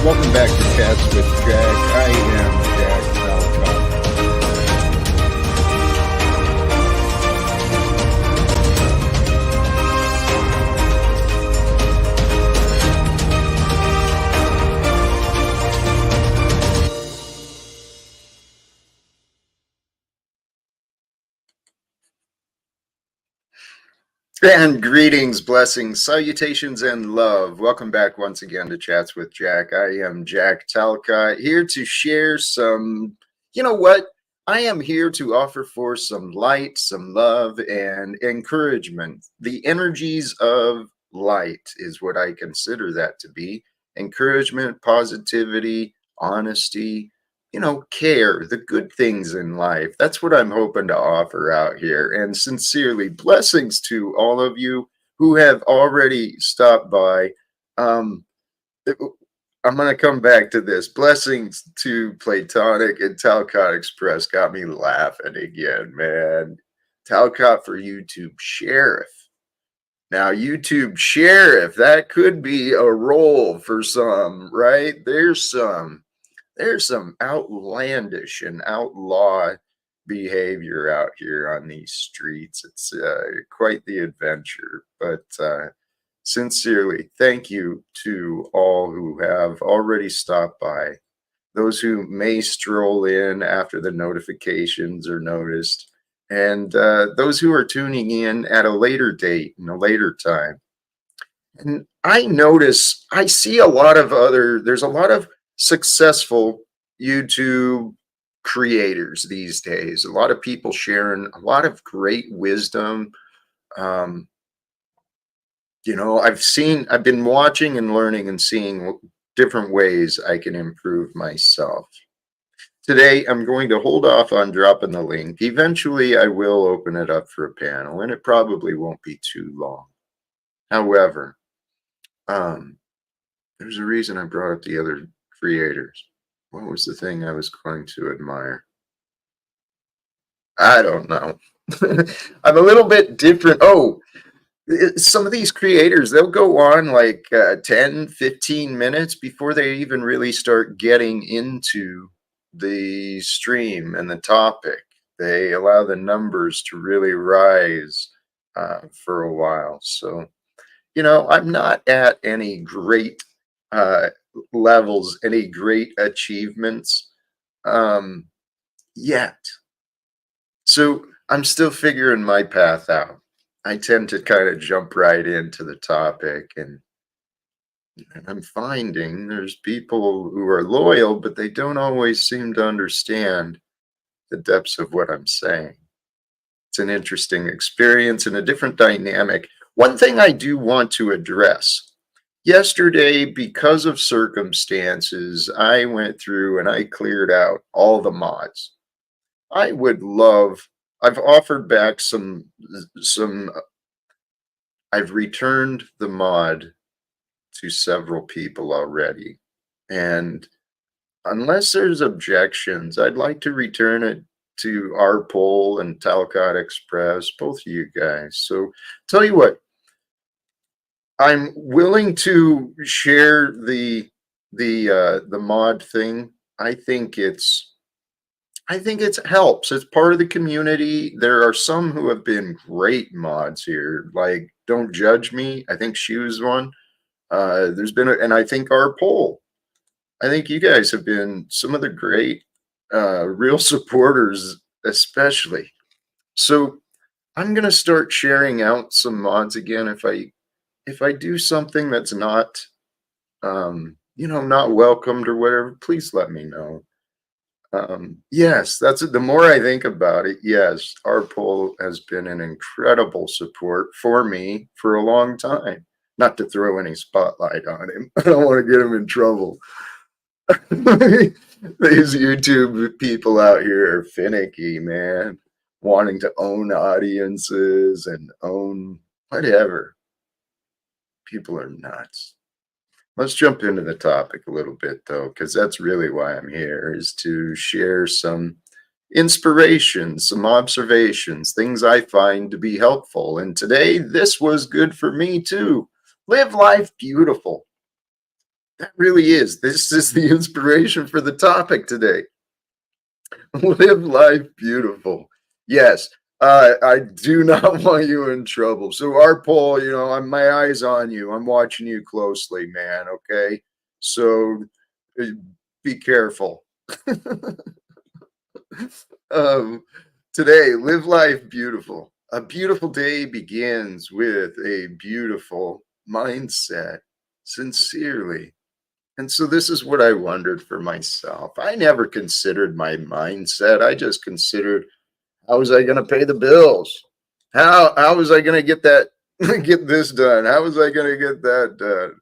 Welcome back to Chats with Jack. I am Jack Talcott. And greetings, blessings, salutations, and love. Welcome back once again to Chats with Jack. I am Jack Talcott, here to share some, you know what? I am here to offer for some light, some love, and encouragement. The energies of light is what I consider that to be. Encouragement, positivity, honesty, care, the good things in life. That's what I'm hoping to offer out here. And sincerely, blessings to all of you who have already stopped by. I'm going to come back to this. Blessings to Platonic and Talcott Express. Got me laughing again, man. Talcott for YouTube Sheriff. Now, YouTube Sheriff, that could be a role for some, right? There's some outlandish and outlaw behavior out here on these streets. It's quite the adventure. But sincerely, thank you to all who have already stopped by. Those who may stroll in after the notifications are noticed. And those who are tuning in at a later date and a later time. And I see there's a lot of successful YouTube creators these days. A lot of people sharing a lot of great wisdom. I've been watching and learning and seeing different ways I can improve myself. Today, I'm going to hold off on dropping the link. Eventually, I will open it up for a panel, and it probably won't be too long. However, there's a reason I brought up the other creators. What was the thing I was going to admire? I don't know. I'm a little bit different. Oh, some of these creators, they'll go on like 10, 15 minutes before they even really start getting into the stream and the topic. They allow the numbers to really rise for a while. So, I'm not at any great levels, any great achievements yet. So I'm still figuring my path out. I tend to kind of jump right into the topic, and I'm finding there's people who are loyal, but they don't always seem to understand the depths of what I'm saying. It's an interesting experience and a different dynamic. One thing I do want to address. Yesterday, because of circumstances, I went through and I cleared out all the mods. I've offered back I've returned the mod to several people already. And unless there's objections, I'd like to return it to our poll and Talcott Express, both of you guys. So tell you what, I'm willing to share the mod thing. I think it helps. It's part of the community. There are some who have been great mods here. Like, don't judge me. I think she was one. There's been and I think our poll. I think you guys have been some of the great real supporters, especially. So I'm gonna start sharing out some mods again if I do something that's not, not welcomed or whatever, please let me know. Yes, that's it. The more I think about it, yes, our poll has been an incredible support for me for a long time. Not to throw any spotlight on him. I don't want to get him in trouble. These YouTube people out here are finicky, man, wanting to own audiences and own whatever. People are nuts. Let's jump into the topic a little bit, though, because that's really why I'm here, is to share some inspirations, some observations, things I find to be helpful. And today, this was good for me, too. Live life beautiful. That really is. This is the inspiration for the topic today. Live life beautiful. Yes, I do not want you in trouble. So our poll, my eyes on you. I'm watching you closely, man. Okay, so uh, be careful. um, Today, live life beautiful. A beautiful day begins with a beautiful mindset. Sincerely. And so this is what I wondered for myself. I never considered my mindset. I just considered, how was I going to pay the bills? How was I going to get that get this done? How was I going to get that done?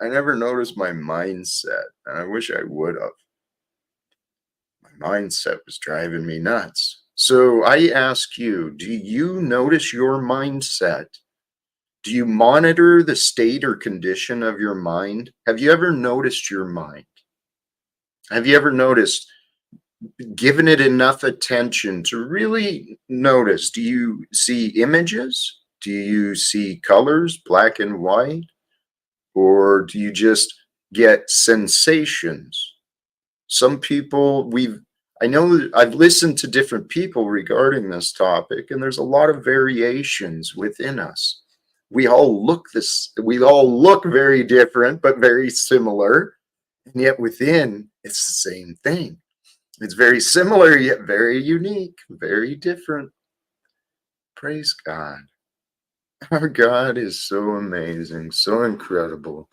I never noticed my mindset, and I wish I would have. My mindset was driving me nuts. So I ask you, do you notice your mindset? Do you monitor the state or condition of your mind? Have you ever noticed your mind? Have you ever noticed, given it enough attention to really notice? Do you see images? Do you see colors, black and white? Or do you just get sensations? Some people, I know that I've listened to different people regarding this topic, and there's a lot of variations within us. We all look very different, but very similar. And yet within, it's the same thing. It's very similar, yet very unique, very different. Praise God. Our God is so amazing, so incredible.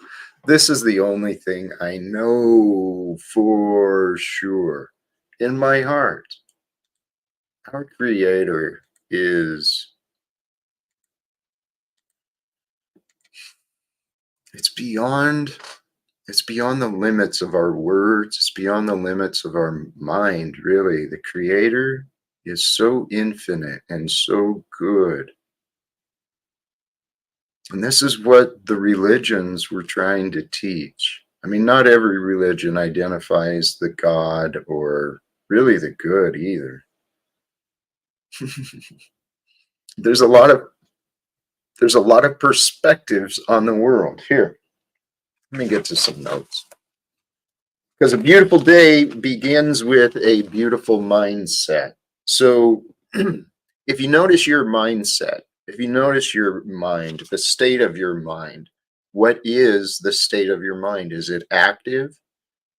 This is the only thing I know for sure in my heart. Our Creator is, it's beyond it's beyond the limits of our words. It's beyond the limits of our mind, really. The Creator is so infinite and so good. And this is what the religions were trying to teach. I mean, not every religion identifies the God or really the good either. there's a lot of there's a lot of perspectives on the world. Here, let me get to some notes. Because a beautiful day begins with a beautiful mindset. So if you notice your mindset, if you notice your mind, the state of your mind, what is the state of your mind? Is it active?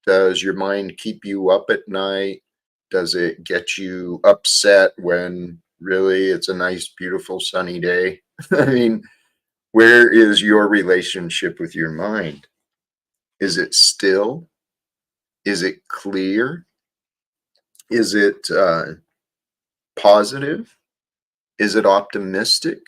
Does your mind keep you up at night? Does it get you upset when really it's a nice, beautiful, sunny day? I mean, where is your relationship with your mind? Is it still? Is it clear? Is it positive? Is it optimistic?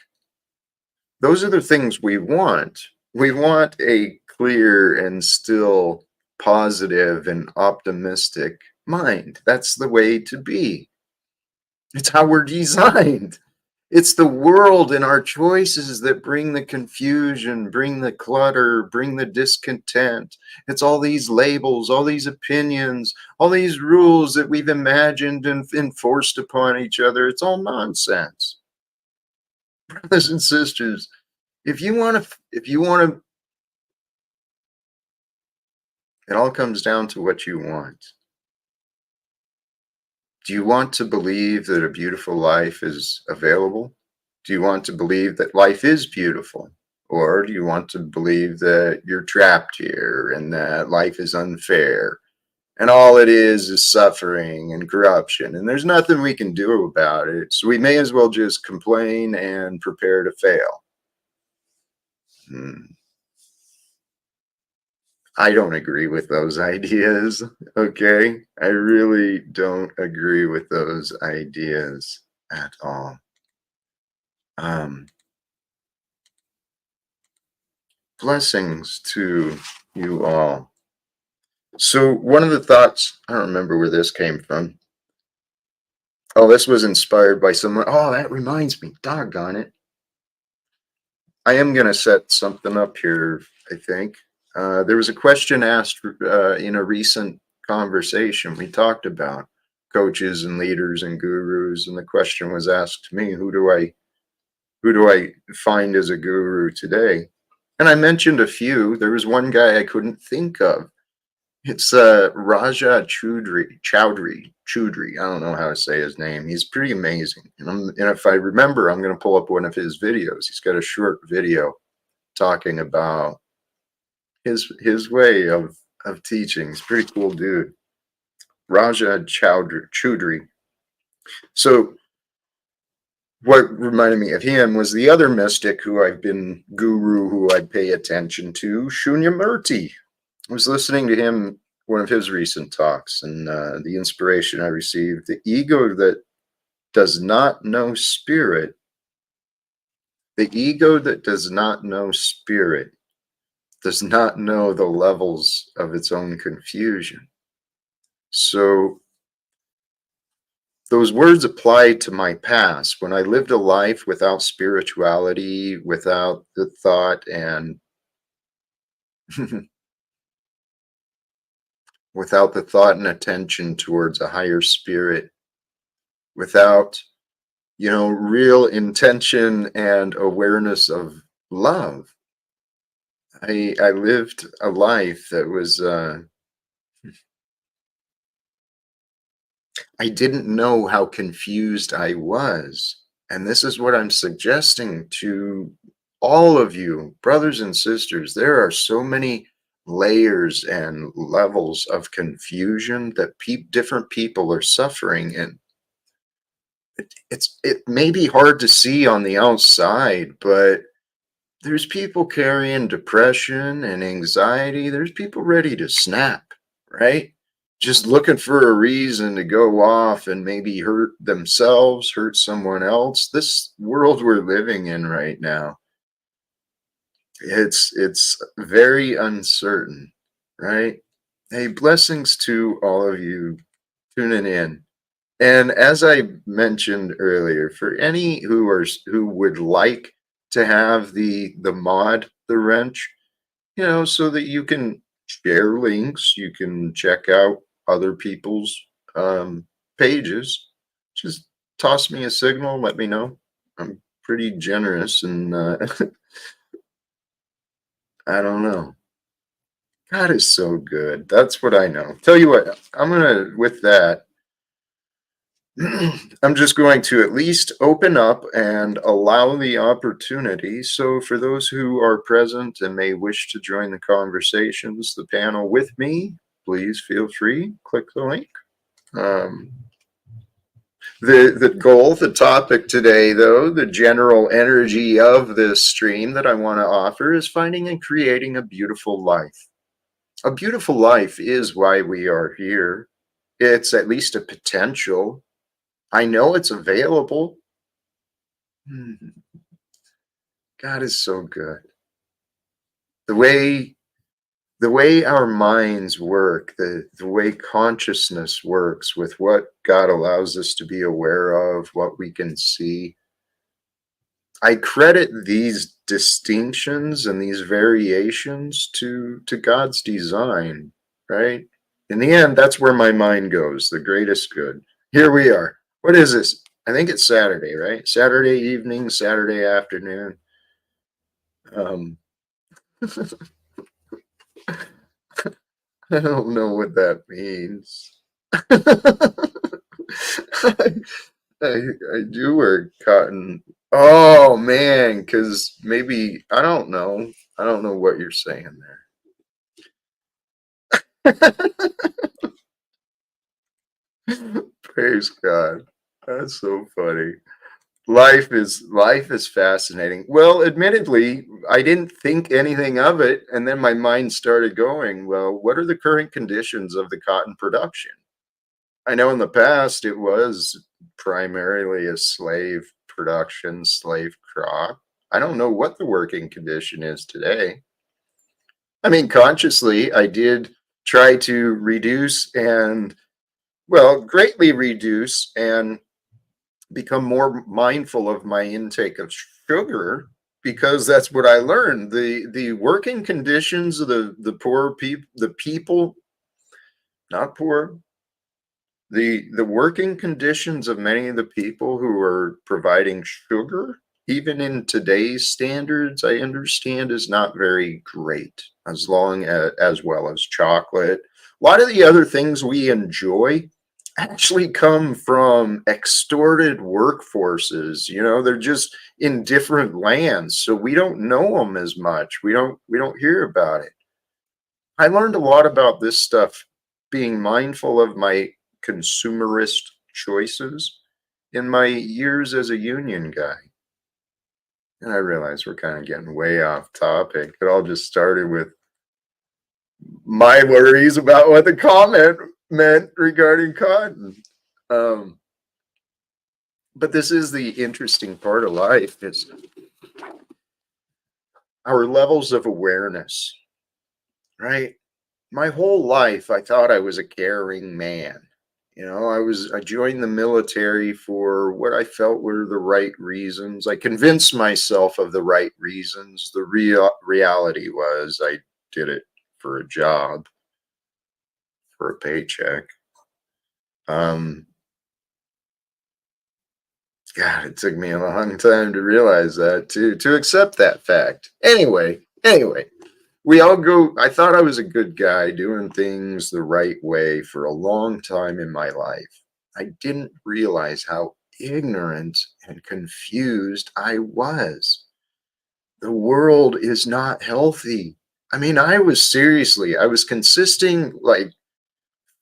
Those are the things we want. We want a clear and still positive and optimistic mind. That's the way to be. It's how we're designed. It's the world and our choices that bring the confusion, bring the clutter, bring the discontent. It's all these labels, all these opinions, all these rules that we've imagined and enforced upon each other. It's all nonsense. Brothers and sisters, if you want to, it all comes down to what you want. Do you want to believe that a beautiful life is available? Do you want to believe that life is beautiful? Or do you want to believe that you're trapped here and that life is unfair and all it is suffering and corruption and there's nothing we can do about it? So we may as well just complain and prepare to fail. I don't agree with those ideas. Okay. I really don't agree with those ideas at all. Blessings to you all. So one of the thoughts, I don't remember where this came from. Oh, this was inspired by someone. Oh, that reminds me. Doggone it. I am going to set something up here, I think. There was a question asked in a recent conversation. We talked about coaches and leaders and gurus, and the question was asked to me, who do I find as a guru today? And I mentioned a few. There was one guy I couldn't think of. It's Raja Choudhury. I don't know how to say his name. He's pretty amazing. And if I remember, I'm going to pull up one of his videos. He's got a short video talking about his way of teaching. He's a pretty cool dude. Raja Choudhury. So what reminded me of him was the other mystic who I pay attention to, Shunyamurti. I was listening to him, one of his recent talks, and the inspiration I received, the ego that does not know spirit, the ego that does not know spirit does not know the levels of its own confusion. So those words apply to my past when I lived a life without spirituality, without the thought and without the thought and attention towards a higher spirit, without, real intention and awareness of love. I lived a life that was, I didn't know how confused I was. And this is what I'm suggesting to all of you, brothers and sisters. There are so many layers and levels of confusion that different people are suffering. And it may be hard to see on the outside, but there's people carrying depression and anxiety. There's people ready to snap, right? Just looking for a reason to go off and maybe hurt themselves, hurt someone else. This world we're living in right now, it's very uncertain, right? Hey, blessings to all of you tuning in. And as I mentioned earlier, for any who would like to have the mod, the wrench, so that you can share links, you can check out other people's pages. Just toss me a signal, let me know. I'm pretty generous, and I don't know. God is so good. That's what I know. Tell you what, with that, I'm just going to at least open up and allow the opportunity. So, for those who are present and may wish to join the conversations, the panel with me, please feel free. Click the link. Um, the goal, the topic today, though, the general energy of this stream that I want to offer is finding and creating a beautiful life. A beautiful life is why we are here. It's at least a potential. I know it's available. God is so good. The way our minds work, the way consciousness works with what God allows us to be aware of, what we can see. I credit these distinctions and these variations to God's design, right? In the end, that's where my mind goes, the greatest good. Here we are. What is this? I think it's Saturday, right? Saturday evening, Saturday afternoon. I don't know what that means. I do wear cotton. Oh man, because maybe I don't know. I don't know what you're saying there. Praise God. That's so funny. Life is fascinating. Well, admittedly, I didn't think anything of it, and then my mind started going, well, what are the current conditions of the cotton production? I know in the past it was primarily a slave production, slave crop. I don't know what the working condition is today. I mean, consciously, I did try to reduce and, well, greatly reduce and become more mindful of my intake of sugar because that's what I learned. The working conditions of the poor people, the people, not poor, the working conditions of many of the people who are providing sugar even in today's standards, I understand is not very great, as long as well as chocolate. A lot of the other things we enjoy actually come from extorted workforces. They're just in different lands, so we don't know them as much. We don't hear about it. I learned a lot about this stuff being mindful of my consumerist choices in my years as a union guy. And I realize we're kind of getting way off topic. It all just started with my worries about what the comment meant regarding cotton. Um, but this is the interesting part of life, is our levels of awareness, right? My whole life, I thought I was a caring man. I joined the military for what I felt were the right reasons. I convinced myself of the right reasons. The reality was I did it for a job, for a paycheck. Um, God, it took me a long time to realize that too, to accept that fact. Anyway, we all go. I thought I was a good guy doing things the right way for a long time in my life. I didn't realize how ignorant and confused I was. The world is not healthy. I mean, I was consisting like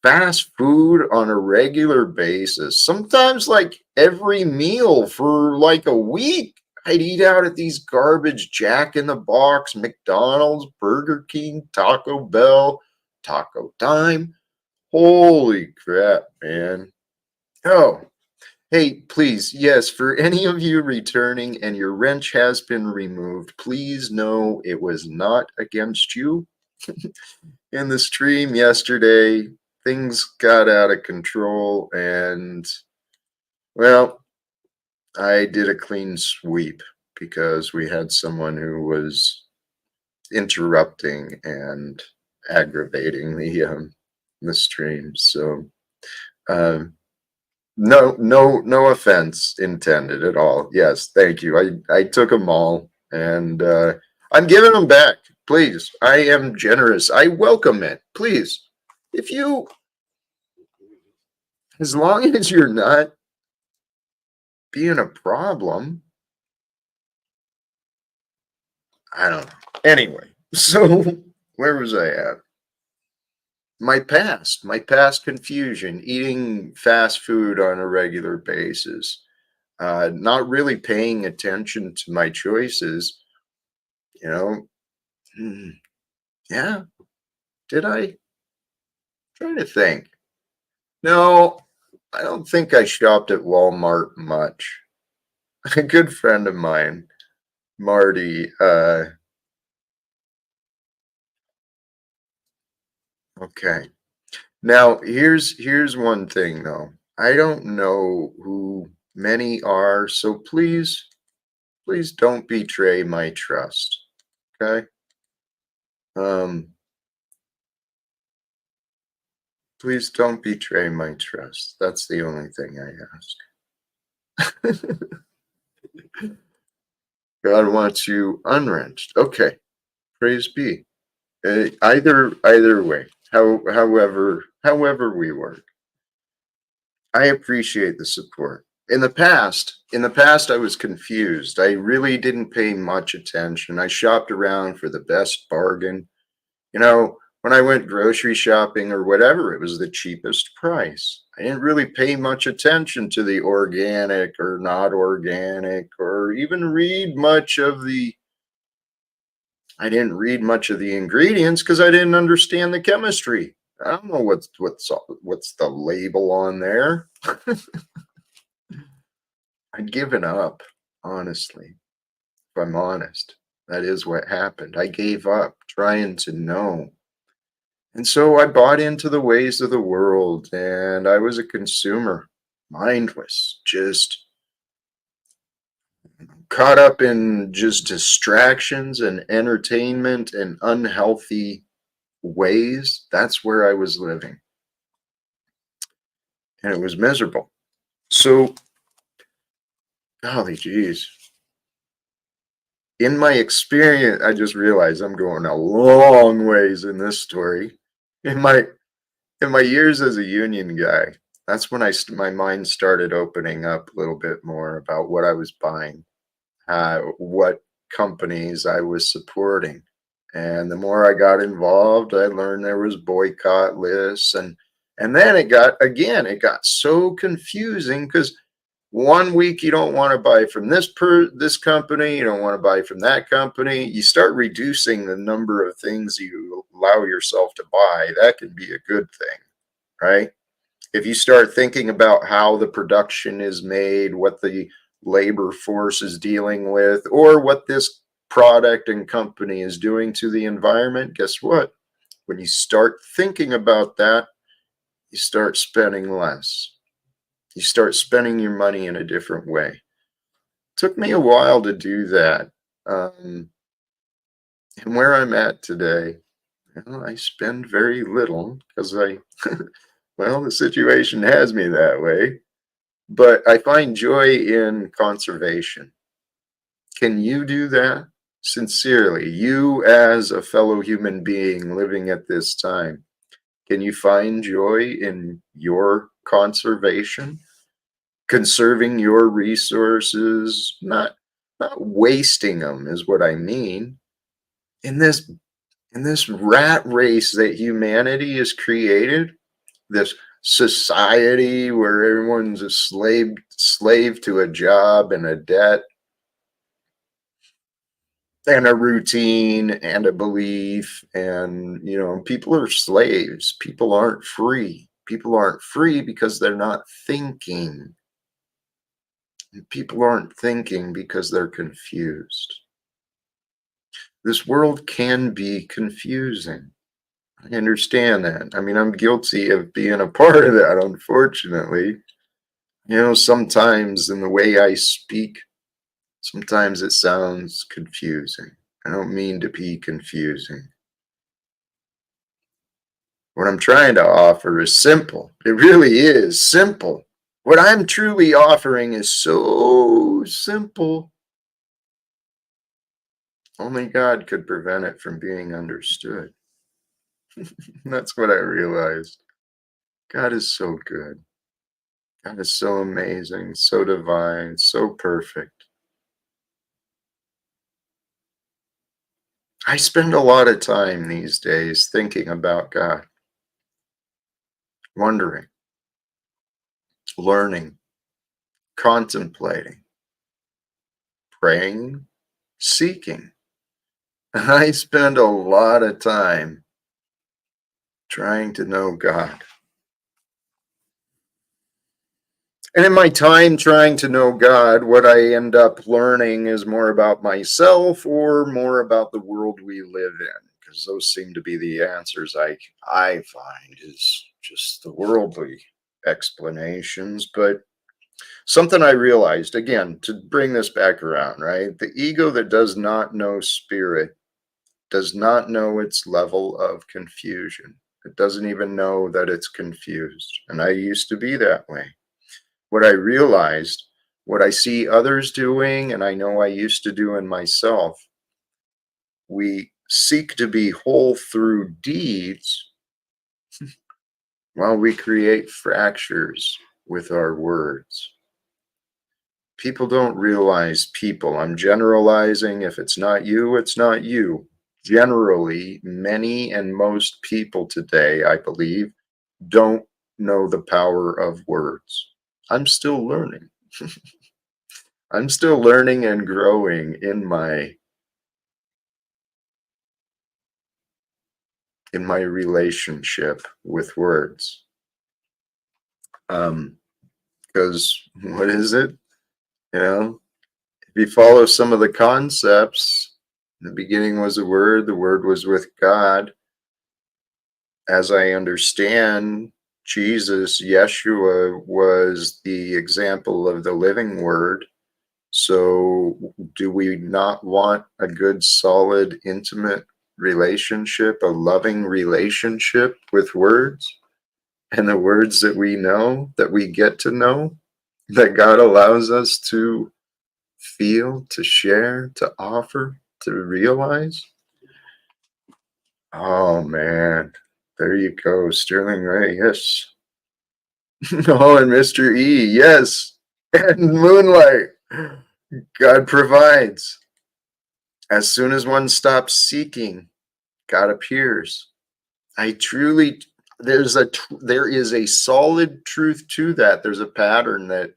fast food on a regular basis, sometimes like every meal for like a week. I'd eat out at these garbage Jack in the Box, McDonald's, Burger King, Taco Bell, Taco Time. Holy crap, man. Oh, hey, please, yes, for any of you returning and your wrench has been removed, please know it was not against you. In the stream yesterday, things got out of control, and, well, I did a clean sweep because we had someone who was interrupting and aggravating the stream. So, um, no offense intended at all. Yes, thank you. I took them all, and I'm giving them back. Please, I am generous. I welcome it. Please, if you, as long as you're not being a problem, I don't know. Anyway, so where was I at? My past confusion, eating fast food on a regular basis, not really paying attention to my choices, you know. Hmm, yeah, did I? Trying to think. No, I don't think I shopped at Walmart much. A good friend of mine, Marty, okay. Now, here's one thing though. I don't know who many are, so please don't betray my trust. Okay? Um, please don't betray my trust. That's the only thing I ask. God wants you unwrenched. Okay. Praise be. Either way, however we work. I appreciate the support. In the past, I was confused. I really didn't pay much attention. I shopped around for the best bargain. When I went grocery shopping or whatever, it was the cheapest price. I didn't really pay much attention to the organic or not organic, or even read much of the. I didn't read much of the ingredients because I didn't understand the chemistry. I don't know what's the label on there. I'd given up, honestly. If I'm honest, that is what happened. I gave up trying to know. And so I bought into the ways of the world, and I was a consumer, mindless, just caught up in just distractions and entertainment and unhealthy ways. That's where I was living, and it was miserable. So, golly geez. In my experience, I just realized I'm going a long ways in this story. In my in my years as a union guy, that's when my mind started opening up a little bit more about what I was buying, what companies I was supporting. And the more I got involved, I learned there was boycott lists, and then it got so confusing because one week you don't want to buy from this company, you don't want to buy from that company. You start reducing the number of things you allow yourself to buy. That can be a good thing, right? If you start thinking about how the production is made, what the labor force is dealing with, or what this product and company is doing to the environment, guess what? When you start thinking about that, you start spending less. You start spending your money in a different way. Took me a while to do that. Um, and where I'm at today, I spend very little because well, the situation has me that way. But I find joy in conservation. Can you do that? Sincerely, you as a fellow human being living at this time, can you find joy in your conservation? Conserving your resources, not wasting them is what I mean. In this rat race that humanity has created, this society where everyone's a slave to a job and a debt and a routine and a belief, and people are slaves. People aren't free because they're not thinking. People aren't thinking because they're confused. This world can be confusing. I understand that. I mean, I'm guilty of being a part of that, unfortunately. Sometimes in the way I speak, sometimes it sounds confusing. I don't mean to be confusing. What I'm trying to offer is simple. It really is simple. What I'm truly offering is so simple. Only God could prevent it from being understood. That's what I realized. God is so good. God is so amazing, so divine, so perfect. I spend a lot of time these days thinking about God, wondering, learning, contemplating, praying, seeking. I spend a lot of time trying to know God. And in my time trying to know God, what I end up learning is more about myself or more about the world we live in, because those seem to be the answers I find is just the worldly explanations. But something I realized, again, to bring this back around, right? The ego that does not know spirit does not know its level of confusion. It doesn't even know that it's confused. And I used to be that way. What I realized, what I see others doing, and I know I used to do in myself, we seek to be whole through deeds while we create fractures with our words. People don't realize people. I'm generalizing. If it's not you, it's not you. Generally, many and most people today, I believe, don't know the power of words. I'm still learning. I'm still learning and growing in my relationship with words. Because what is it? You know, if you follow some of the concepts, the beginning was the word was with God. As I understand, Jesus, Yeshua, was the example of the living word. So, do we not want a good, solid, intimate relationship, a loving relationship with words? And the words that we know, that we get to know, that God allows us to feel, to share, to offer, to realize? Oh man, there you go, Sterling Ray. Yes. Oh, and Mr. E. Yes, and Moonlight. God provides. As soon as one stops seeking, God appears. I truly, there is a solid truth to that. There's a pattern that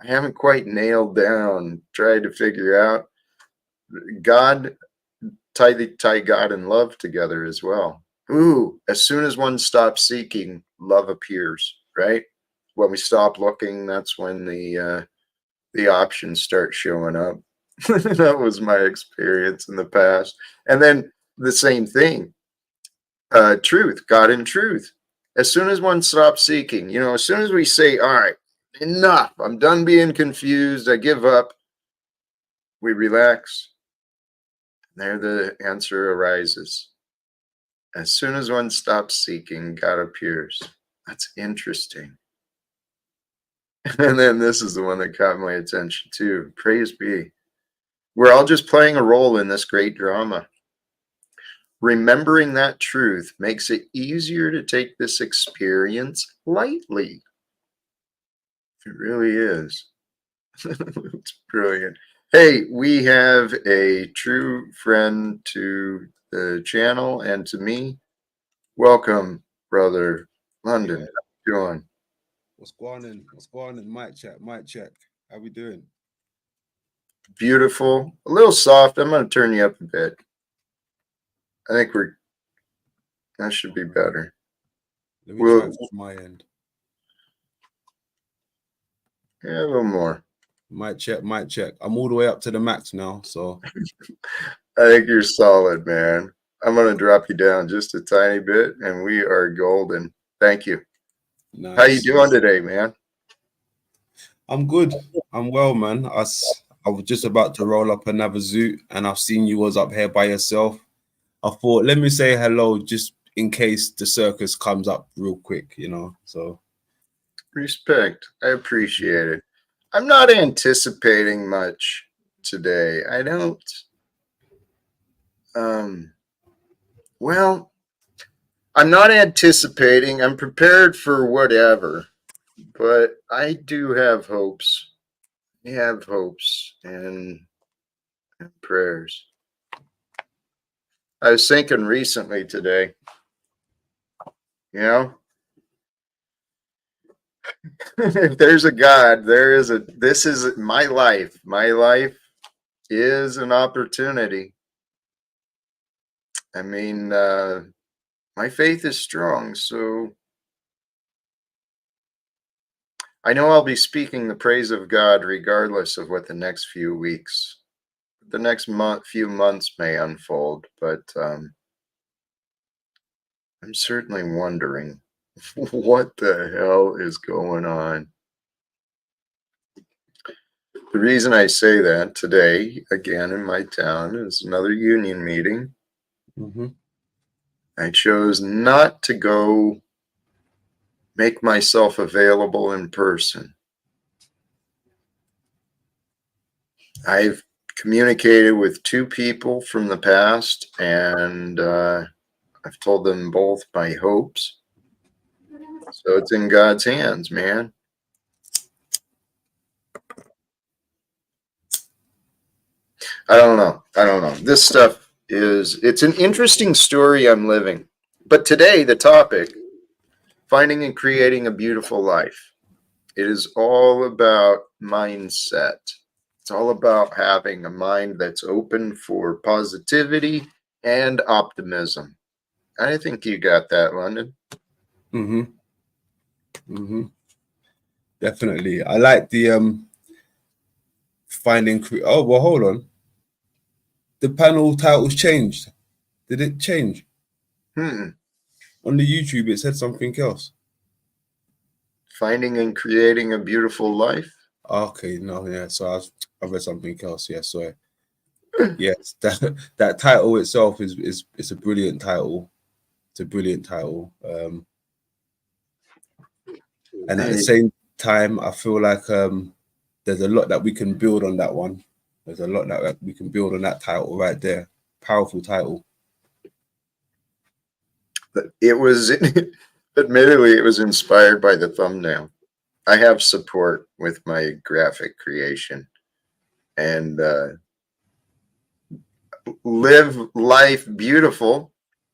I haven't quite nailed down, tried to figure out. God, tie God and love together as well. Ooh, as soon as one stops seeking, love appears, right? When we stop looking, that's when the options start showing up. That was my experience in the past. And then the same thing, truth, God and truth. As soon as one stops seeking, as soon as we say, all right, enough, I'm done being confused, I give up, we relax. There the answer arises. As soon as one stops seeking, God appears. That's interesting. And then this is the one that caught my attention too. Praise be. We're all just playing a role in this great drama. Remembering that truth makes it easier to take this experience lightly. It really is. It's brilliant. Hey, we have a true friend to the channel and to me. Welcome, brother London. Yeah. How you doing? What's going on? What's going on? Mic check, mic check. How we doing? Beautiful. A little soft. I'm going to turn you up a bit. I think that should be better. Let me try it from my end. Yeah, a little more. Mic check, mic check. I'm all the way up to the max now, so. I think you're solid, man. I'm going to drop you down just a tiny bit, and we are golden. Thank you. Nice. How you doing today, man? I'm good. I'm well, man. I was just about to roll up another zoot, and I've seen you was up here by yourself. I thought, let me say hello just in case the circus comes up real quick, so. Respect. I appreciate it. I'm not anticipating much today. I don't. Well, I'm not anticipating. I'm prepared for whatever, but I do have hopes. I have hopes and prayers. I was thinking recently today, if there's a God, this is my life. My life is an opportunity. I mean, my faith is strong, so I know I'll be speaking the praise of God regardless of what the next few weeks, the next few months may unfold, but I'm certainly wondering what the hell is going on. The reason I say that today, again in my town, is another union meeting. Mm-hmm. I chose not to go make myself available in person. I've communicated with two people from the past, and I've told them both my hopes. So it's in God's hands, man. I don't know. This stuff it's an interesting story I'm living. But today, the topic, finding and creating a beautiful life. It is all about mindset. It's all about having a mind that's open for positivity and optimism. I think you got that, London. Mm-hmm. Mm-hmm. Definitely. I like the finding. Oh, well, hold on. The panel title's changed. Did it change? On the YouTube, it said something else. Finding and creating a beautiful life. Okay, no, yeah. So I read something else. Yeah, so yes, that title itself is it's a brilliant title. It's a brilliant title. And at the same time, I feel like there's a lot that we can build on that one. There's a lot that we can build on that title right there. Powerful title. It was, admittedly, it was inspired by the thumbnail. I have support with my graphic creation, and live life beautiful.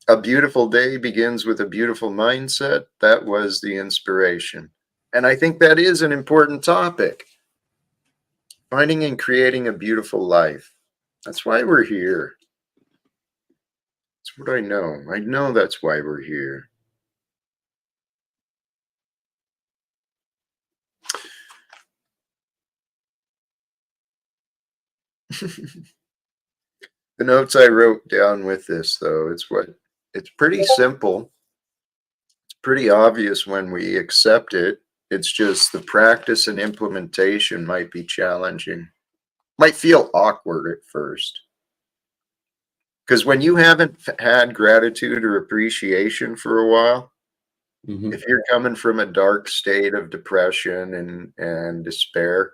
A beautiful day begins with a beautiful mindset. That was the inspiration. And I think that is an important topic. Finding and creating a beautiful life. That's why we're here. That's what I know. I know that's why we're here. The notes I wrote down with this, though, it's pretty simple. It's pretty obvious when we accept it. It's just the practice and implementation might be challenging, might feel awkward at first. Because when you haven't had gratitude or appreciation for a while, if you're coming from a dark state of depression and despair,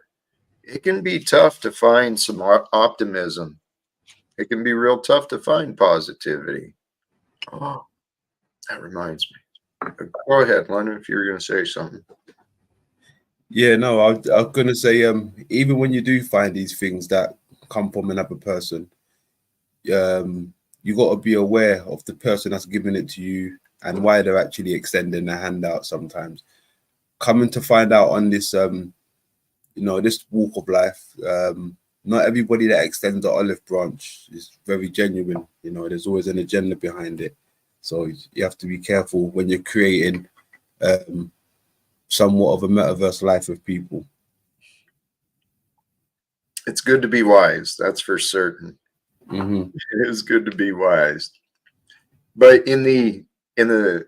it can be tough to find some optimism. It can be real tough to find positivity. Oh, that reminds me. Go ahead, London, if you were going to say something. Yeah, no, I was going to say, even when you do find these things that come from another person, you got to be aware of the person that's giving it to you and why they're actually extending their hand out sometimes. Coming to find out on this, this walk of life, not everybody that extends the olive branch is very genuine. There's always an agenda behind it. So you have to be careful when you're creating somewhat of a metaverse life with people. It's good to be wise, that's for certain. Mm-hmm. It is good to be wise. But in the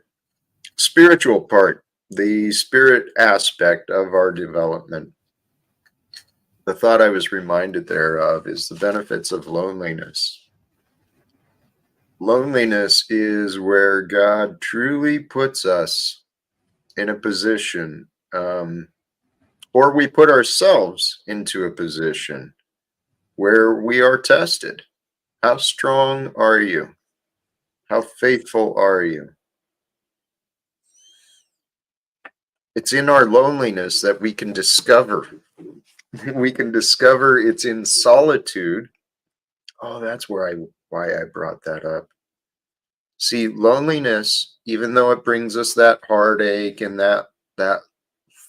spiritual part, the spirit aspect of our development, the thought I was reminded thereof is the benefits of loneliness. Loneliness is where God truly puts us in a position, or we put ourselves into a position where we are tested. How strong are you? How faithful are you? It's in our loneliness that we can discover. We can discover it's in solitude. Oh, that's why I brought that up. See, loneliness, even though it brings us that heartache and that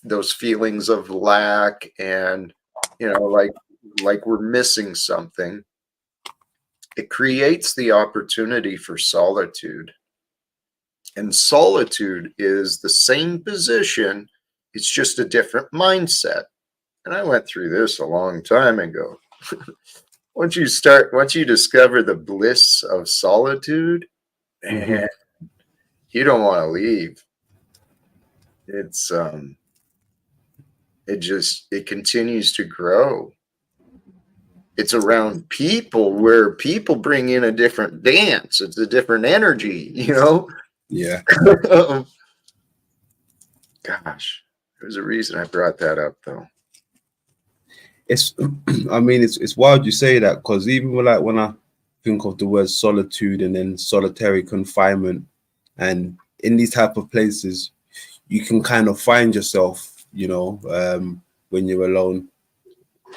those feelings of lack and like we're missing something, it creates the opportunity for solitude. And solitude is the same position, it's just a different mindset. And I went through this a long time ago. Once you discover the bliss of solitude, Mm-hmm. you don't want to leave. It's it continues to grow. It's around people where people bring in a different dance. It's a different energy, Yeah. Gosh, there's a reason I brought that up, though. It's wild you say that, because even when I think of the word solitude and then solitary confinement, and in these type of places, you can kind of find yourself, when you're alone,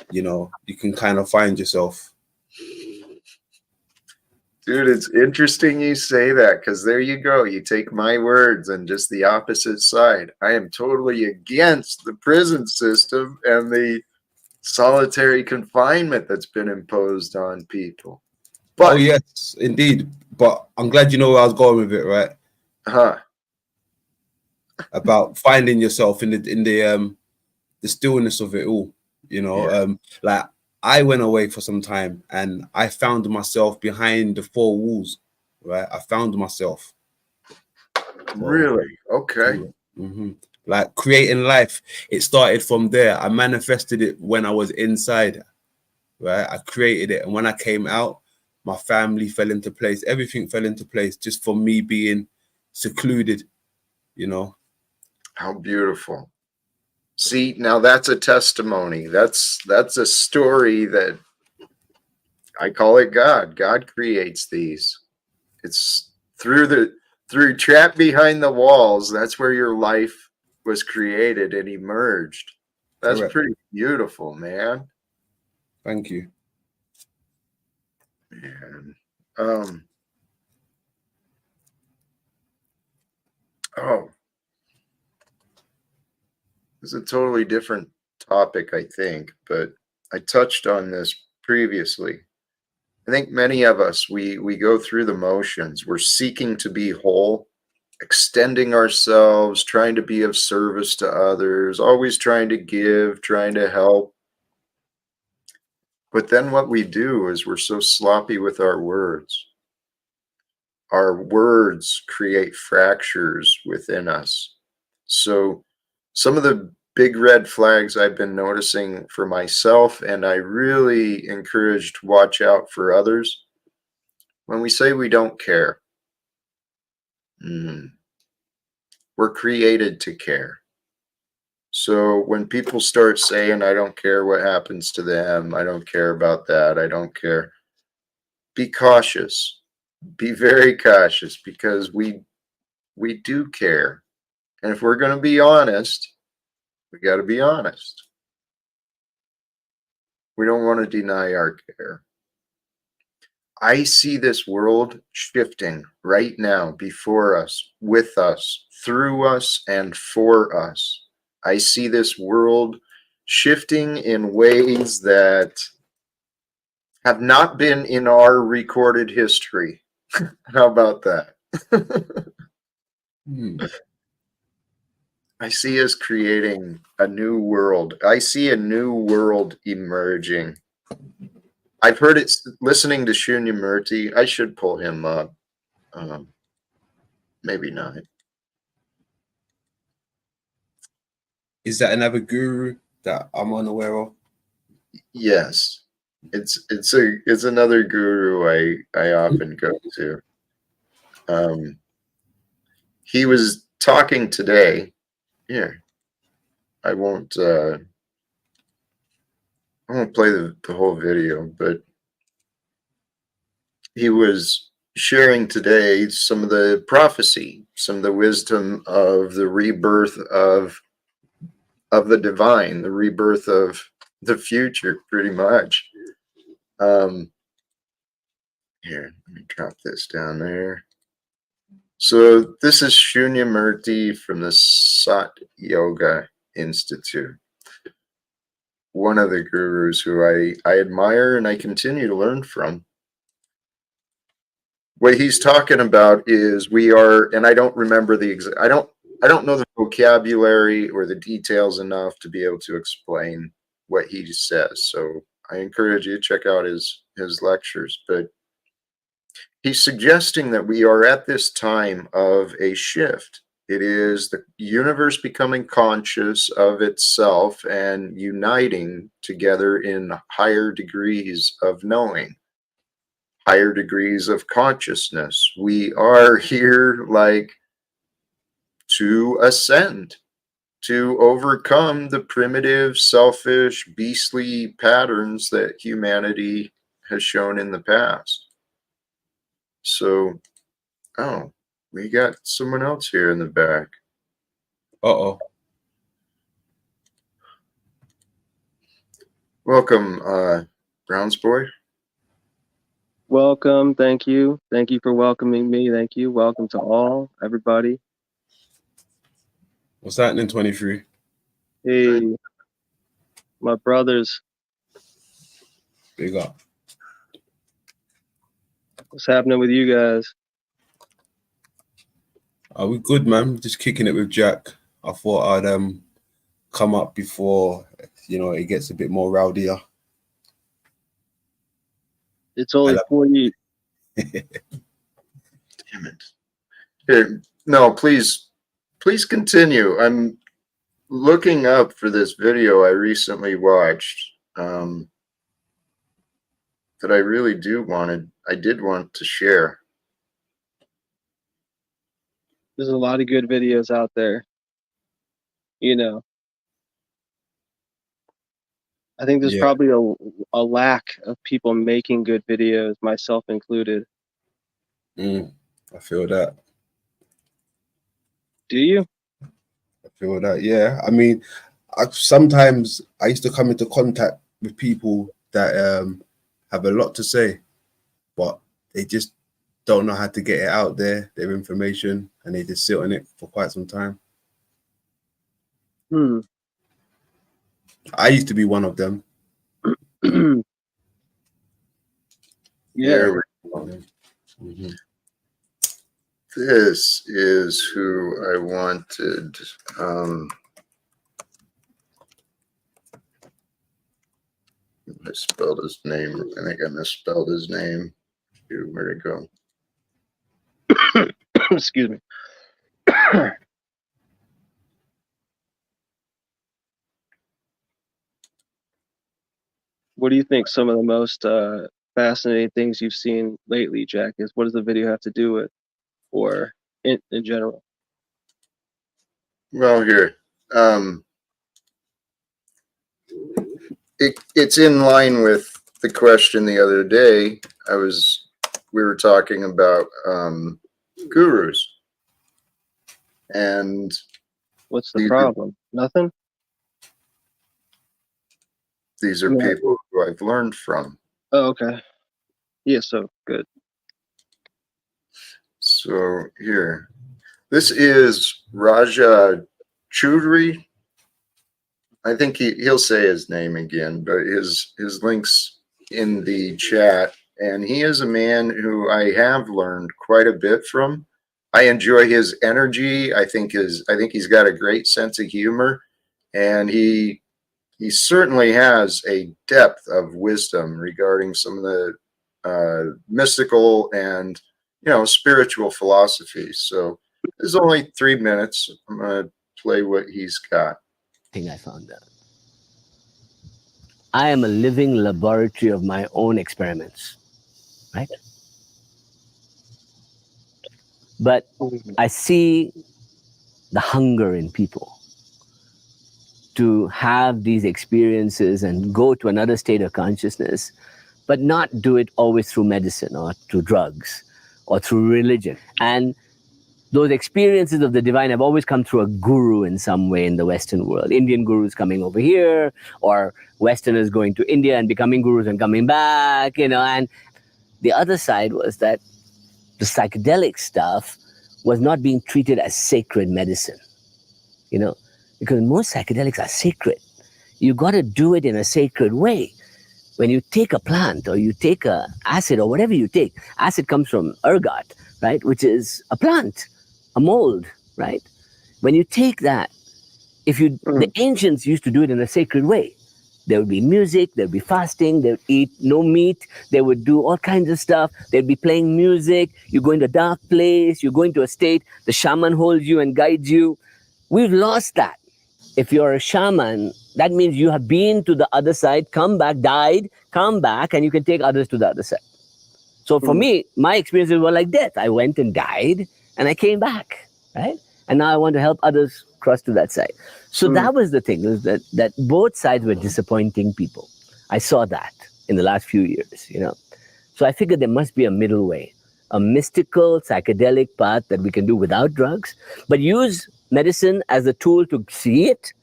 you can kind of find yourself. Dude, it's interesting you say that, because there you go. You take my words and just the opposite side. I am totally against the prison system and the solitary confinement that's been imposed on people. But, oh yes, indeed. But I'm glad you know where I was going with it, right? About finding yourself in the stillness of it all. Like I went away for some time and I found myself behind the four walls, right? I found myself. Really? Okay. Mm-hmm. Like creating life, it started from there. I manifested it when I was inside, right? I created it, and when I came out, my family fell into place. Everything fell into place just for me being secluded, How beautiful. See, now that's a testimony. That's a story that I call it God. God creates these. It's through trapped behind the walls. That's where your life was created and emerged. That's Correct. pretty beautiful, man. Thank you. Man. Oh, it's a totally different topic, I think, but I touched on this previously. I think many of us we go through the motions. We're seeking to be whole, extending ourselves, trying to be of service to others, always trying to give, trying to help. But then what we do is we're so sloppy with our words. Our words create fractures within us. So some of the big red flags I've been noticing for myself, and I really encourage to watch out for others, when we say we don't care, we're created to care. So when people start saying, I don't care what happens to them, I don't care about that, I don't care, be cautious. Be very cautious, because we do care. And if we're going to be honest, we got to be honest. We don't want to deny our care. I see this world shifting right now before us, with us, through us, and for us. I see this world shifting in ways that have not been in our recorded history. How about that? I see us creating a new world. I see a new world emerging. I've heard it listening to Shunya Murti. I should pull him up. Maybe not. Is that another guru that I'm unaware of? Yes. It's another guru I often go to. He was talking today. Here. I won't play the whole video, but he was sharing today some of the prophecy, some of the wisdom of the rebirth of the divine, the rebirth of the future, pretty much. Here, let me drop this down there. So this is Shunya Murti from the Sat Yoga Institute, one of the gurus who I admire and I continue to learn from. What he's talking about is we are, and I don't remember I don't know the vocabulary or the details enough to be able to explain what he says. So I encourage you to check out his lectures, but he's suggesting that we are at this time of a shift. It is the universe becoming conscious of itself and uniting together in higher degrees of knowing, higher degrees of consciousness. We are here like to ascend, to overcome the primitive, selfish, beastly patterns that humanity has shown in the past. So, oh, we got someone else here in the back. Uh-oh. Welcome, Browns boy. Welcome. Thank you. Thank you for welcoming me. Thank you. Welcome to all, everybody. What's happening, 23? Hey, my brothers. Big up. What's happening with you guys? Are we good, man? Just kicking it with Jack. I thought I'd come up before, it gets a bit more rowdier. It's only 40. Damn it. Here, no, please continue. I'm looking up for this video I recently watched that I really did want to share. There's a lot of good videos out there. I think there's Yeah. probably a lack of people making good videos, myself included. I feel that. Do you? I feel that. Yeah. I mean, sometimes I used to come into contact with people that have a lot to say, but they just don't know how to get it out there, their information, and they just sit on it for quite some time. I used to be one of them. Yeah. Mhm. This is who I wanted. I spelled his name. I think I misspelled his name. Dude, where'd it go? Excuse me. What do you think some of the most fascinating things you've seen lately, Jack, is? What does the video have to do with, or in general? Well, here. It's in line with the question the other day. We were talking about gurus. And What's the problem? Nothing? These are people who I've learned from. Oh, okay. Yeah, so good. So here, this is Raja Choudhury. I think he'll say his name again, but his link's in the chat. And he is a man who I have learned quite a bit from. I enjoy his energy. I think he's got a great sense of humor, and he certainly has a depth of wisdom regarding some of the mystical and spiritual philosophies. So there's only 3 minutes. I'm gonna play what he's got. Thing I found out. I am a living laboratory of my own experiments, right? But I see the hunger in people to have these experiences and go to another state of consciousness, but not do it always through medicine or through drugs or through religion. And those experiences of the divine have always come through a guru in some way in the Western world. Indian gurus coming over here, or Westerners going to India and becoming gurus and coming back, And the other side was that the psychedelic stuff was not being treated as sacred medicine, because most psychedelics are sacred. You got to do it in a sacred way. When you take a plant or you take a acid or whatever you take, acid comes from ergot, right, which is a plant, a mold, right? When you take that, the ancients used to do it in a sacred way. There would be music, there would be fasting, they would eat no meat, they would do all kinds of stuff, they'd be playing music, you go into a dark place, you go into a state, the shaman holds you and guides you. We've lost that. If you're a shaman, that means you have been to the other side, come back, died, come back, and you can take others to the other side. So for me, my experiences were like death. I went and died, and I came back, right? And now I want to help others cross to that side. So that was the thing, was that both sides were disappointing people. I saw that in the last few years, So I figured there must be a middle way, a mystical, psychedelic path that we can do without drugs, but use medicine as a tool to see it,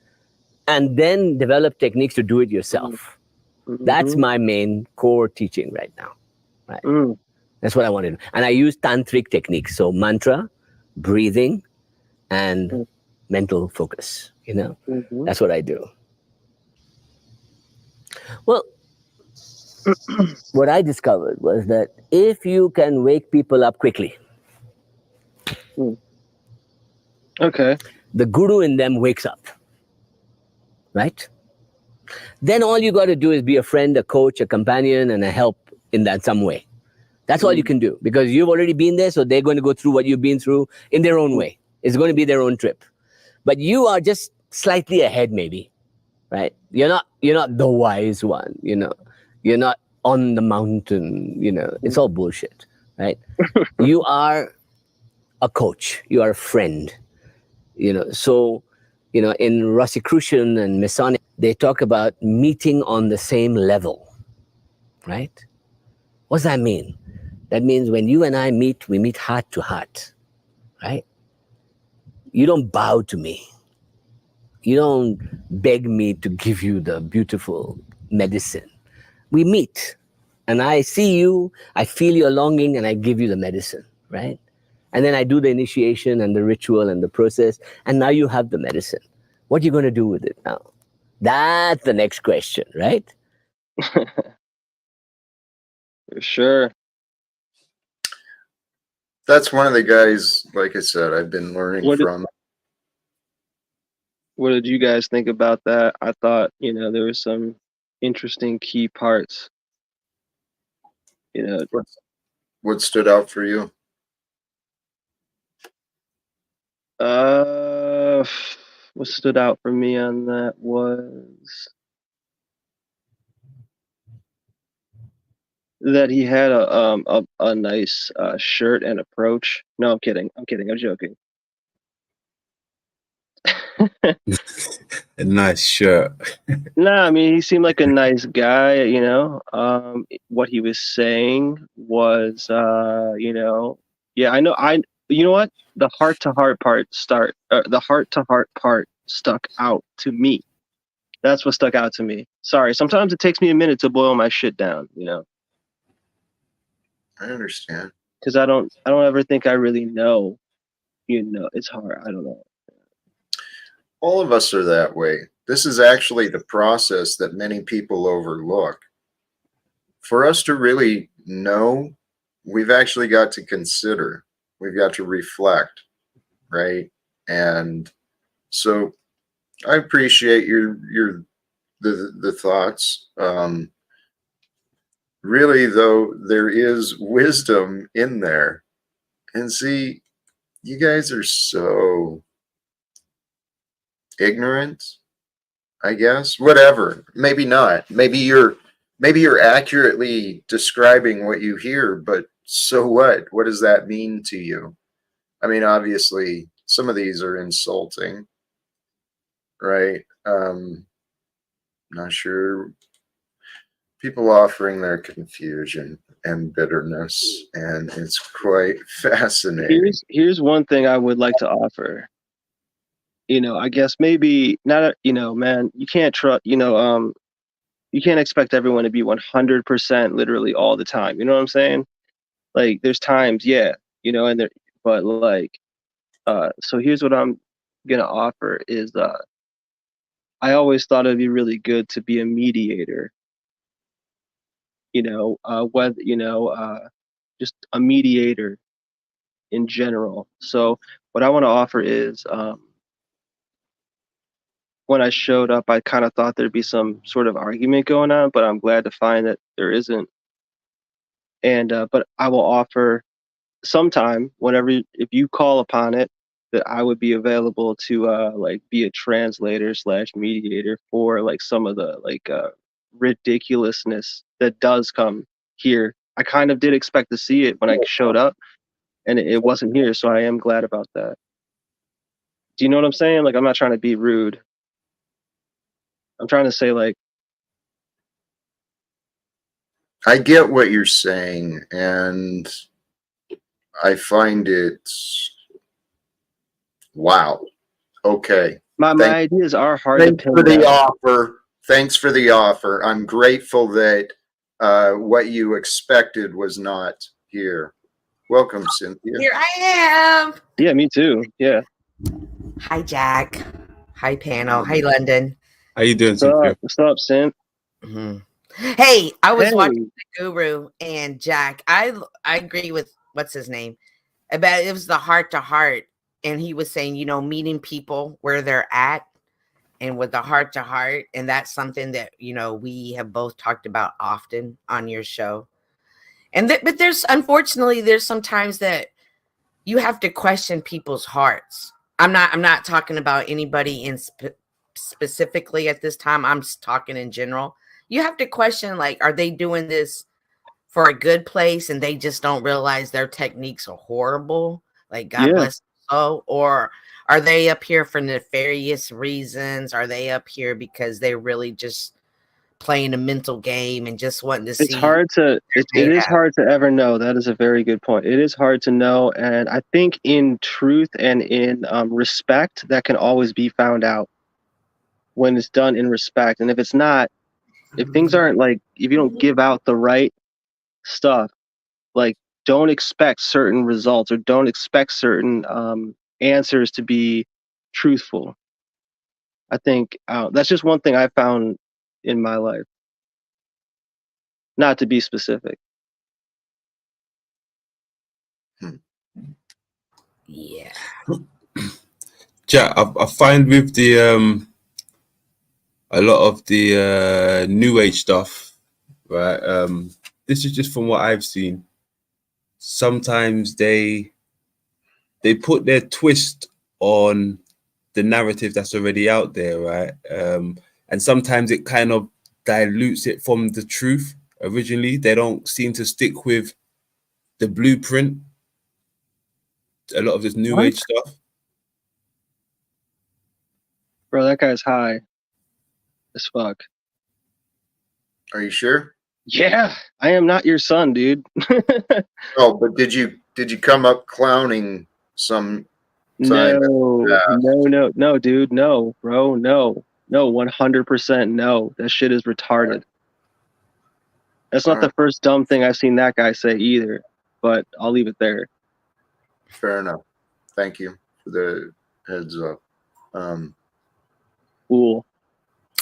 and then develop techniques to do it yourself. That's my main core teaching right now. Right? That's what I want to do. And I use tantric techniques, so mantra, breathing, and mental focus, That's what I do. Well, what I discovered was that if you can wake people up quickly, okay, the guru in them wakes up, right? Then all you got to do is be a friend, a coach, a companion, and a help in that some way. That's all you can do, because you've already been there, so they're going to go through what you've been through in their own way. It's going to be their own trip. But you are just slightly ahead, maybe, right? You're not the wise one, You're not on the mountain, It's all bullshit, right? You are a coach. You are a friend, So You know, in Rosicrucian and Masonic, they talk about meeting on the same level, right? What does that mean? That means when you and I meet, we meet heart to heart, right? You don't bow to me. You don't beg me to give you the beautiful medicine. We meet, and I see you, I feel your longing, and I give you the medicine, right? And then I do the initiation and the ritual and the process, and now you have the medicine. What are you going to do with it now? That's the next question, right? For sure. That's one of the guys, like I said, I've been learning What did, from. what did you guys think about that? I thought, there were some interesting key parts. What stood out for you? What stood out for me on that was that he had a nice shirt and approach. No, I'm kidding. I'm joking. A nice shirt. No, I mean, he seemed like a nice guy, what he was saying was, yeah, you know what? The heart to heart part stuck out to me. That's what stuck out to me. Sorry, sometimes it takes me a minute to boil my shit down, I understand. because I don't ever think I really know, it's hard. I don't know. All of us are that way. This is actually the process that many people overlook. For us to really know, we've actually got to consider, we've got to reflect, right? And so I appreciate the thoughts. Really, though, there is wisdom in there. And see, you guys are so ignorant, I guess. Whatever. Maybe not. Maybe you're accurately describing what you hear, but so what? What does that mean to you? I mean, obviously, some of these are insulting, right? Not sure. People offering their confusion and bitterness, and it's quite fascinating. Here's one thing I would like to offer. I guess maybe not. Man, you can't trust. You can't expect everyone to be 100% literally all the time. You know what I'm saying? Like, there's times, yeah, and there, but like, so here's what I'm gonna offer is, I always thought it'd be really good to be a mediator. Whether just a mediator in general. So what I want to offer is, when I showed up, I kind of thought there'd be some sort of argument going on, but I'm glad to find that there isn't. And but I will offer sometime, whenever, if you call upon it, that I would be available to like be a translator / mediator for like some of the like ridiculousness that does come here. I kind of did expect to see it when I showed up, and it wasn't here, so I am glad about that. Do you know what I'm saying? Like, I'm not trying to be rude. I'm trying to say, like, I get what you're saying, and I find it wow. Okay. my ideas are hard to Thanks pin for the down. offer. Thanks for the offer. I'm grateful that what you expected was not here. Welcome, Cynthia. Here I am. Yeah, me too. Yeah. Hi, Jack. Hi, panel. Hi, London. How you doing, Cynthia? What's up, Synth? Mhm. Hey, I was Hey. watching the Guru and Jack. I agree with what's his name about it was the heart to heart, and he was saying, meeting people where they're at, and with the heart to heart, and that's something that we have both talked about often on your show. And but there's unfortunately there's sometimes that you have to question people's hearts. I'm not talking about anybody in specifically at this time. I'm just talking in general. You have to question, like, are they doing this for a good place and they just don't realize their techniques are horrible? Like, God Yeah. bless them, so, or Are they up here for nefarious reasons? Are they up here because they're really just playing a mental game and just wanting to It's see? hard to it is hard to ever know. That is a very good point. It is hard to know, and I think in truth and in respect, that can always be found out when it's done in respect. And if it's not, if things aren't like, if you don't give out the right stuff, like don't expect certain results or don't expect certain answers to be truthful. I think that's just one thing I found in my life. Not to be specific. Yeah. Yeah, I find with the a lot of the new age stuff, right? This is just from what I've seen. Sometimes they put their twist on the narrative that's already out there, right? And sometimes it kind of dilutes it from the truth originally. They don't seem to stick with the blueprint. A lot of this new age stuff. Bro, that guy's high as fuck. Are you sure? Yeah, I am not your son, dude. Oh, but did you come up clowning some time? No, dude. No, bro. No, 100% no. That shit is retarded. That's not the first dumb thing I've seen that guy say either, but I'll leave it there. Fair enough. Thank you for the heads up. Cool.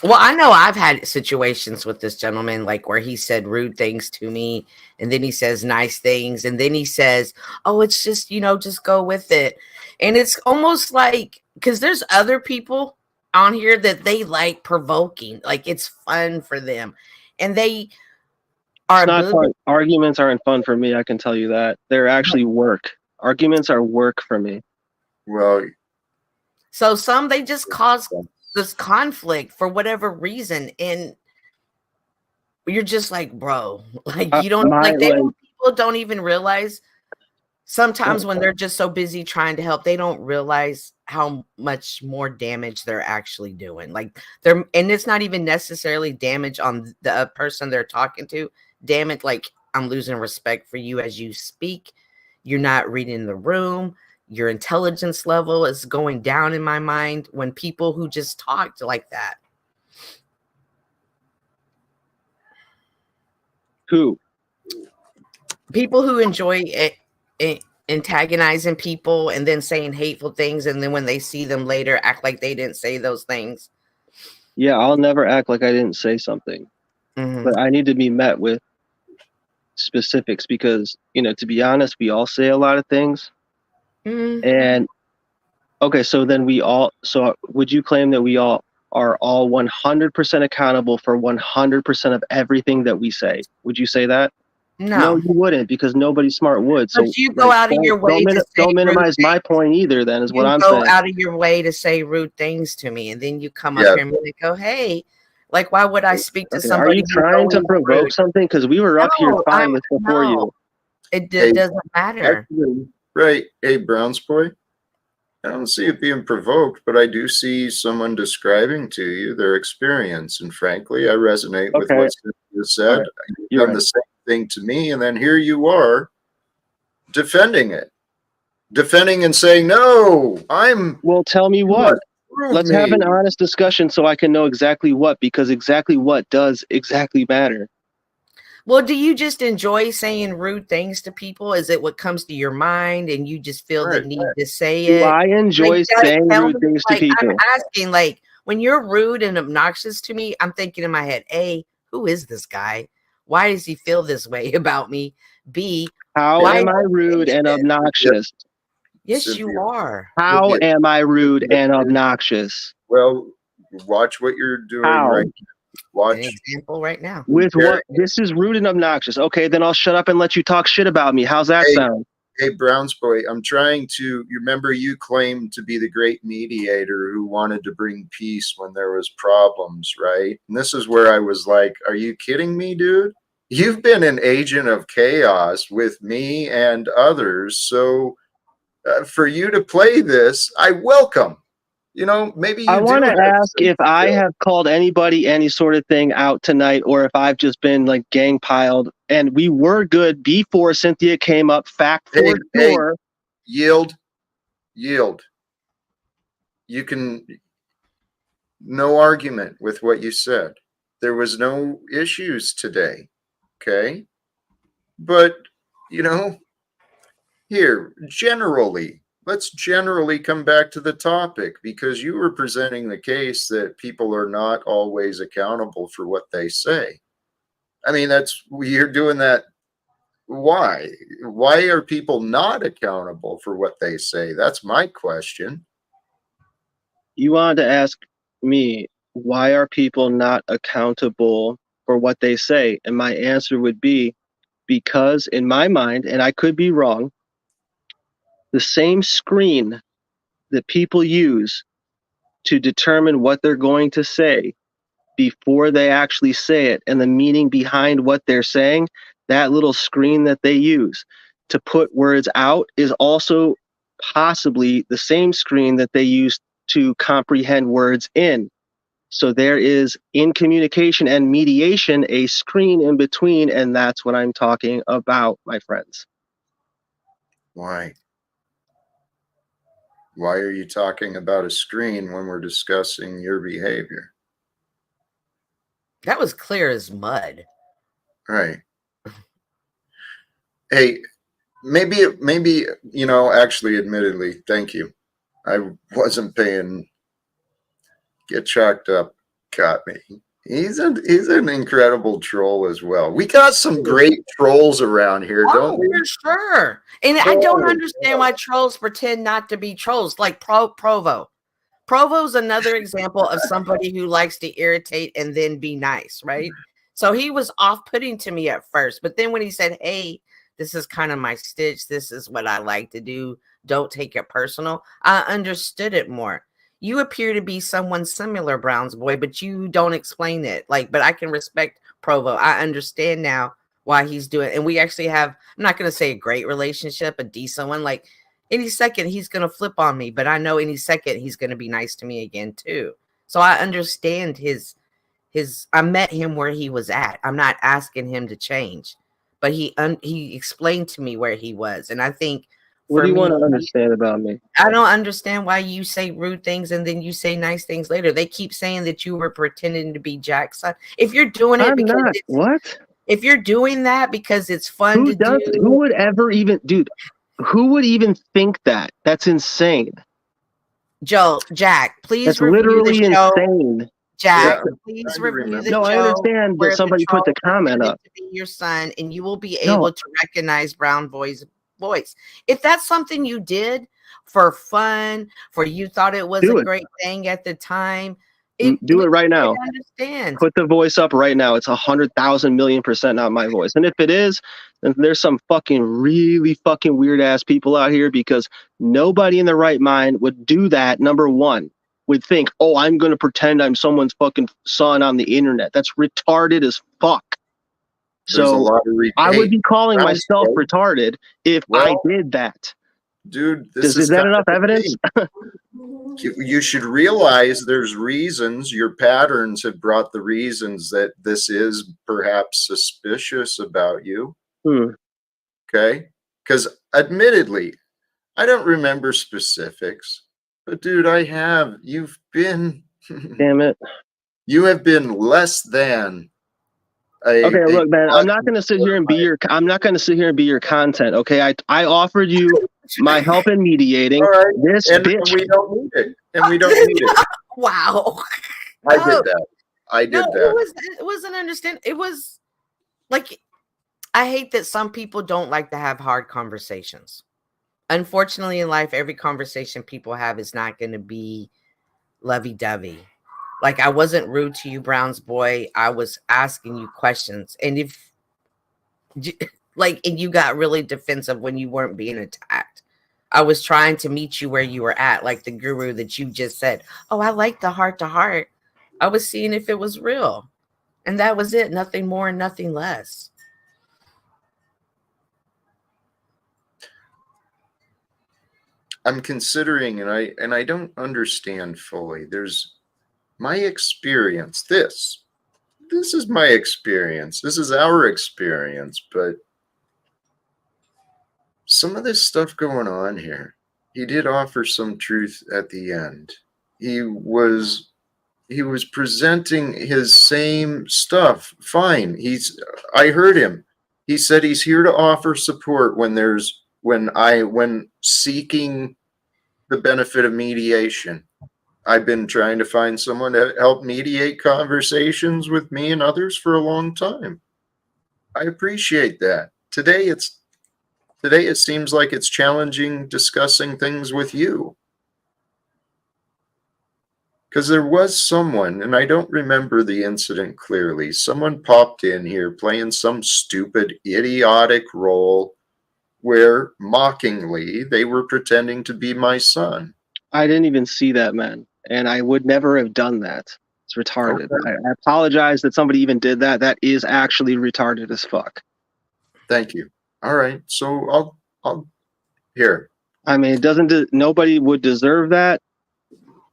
Well, I know I've had situations with this gentleman, like where he said rude things to me, and then he says nice things, and then he says, "Oh, it's just, just go with it." And it's almost like, because there's other people on here that they like provoking, like it's fun for them, and they are it's not fun. Arguments aren't fun for me. I can tell you that. They're actually work. Arguments are work for me. Well, so some they just cause this conflict for whatever reason, and you're just like, bro, like you don't people don't even realize sometimes when they're just so busy trying to help, they don't realize how much more damage they're actually doing. Like and it's not even necessarily damage on the person they're talking to. Damage, like I'm losing respect for you as you speak. You're not reading the room. Your intelligence level is going down in my mind when people who just talked like that. Who? People who enjoy antagonizing people and then saying hateful things, and then when they see them later, act like they didn't say those things. Yeah, I'll never act like I didn't say something. Mm-hmm. But I need to be met with specifics because, to be honest, we all say a lot of things. Mm-hmm. And okay, so then so would you claim that we all are all 100% accountable for 100% of everything that we say? Would you say that? No, you wouldn't, because nobody smart would. So but you go out of your way to say don't minimize my point either. Then is what I'm saying. You go out of your way to say rude things to me, and then you come up here and be like, "Oh, hey." Like, why would I speak to somebody? Are you trying to provoke something? Because we were up here fine before you. It doesn't matter. Actually, right. Hey, Browns boy. I don't see it being provoked, but I do see someone describing to you their experience. And frankly, I resonate with what you said. Right. You've done the same thing to me. And then here you are defending it. Defending and saying, no, Well, tell me what. Let's have an honest discussion so I can know exactly what, because exactly what does exactly matter. Well, do you just enjoy saying rude things to people? Is it what comes to your mind and you just feel the need to say it? I enjoy saying rude things to people. I'm asking, like, when you're rude and obnoxious to me, I'm thinking in my head, A, who is this guy? Why does he feel this way about me? B, how am I rude and obnoxious? Yes, you are. How am I rude and obnoxious? Well, watch what you're doing right now. Watch an example right now. With what? This is rude and obnoxious. Okay, then I'll shut up and let you talk shit about me. How's that sound? Hey, Browns boy, I'm trying to. You remember you claimed to be the great mediator who wanted to bring peace when there was problems, right? And this is where I was like, "Are you kidding me, dude? You've been an agent of chaos with me and others, so for you to play this, I welcome. You know, maybe I you want do to have ask some if I skill. have called anybody any sort of thing out tonight, or if I've just been like gang piled. And we were good before Cynthia came up. Fact for Hey, sure. yield. You can, no argument with what you said. There was no issues today. Okay. But, you know, here, let's generally come back to the topic, because you were presenting the case that people are not always accountable for what they say. I mean, you're doing that. Why? Why are people not accountable for what they say? That's my question. You wanted to ask me, why are people not accountable for what they say? And my answer would be, because in my mind, and I could be wrong, the same screen that people use to determine what they're going to say before they actually say it, and the meaning behind what they're saying, that little screen that they use to put words out is also possibly the same screen that they use to comprehend words in. So there is, in communication and mediation, a screen in between, and that's what I'm talking about, my friends. Why? Why are you talking about a screen when we're discussing your behavior? That was clear as mud. Right. Hey, maybe, you know, actually, admittedly, thank you. I wasn't paying. Get chalked up got me. He's an incredible troll as well. We got some great trolls around here, don't we? For sure. And I don't understand why trolls pretend not to be trolls, like Provo. Provo's another example of somebody who likes to irritate and then be nice, right? So he was off-putting to me at first, but then when he said, hey, this is kind of my stitch, this is what I like to do, don't take it personal, I understood it more. You appear to be someone similar, Brown's boy, but you don't explain it. But I can respect Provo. I understand now why he's doing it. And we actually have, I'm not going to say a great relationship, a decent one. Like any second he's going to flip on me, but I know any second he's going to be nice to me again too. So I understand I met him where he was at. I'm not asking him to change, but he explained to me where he was. And I think, what do you want to understand about me? I don't understand why you say rude things and then you say nice things later. They keep saying that you were pretending to be Jack's son. If you're doing it if you're doing that because it's fun to do, who would ever even, dude? Who would even think that? That's insane. Jack, please That's review the show. insane. Jack, please review the show. No, I understand that somebody put the comment up. To be your son, and you will be able to recognize Brown Boy's voice. If that's something you did for fun, for you thought it was a great thing at the time, do it right now. I understand. Put the voice up right now. It's 100,000,000,000% not my voice. And if it is, then there's some fucking really fucking weird ass people out here, because nobody in their right mind would do that. Number one, would think, oh, I'm going to pretend I'm someone's fucking son on the internet. That's retarded as fuck. So I would be calling myself retarded if I did that. Dude, is that enough evidence? You should realize there's reasons. Your patterns have brought the reasons that this is perhaps suspicious about you. Okay? Because admittedly, I don't remember specifics. But dude, you've been damn it. You have been less than okay, look, man, I'm not gonna sit here and be your content. Okay. I offered you my help in mediating. Right. This bitch. And we don't need it. Wow. I did that. It wasn't understand. It was like, I hate that some people don't like to have hard conversations. Unfortunately, in life, every conversation people have is not going to be lovey-dovey. Like, I wasn't rude to you, Brown's boy. I was asking you questions. And and you got really defensive when you weren't being attacked. I was trying to meet you where you were at, like the guru that you just said, oh, I like the heart-to-heart. I was seeing if it was real. And that was it. Nothing more and nothing less. I'm considering, and I don't understand fully. There's my experience. This is my experience. This is our experience, but some of this stuff going on here. He did offer some truth at the end. He was presenting his same stuff. Fine. I heard him. He said he's here to offer support when seeking the benefit of mediation. I've been trying to find someone to help mediate conversations with me and others for a long time. I appreciate that. Today it seems like it's challenging discussing things with you. Because there was someone, and I don't remember the incident clearly, someone popped in here playing some stupid, idiotic role where mockingly they were pretending to be my son. I didn't even see that, man. And I would never have done that. It's retarded. Okay. I apologize that somebody even did that. That is actually retarded as fuck. Thank you. All right. So I'll here. I mean, nobody would deserve that.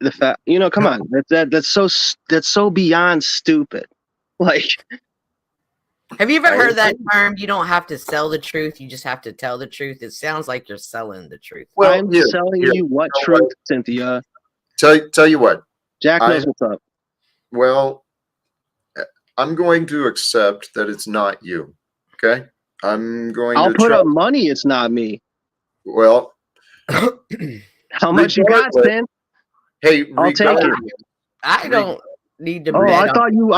The fact, come on, that's so beyond stupid. Like, Have you ever heard that term? You don't have to sell the truth. You just have to tell the truth. It sounds like you're selling the truth. Well, I'm selling you what truth, Cynthia? Tell you what. Jack knows what's up. Well, I'm going to accept that it's not you. Okay? I'll put up money it's not me. Well, how much you got, Sin? Hey, I'll take it. I don't need to. Oh, I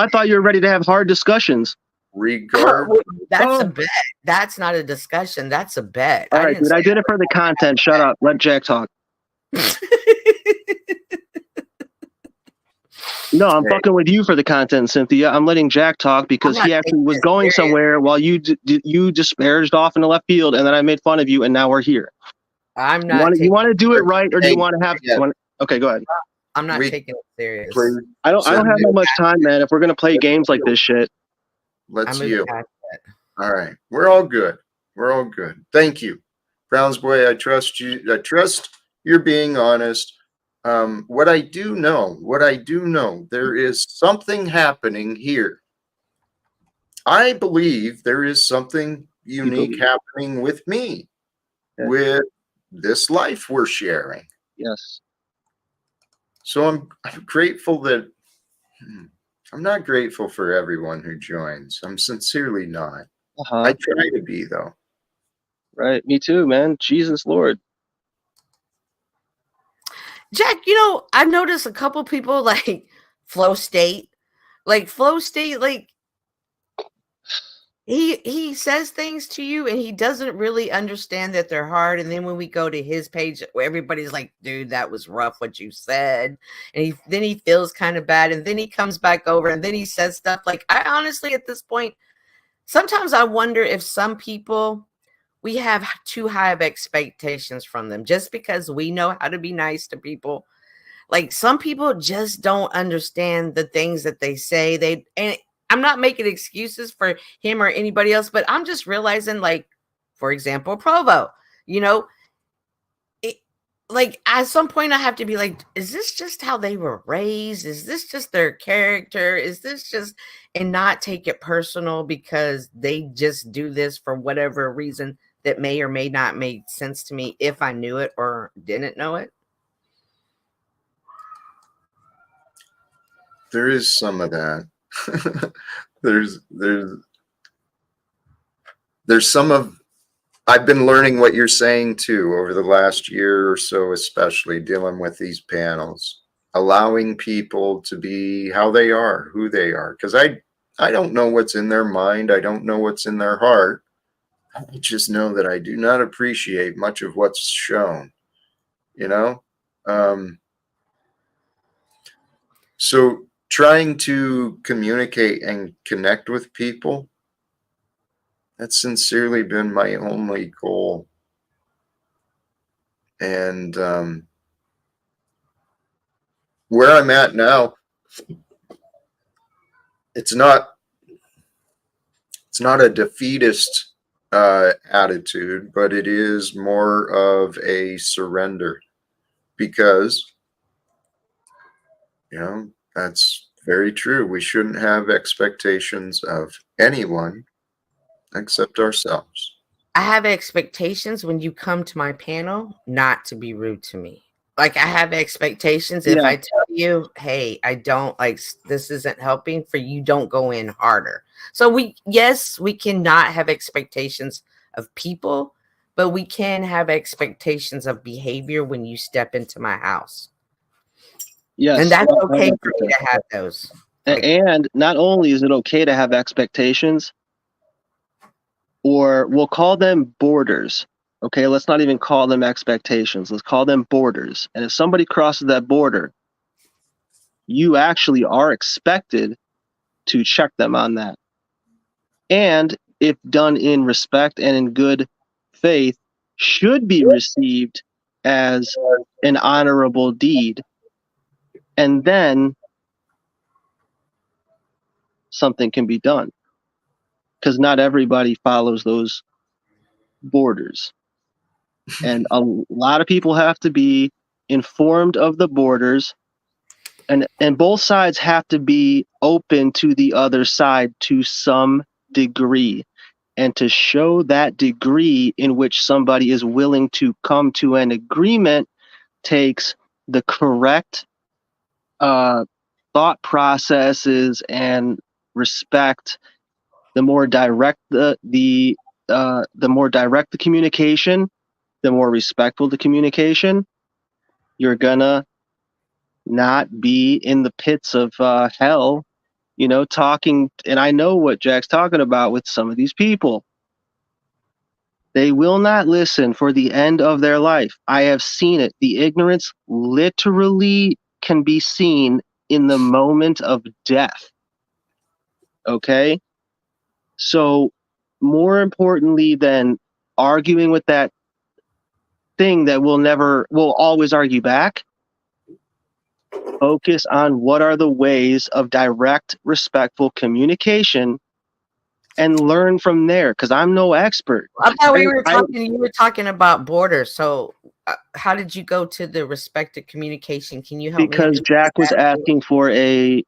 thought you were ready to have hard discussions. That's a bet. That's not a discussion. That's a bet. All right, dude. I did it for the content. Shut up. Let Jack talk. No, I'm fucking with you for the content, Cynthia. I'm letting Jack talk because he actually was going somewhere while you disparaged off in the left field, and then I made fun of you, and now we're here. I'm not. You want to do it right, or do you want to have? Okay, go ahead. I'm not taking it serious. I don't have that much time, man. If we're gonna play games like this shit, let's you. All right, we're all good. We're all good. Thank you, Browns boy. I trust you. I trust you're being honest. What I do know, there is something happening here. I believe there is something unique happening with me, with this life we're sharing. Yes. So I'm grateful that I'm not grateful for everyone who joins. I'm sincerely not. I try to be, though. Right. Me too, man. Jesus Lord. Jack, I've noticed a couple people like Flow State, like he says things to you and he doesn't really understand that they're hard. And then when we go to his page, where everybody's like, dude, that was rough what you said. And then he feels kind of bad. And then he comes back over and then he says stuff like, I honestly, at this point, sometimes I wonder if some people, we have too high of expectations from them just because we know how to be nice to people. Like some people just don't understand the things that they say. And I'm not making excuses for him or anybody else, but I'm just realizing, like, for example, Provo, like at some point I have to be like, is this just how they were raised? Is this just their character? Is this just, and not take it personal because they just do this for whatever reason that may or may not make sense to me if I knew it or didn't know it? There is some of that. there's some of, I've been learning what you're saying too over the last year or so, especially dealing with these panels, allowing people to be how they are, who they are. Because I don't know what's in their mind. I don't know what's in their heart. I just know that I do not appreciate much of what's shown, So trying to communicate and connect with people, that's sincerely been my only goal. And where I'm at now, it's not a defeatist attitude, but it is more of a surrender, because, that's very true. We shouldn't have expectations of anyone except ourselves. I have expectations when you come to my panel not to be rude to me. Like, I have expectations. If Yeah. I tell you, hey, I don't like this, isn't helping for you, don't go in harder. So we cannot have expectations of people, but we can have expectations of behavior when you step into my house. Yes. And that's okay 100%. for me to have those. And not only is it okay to have expectations, or we'll call them borders. Okay, let's not even call them expectations. Let's call them borders. And if somebody crosses that border, you actually are expected to check them on that. And if done in respect and in good faith, should be received as an honorable deed. And then something can be done. Because not everybody follows those borders. And a lot of people have to be informed of the borders, and both sides have to be open to the other side to some degree, and to show that degree in which somebody is willing to come to an agreement takes the correct thought processes and respect. The more direct the more direct the communication, the more respectful the communication, you're gonna not be in the pits of hell, talking. And I know what Jack's talking about with some of these people. They will not listen for the end of their life. I have seen it. The ignorance literally can be seen in the moment of death. Okay? So more importantly than arguing with that thing that will always argue back, focus on what are the ways of direct, respectful communication, and learn from there. Because I'm no expert. I thought you were talking about borders. So how did you go to the respected communication? Can you help me? Because Jack was asking for a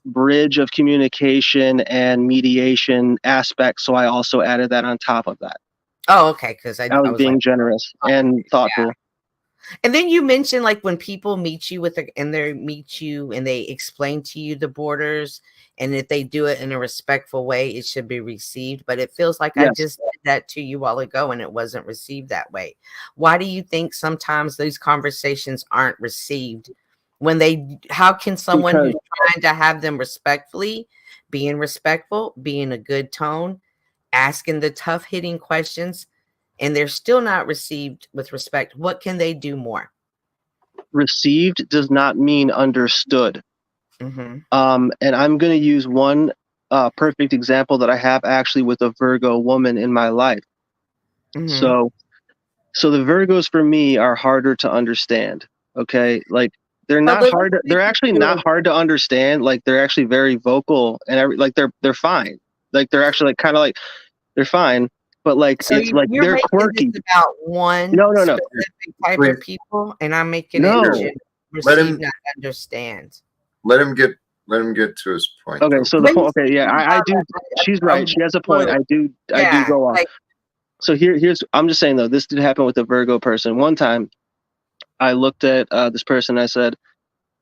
bridge of communication and mediation aspects, so I also added that on top of that. Oh, okay. Because I was being generous and thoughtful. Yeah. And then you mentioned, like, when people meet you and they explain to you the borders, and if they do it in a respectful way, it should be received. But it feels like, yes, I just did that to you a while ago and it wasn't received that way. Why do you think sometimes those conversations aren't received? How can someone who's trying to have them respectfully, being respectful, being a good tone, asking the tough hitting questions, and they're still not received with respect? What can they do more? Received does not mean understood. Mm-hmm. And I'm going to use one perfect example that I have actually with a Virgo woman in my life. Mm-hmm. So the Virgos for me are harder to understand. Okay, like they're not hard. They're actually not hard to understand. Like they're actually very vocal and they're fine. Like they're actually like kind of like they're fine. But like so it's like they're quirky. About one specific type of people, and I'm making it receive, not understand. Let him get to his point. Okay, so the point. Okay, yeah, I do. She's right. She has a point. I do go off. So here's. I'm just saying though, this did happen with a Virgo person. One time, I looked at this person. I said,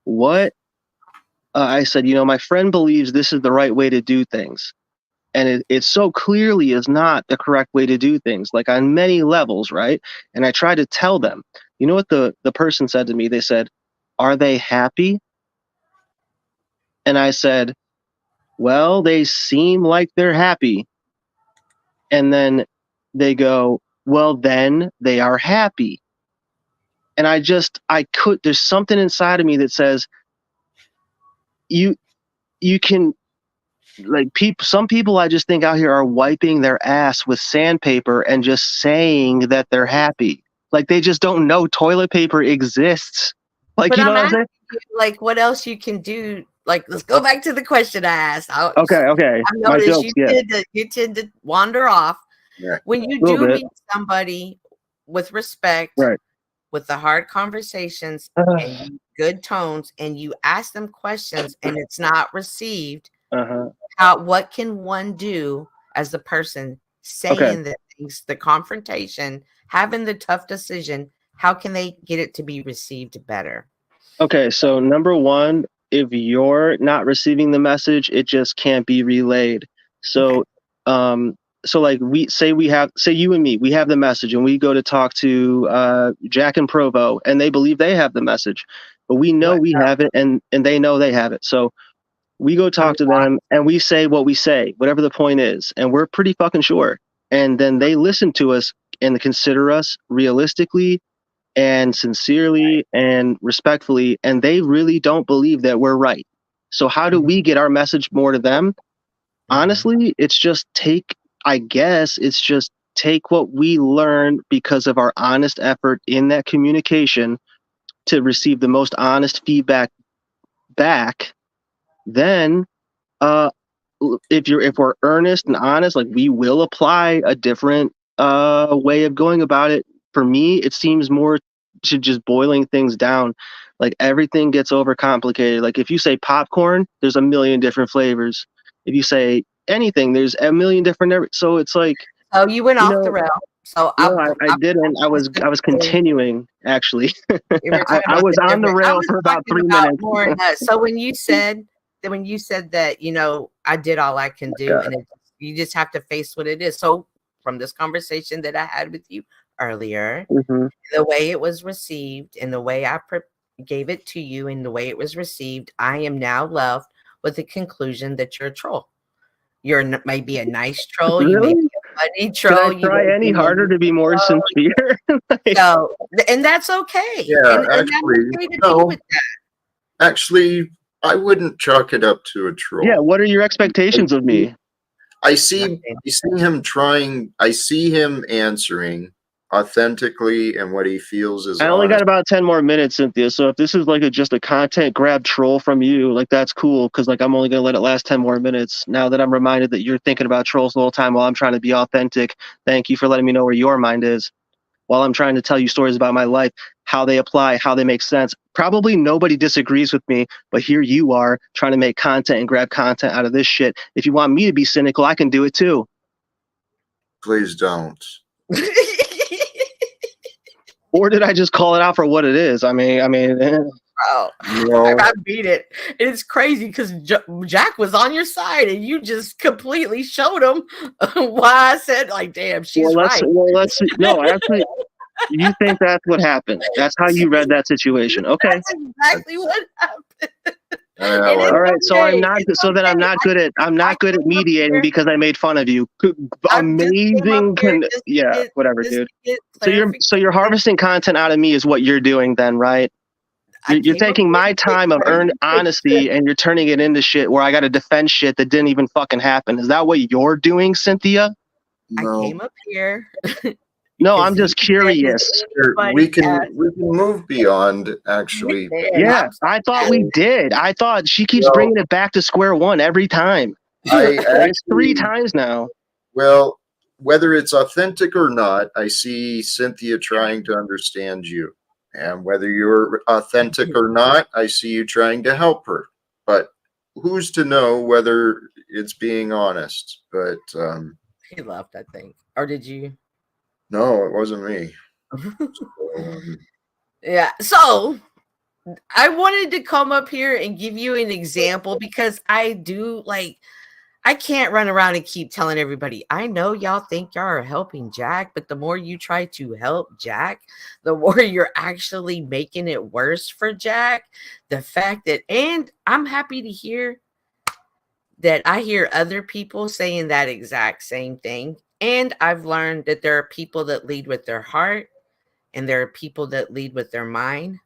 "What?" I said, my friend believes this is the right way to do things. And it so clearly is not the correct way to do things, like on many levels, right? And I tried to tell them. You know what the person said to me? They said, "Are they happy?" And I said, "Well, they seem like they're happy." And then they go, "Well, then they are happy." And there's something inside of me that says, you can, like, some people I just think out here are wiping their ass with sandpaper and just saying that they're happy. Like they just don't know toilet paper exists. Like, but you know what I'm saying? Like, what else you can do? Like, let's go back to the question I asked. Okay. I noticed you tend to wander off. Yeah. When you Little do bit. meet somebody with respect, Right. with the hard conversations and good tones, and you ask them questions and it's not received, what can one do as the person saying the things, the confrontation, having the tough decision? How can they get it to be received better? Okay, so number one, if you're not receiving the message, it just can't be relayed. So, so like say you and me, we have the message, and we go to talk to Jack and Provo, and they believe they have the message, but we know we have it, and they know they have it. So we go talk to them, and we say what we say, whatever the point is, and we're pretty fucking sure. And then they listen to us and consider us realistically and sincerely and respectfully, and they really don't believe that we're right. So how do we get our message more to them? Honestly, it's just take what we learn because of our honest effort in that communication to receive the most honest feedback back. Then if we're earnest and honest, like, we will apply a different way of going about it. For me, it seems more to just boiling things down. Like, everything gets overcomplicated. Like, if you say popcorn, there's a million different flavors. If you say anything, there's a million different. So it's like, oh, you went off the rail. So no, I didn't. I was continuing, actually. I was on the rail for about 3 minutes. So when you said that, you know, I did all I can do, and you just have to face what it is. So from this conversation that I had with you earlier, the way it was received and the way I gave it to you and the way it was received, I am now left with the conclusion that you're a troll. You're maybe a nice troll. Really? You may be a funny troll. Should I try any harder to be more sincere? So, and that's okay. Yeah, and actually, I wouldn't chalk it up to a troll. Yeah, what are your expectations of me? I see him trying. I see him answering authentically and what he feels is. I only got about 10 more minutes, Cynthia. So if this is like just a content grab troll from you, like, that's cool, because like I'm only gonna let it last 10 more minutes. Now that I'm reminded that you're thinking about trolls the whole time while I'm trying to be authentic, thank you for letting me know where your mind is. While I'm trying to tell you stories about my life, how they apply, how they make sense. Probably nobody disagrees with me, but here you are trying to make content and grab content out of this shit. If you want me to be cynical, I can do it too. Please don't. Or did I just call it out for what it is? I mean, bro, no. I beat it. It's crazy because Jack was on your side, and you just completely showed him why I said, like, damn, she's right. No, actually, you think that's what happened. That's how you read that situation. Okay. That's exactly what happened. All right, so I'm not good at mediating because I made fun of you. Amazing, whatever, dude. So you're harvesting content out of me is what you're doing then, right? You're taking my time of earned honesty and you're turning it into shit where I got to defend shit that didn't even fucking happen. Is that what you're doing, Cynthia? No. I came up here. No, I'm just curious. We can move beyond, actually. Yeah, I thought we did. I thought she keeps bringing it back to square one every time. It's 3 times now. Well, whether it's authentic or not, I see Cynthia trying to understand you. And whether you're authentic or not, I see you trying to help her. But who's to know whether it's being honest? But he left, I think. Or did you? No, it wasn't me. Yeah. So I wanted to come up here and give you an example because I can't run around and keep telling everybody, I know y'all think y'all are helping Jack, but the more you try to help Jack, the more you're actually making it worse for Jack. The fact that, and I'm happy to hear that I hear other people saying that exact same thing. And I've learned that there are people that lead with their heart and there are people that lead with their mind.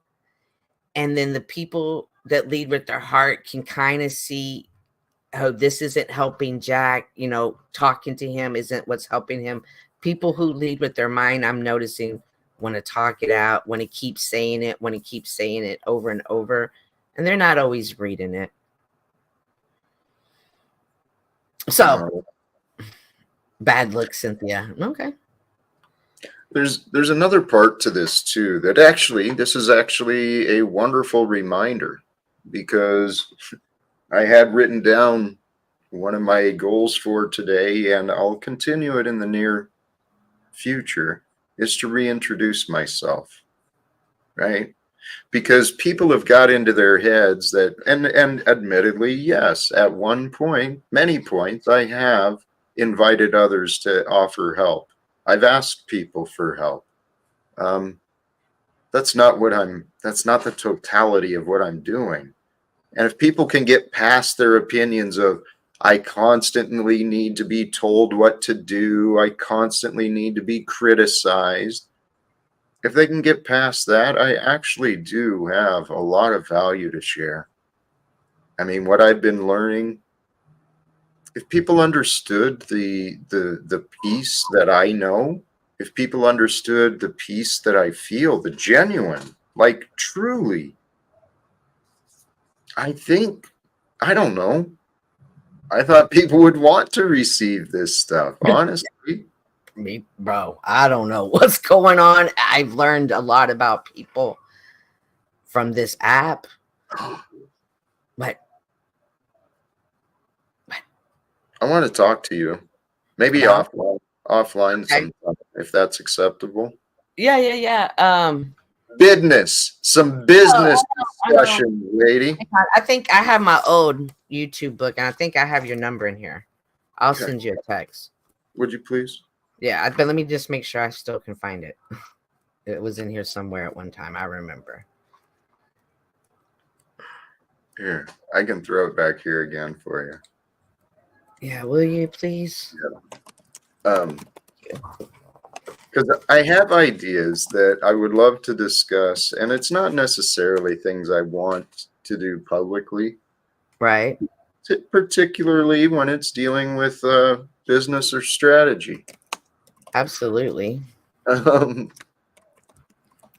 And then the people that lead with their heart can kind of see, oh, this isn't helping Jack. You know, talking to him isn't what's helping him. People who lead with their mind, I'm noticing, want to talk it out, want to keep saying it over and over. And they're not always reading it. So Bad luck, Cynthia. Okay. There's another part to this too, that actually this is actually a wonderful reminder, because I had written down one of my goals for today, and I'll continue it in the near future, is to reintroduce myself, right? Because people have got into their heads that, and admittedly, yes, at one point, many points, I have invited others to offer help. I've asked people for help. That's not the totality of what I'm doing. And if people can get past their opinions of, I constantly need to be told what to do, I constantly need to be criticized, if they can get past that, I actually do have a lot of value to share. I mean, what I've been learning, if people understood the peace that I know, if people understood the peace that I feel, the genuine, like truly, I think, I don't know, I thought people would want to receive this stuff, honestly. Me, bro, I don't know what's going on. I've learned a lot about people from this app, but I want to talk to you, maybe yeah. offline Okay. sometime, if that's acceptable. Yeah. Some business I know. discussion, lady. I think I have my old YouTube book, and I think I have your number in here. I'll Okay. send you a text. Would you please? Yeah, but let me just make sure I still can find it. It was in here somewhere at one time. I remember. Here, I can throw it back here again for you. Yeah, will you please? Because I have ideas that I would love to discuss, and it's not necessarily things I want to do publicly, Right. particularly when it's dealing with business or strategy. Absolutely. Um,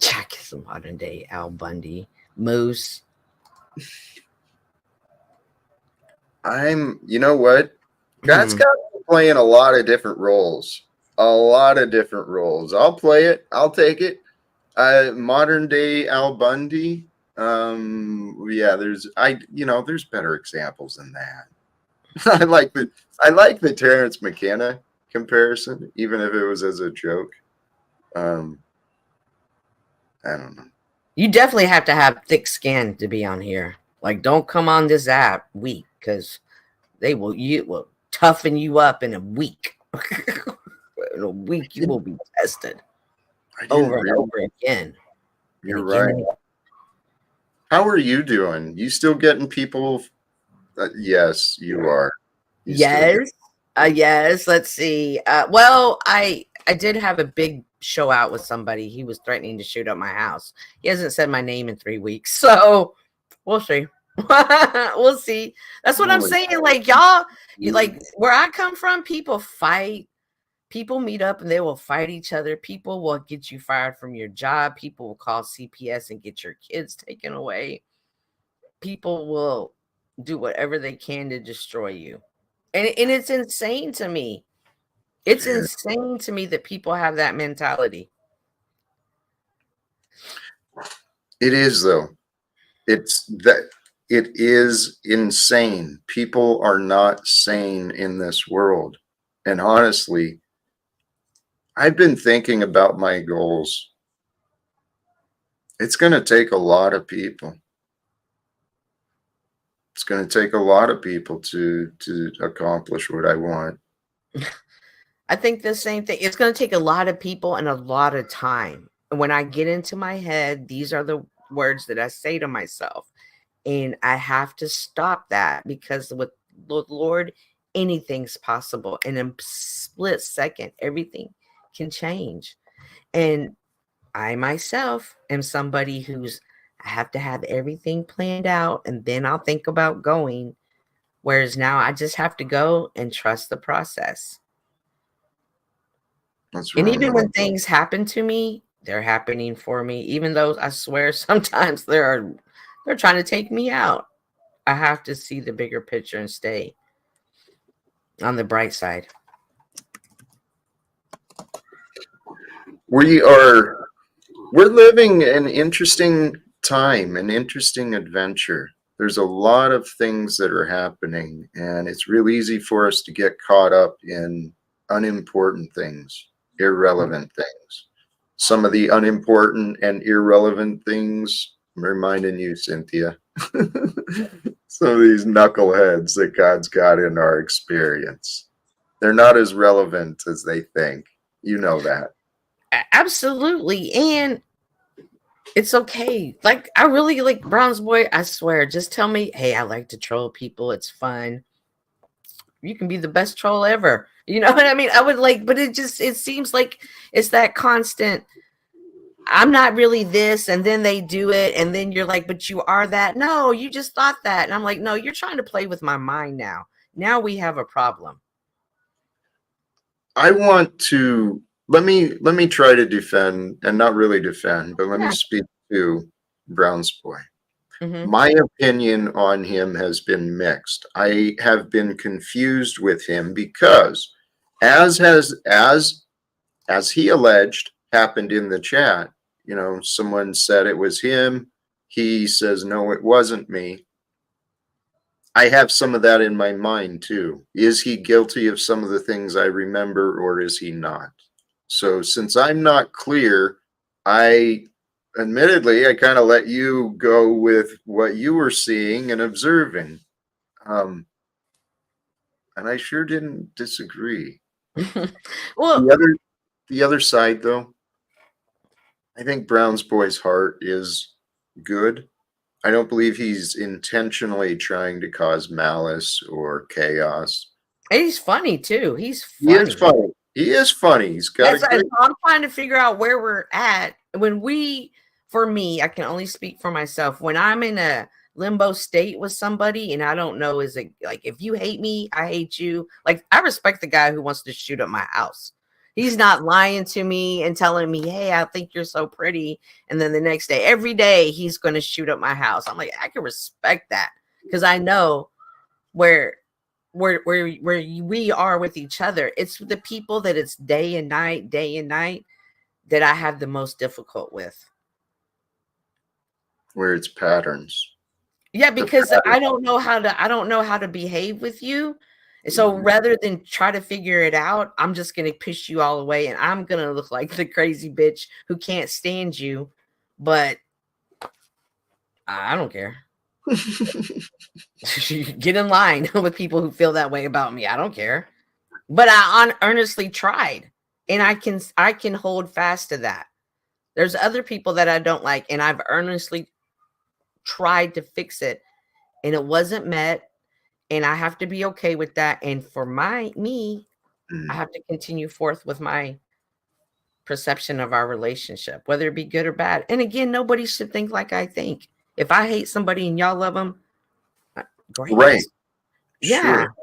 Jack is a modern day Al Bundy. Moose. you know what? God's got me playing a lot of different roles. I'll play it. I'll take it. Modern day Al Bundy. Yeah, there's better examples than that. I like the Terrence McKenna comparison, even if it was as a joke. I don't know. You definitely have to have thick skin to be on here. Like, don't come on this app weak, because you will toughen you up in a week. In a week, you will be tested over and over again. You're right. How are you doing? You still getting people? Yes, you are. Yes. Yes. Let's see. Well, I did have a big show out with somebody. He was threatening to shoot up my house. He hasn't said my name in 3 weeks, so we'll see. We'll see. That's what I'm saying. Like, y'all, like where I come from, people fight. People meet up and they will fight each other. People will get you fired from your job. People will call CPS and get your kids taken away. People will do whatever they can to destroy you. And it's insane to me. It's insane to me that people have that mentality. It is, though. It is insane. People are not sane in this world. And honestly, I've been thinking about my goals. It's going to take a lot of people. It's going to take a lot of people to accomplish what I want. I think the same thing. It's going to take a lot of people and a lot of time. And when I get into my head, these are the words that I say to myself. And I have to stop that, because with the Lord, anything's possible. In a split second, everything can change. And I myself am somebody I have to have everything planned out, and then I'll think about going. Whereas now I just have to go and trust the process. And even when things happen to me, they're happening for me. Even though I swear sometimes they're trying to take me out. I have to see the bigger picture and stay on the bright side. we're living an interesting time, an interesting adventure. There's a lot of things that are happening, and it's real easy for us to get caught up in unimportant things, irrelevant things. Some of the unimportant and irrelevant things, I'm reminding you, Cynthia, some of these knuckleheads that God's got in our experience. They're not as relevant as they think. You know that. Absolutely. And it's okay. Like, I really like Brown's Boy. I swear, just tell me, hey, I like to troll people. It's fun. You can be the best troll ever. You know what I mean? I would like, but it seems like it's that constant. I'm not really this, and then they do it, and then you're like, but you are that. No, you just thought that. And I'm like, no, you're trying to play with my mind now. Now we have a problem. I want to let me try to defend, and not really defend, but let me speak to Brown's Boy. Mm-hmm. My opinion on him has been mixed. I have been confused with him because, as he alleged happened in the chat, you know, someone said it was him. He says, no, it wasn't me. I have some of that in my mind too. Is he guilty of some of the things I remember, or is he not? So since I'm not clear, admittedly, I kind of let you go with what you were seeing and observing. And I sure didn't disagree. Well, the other side, though, I think Brown's Boy's heart is good. I don't believe he's intentionally trying to cause malice or chaos. he's funny too. He's He funny. is funny. He is funny. He's got a great... I'm trying to figure out where we're at. For me, I can only speak for myself. When I'm in a limbo state with somebody and I don't know, is it like, if you hate me, I hate you. Like, I respect the guy who wants to shoot up my house. He's not lying to me and telling me, hey, I think you're so pretty. And then the next day, every day, he's going to shoot up my house. I'm like, I can respect that because I know where we are with each other. It's the people that it's day and night that I have the most difficult with. Where it's patterns. Yeah, because I don't know how to behave with you. And so rather than try to figure it out, I'm just going to push you all away, and I'm going to look like the crazy bitch who can't stand you. But I don't care. Get in line with people who feel that way about me. I don't care. But I earnestly tried, and I can hold fast to that. There's other people that I don't like, and I've earnestly tried to fix it, and it wasn't met, and I have to be okay with that. And for me, I have to continue forth with my perception of our relationship, whether it be good or bad. And again, nobody should think like I think. If I hate somebody and y'all love them, great. Right. Yeah. Sure.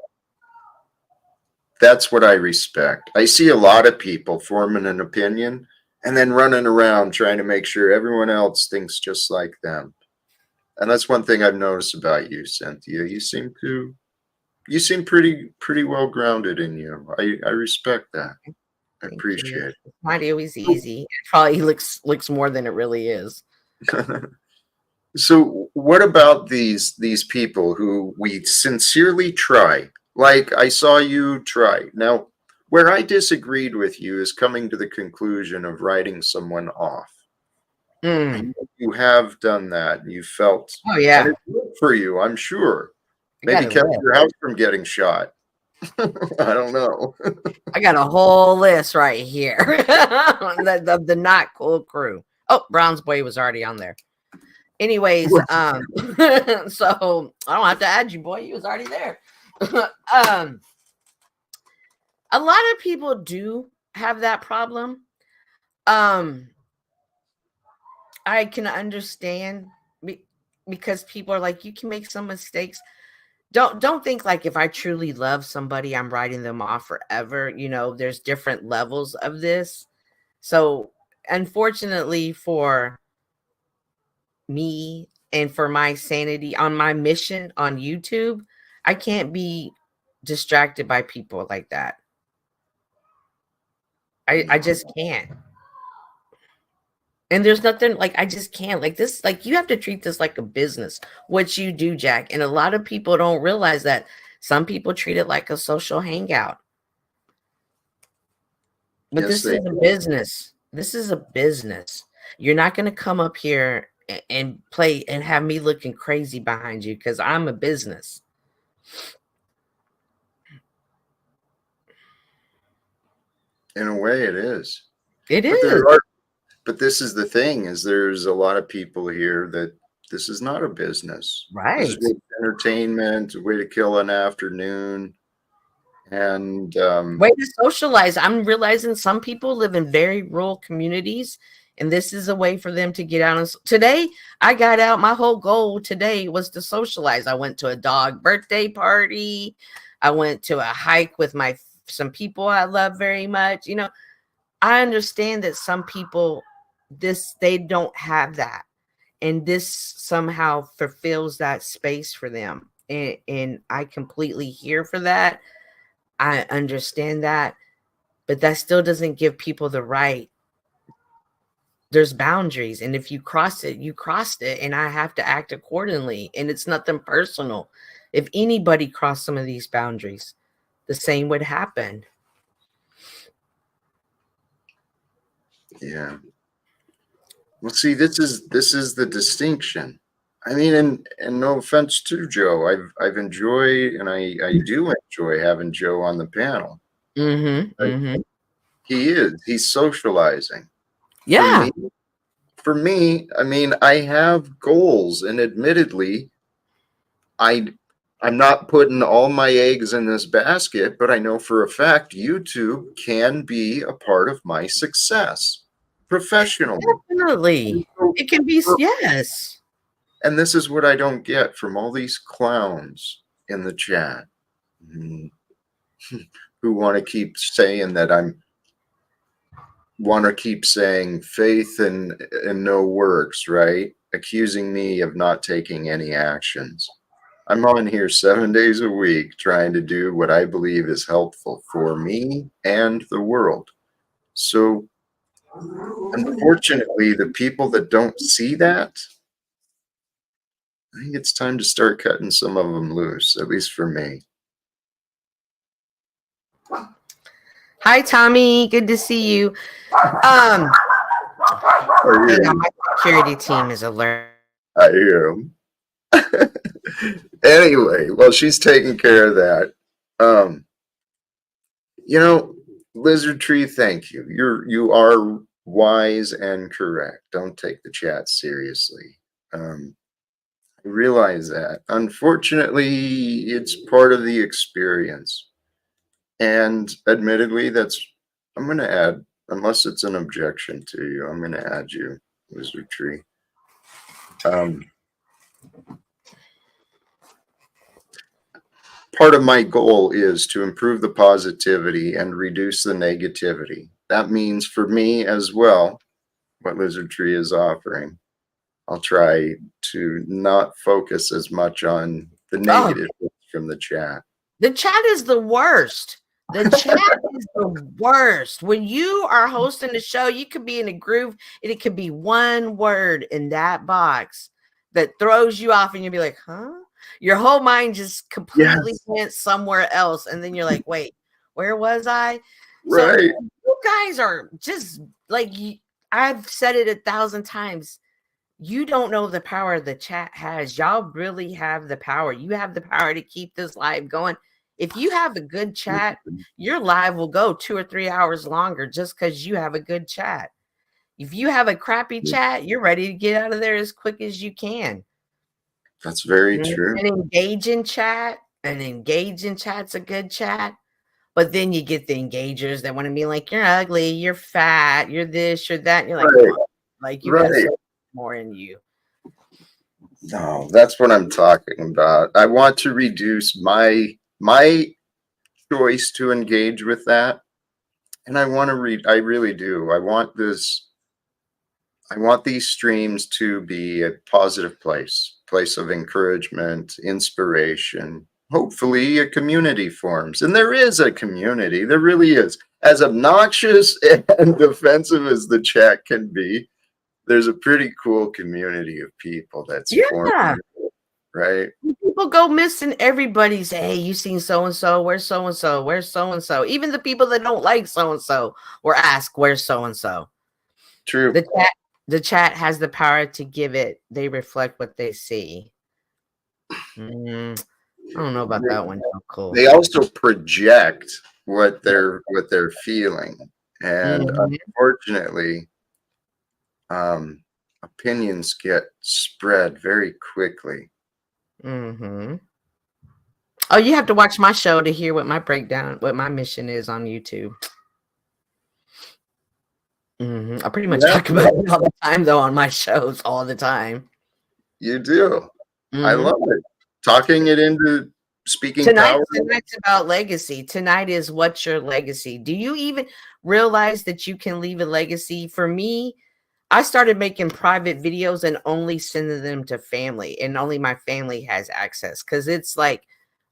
That's what I respect. I see a lot of people forming an opinion and then running around trying to make sure everyone else thinks just like them. And that's one thing I've noticed about you, Cynthia. You seem pretty well grounded in you. I respect that. I appreciate it. It's not always easy. It probably looks more than it really is. So what about these people who we sincerely try? Like I saw you try. Now, where I disagreed with you is coming to the conclusion of writing someone off. You have done that. You felt, oh yeah, and it worked for you, I'm sure. Maybe kept your house from getting shot. I don't know. I got a whole list right here. the not cool crew. Oh, Brown's Boy was already on there. Anyways, so I don't have to add you, boy. You was already there. A lot of people do have that problem. I can understand because people are like, you can make some mistakes. Don't think like if I truly love somebody, I'm writing them off forever. You know, there's different levels of this. So unfortunately for me and for my sanity on my mission on YouTube, I can't be distracted by people like that. I just can't. And there's nothing like I just can't like this. Like you have to treat this like a business, what you do, Jack. And a lot of people don't realize that some people treat it like a social hangout. But Yes, this they is a do. business. This is a business. You're not going to come up here and play and have me looking crazy behind you because I'm a business. In a way, it is. It But is. but this is the thing: is there's a lot of people here that this is not a business. This Right. is just entertainment, a way to kill an afternoon, and Way to socialize. I'm realizing some people live in very rural communities, and this is a way for them to get out. And today, I got out. My whole goal today was to socialize. I went to a dog birthday party. I went to a hike with some people I love very much. You know, I understand that some people they don't have that, and this somehow fulfills that space for them, and I completely here for that. I understand that, but that still doesn't give people the right. There's boundaries, and if you cross it, you crossed it, and I have to act accordingly, and it's nothing personal. If anybody crossed some of these boundaries, the same would happen. yeah. Well, see, this is the distinction. I mean, and no offense to Joe, I've enjoyed, and I do enjoy having Joe on the panel. He's socializing. Yeah. For me, I mean, I have goals, and admittedly, I'm not putting all my eggs in this basket, but I know for a fact YouTube can be a part of my success professionally. Definitely. It can be, yes. And this is what I don't get from all these clowns in the chat who want to keep saying that want to keep saying faith and no works, right? Accusing me of not taking any actions. I'm on here 7 days a week trying to do what I believe is helpful for me and the world. So unfortunately, the people that don't see that, I think it's time to start cutting some of them loose, at least for me. Hi, Tommy. Good to see you. Hang on, my security team is alert. I am. Anyway, well, she's taking care of that. You know, Lizard Tree, thank you. You are wise and correct. Don't take the chat seriously. I realize that. Unfortunately, it's part of the experience. And admittedly, I'm going to add, unless it's an objection to you, I'm going to add you, Lizard Tree. Part of my goal is to improve the positivity and reduce the negativity. That means for me as well, what Lizard Tree is offering, I'll try to not focus as much on the negative from the chat. The chat is the worst. The chat is the worst. When you are hosting the show, you could be in a groove and it could be one word in that box that throws you off and you'll be like, huh? Your whole mind just completely went somewhere else. And then you're like, wait, where was I? Right. So you guys are just like, I've said it 1,000 times. You don't know the power the chat has. Y'all really have the power. You have the power to keep this live going. If you have a good chat, your live will go 2 or 3 hours longer just because you have a good chat. If you have a crappy chat, you're ready to get out of there as quick as you can. That's very true. And engage in chat. And engage in chat's a good chat. But then you get the engagers that want to be like, you're ugly, you're fat, you're this, you're that. And you're like, right. Like you got more in you. No, that's what I'm talking about. I want to reduce my choice to engage with that. And I want to read, I really do. I want these streams to be a positive place of encouragement, inspiration. Hopefully a community forms. And there is a community. There really is. As obnoxious and offensive as the chat can be, there's a pretty cool community of people that's formed, Yeah. right? People go missing. Everybody say, hey, you seen so-and-so? Where's so-and-so? Where's so-and-so? Even the people that don't like so-and-so or ask, where's so-and-so? True. The chat has the power to give it. They reflect what they see. I don't know about that one. Cool. They also project what they're feeling, and unfortunately, opinions get spread very quickly. Oh, you have to watch my show to hear what my breakdown, what my mission is on YouTube. I pretty much talk about it all the time, though, on my shows all the time. You do. I love it. Talking it into speaking power. Tonight's about legacy. Tonight is what's your legacy? Do you even realize that you can leave a legacy? For me, I started making private videos and only sending them to family, and only my family has access, because it's like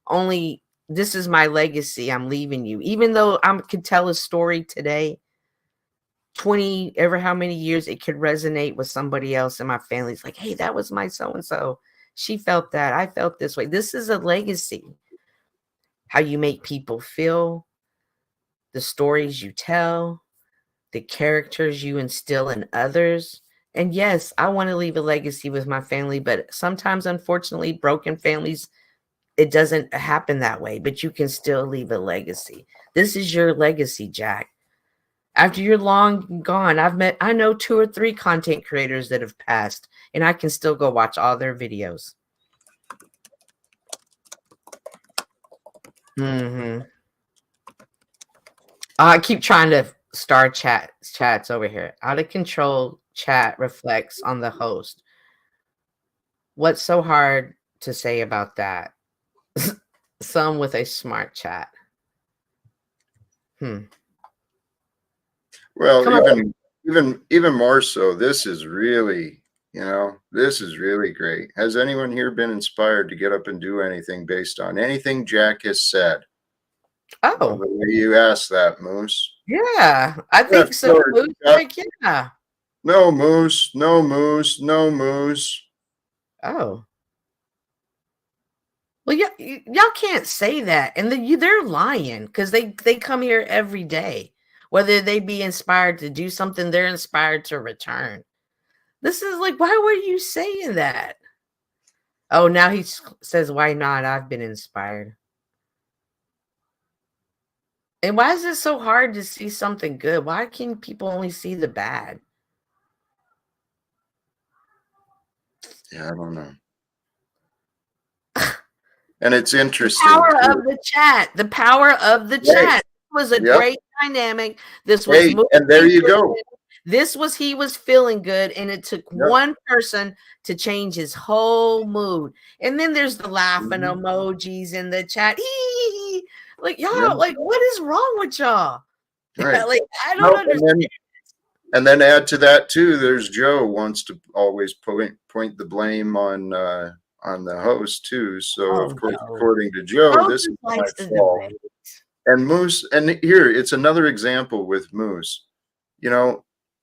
only this is my legacy. I'm leaving you, even though I could tell a story today. 20 ever how many years it could resonate with somebody else in my family. It's like, hey, that was my so-and-so. She felt that. I felt this way. This is a legacy. How you make people feel, the stories you tell, the characters you instill in others. And yes, I want to leave a legacy with my family, but sometimes, unfortunately, broken families, it doesn't happen that way, but you can still leave a legacy. This is your legacy, Jack. After you're long gone, I know 2 or 3 content creators that have passed, and I can still go watch all their videos. I keep trying to start chats over here. Out of control chat reflects on the host. What's so hard to say about that? Some with a smart chat. Well, even more so, this is really, this is really great. Has anyone here been inspired to get up and do anything based on anything Jack has said? Oh, the way you asked that, Moose. Yeah, I think so. Moose, like, yeah. No moose, no moose, no moose. Oh. Well, yeah, y'all can't say that, and they're lying, because they come here every day. Whether they be inspired to do something, they're inspired to return. This is like, why were you saying that? Oh, now he says, why not? I've been inspired. And why is it so hard to see something good? Why can people only see the bad? Yeah, I don't know. And it's interesting. The power of the chat. The power of the chat. This was a great dynamic. This was and there you go. This was he was feeling good, and it took one person to change his whole mood. And then there's the laughing emojis in the chat. Like, y'all, like, what is wrong with y'all? Right. Like, I don't understand. And then add to that too, there's Joe wants to always point the blame on the host too. So of course, according to Joe, this is my fault. And Moose, and here it's another example with Moose.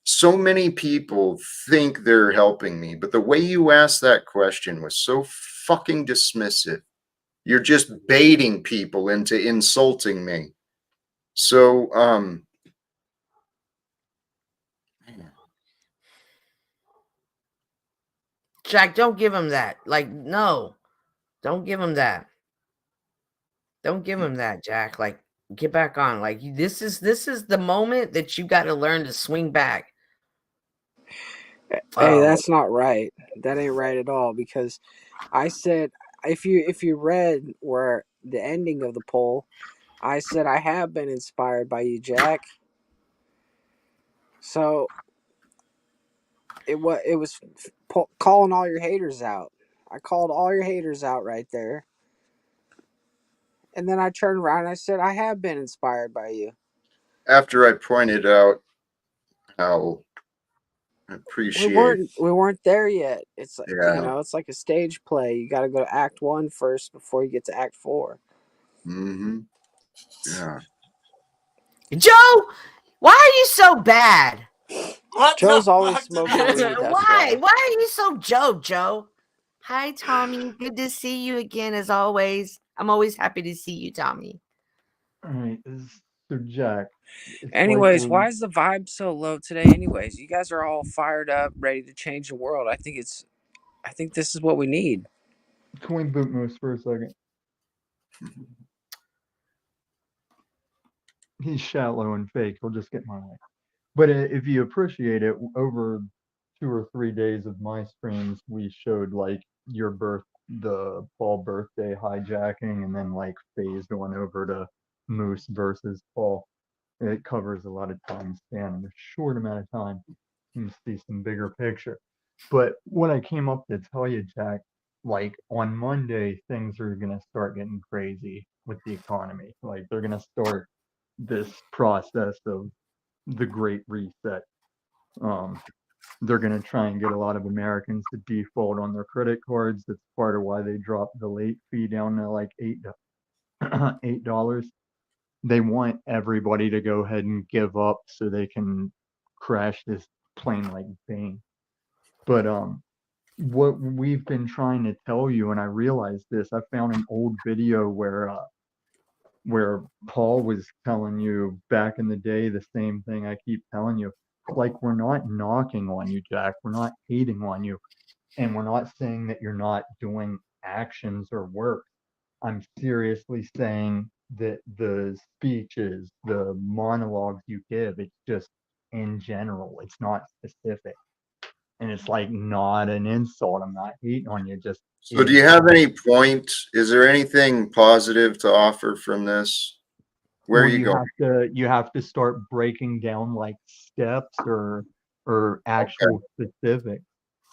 So many people think they're helping me, but the way you asked that question was so fucking dismissive. You're just baiting people into insulting me. So, Jack, don't give him that. Like, no, don't give him that. Don't give him that, Jack. Like, get back on. Like, this is the moment that you got to learn to swing back. Hey, that's not right. That ain't right at all, because I said, if you read where the ending of the poll, I said I have been inspired by you, Jack. So it was calling all your haters out. I called all your haters out right there. And then I turned around and I said I have been inspired by you. After I pointed out how I appreciate we weren't there yet. It's like, it's like a stage play. You got to go to Act 1 first before you get to Act 4. Yeah. Joe, why are you so bad? What Joe's the always fuck did smoking I weed. say? That's Why? why. Why are you so Joe? Hi, Tommy. Good to see you again, as always. I'm always happy to see you, Tommy. All right, so Jack, it's Anyways, why is the vibe so low today? Anyways, you guys are all fired up, ready to change the world. I think this is what we need. can we boot Moose for a second? He's shallow and fake. He'll just get my way. But if you appreciate it, over 2 or 3 days of my streams, we showed like the Paul birthday hijacking, and then like phased one over to Moose versus Paul. It covers a lot of time span in a short amount of time. You can see some bigger picture. But what I came up to tell you, Jack, like on Monday, things are gonna start getting crazy with the economy. Like they're gonna start this process of the Great Reset. Um, they're going to try and get a lot of Americans to default on their credit cards. That's part of why they dropped the late fee down to like $8. They want everybody to go ahead and give up so they can crash this plane like Bane. But what we've been trying to tell you, and I realized this, I found an old video where Paul was telling you back in the day the same thing I keep telling you. Like, we're not knocking on you, Jack. We're not hating on you. And we're not saying that you're not doing actions or work. I'm seriously saying that the speeches, the monologues you give, it's just in general, it's not specific. And it's like not an insult. I'm not hating on you. Just So, do you have any point? Is there anything positive to offer from this? Where are well, you going? you have to start breaking down like steps or actual specifics.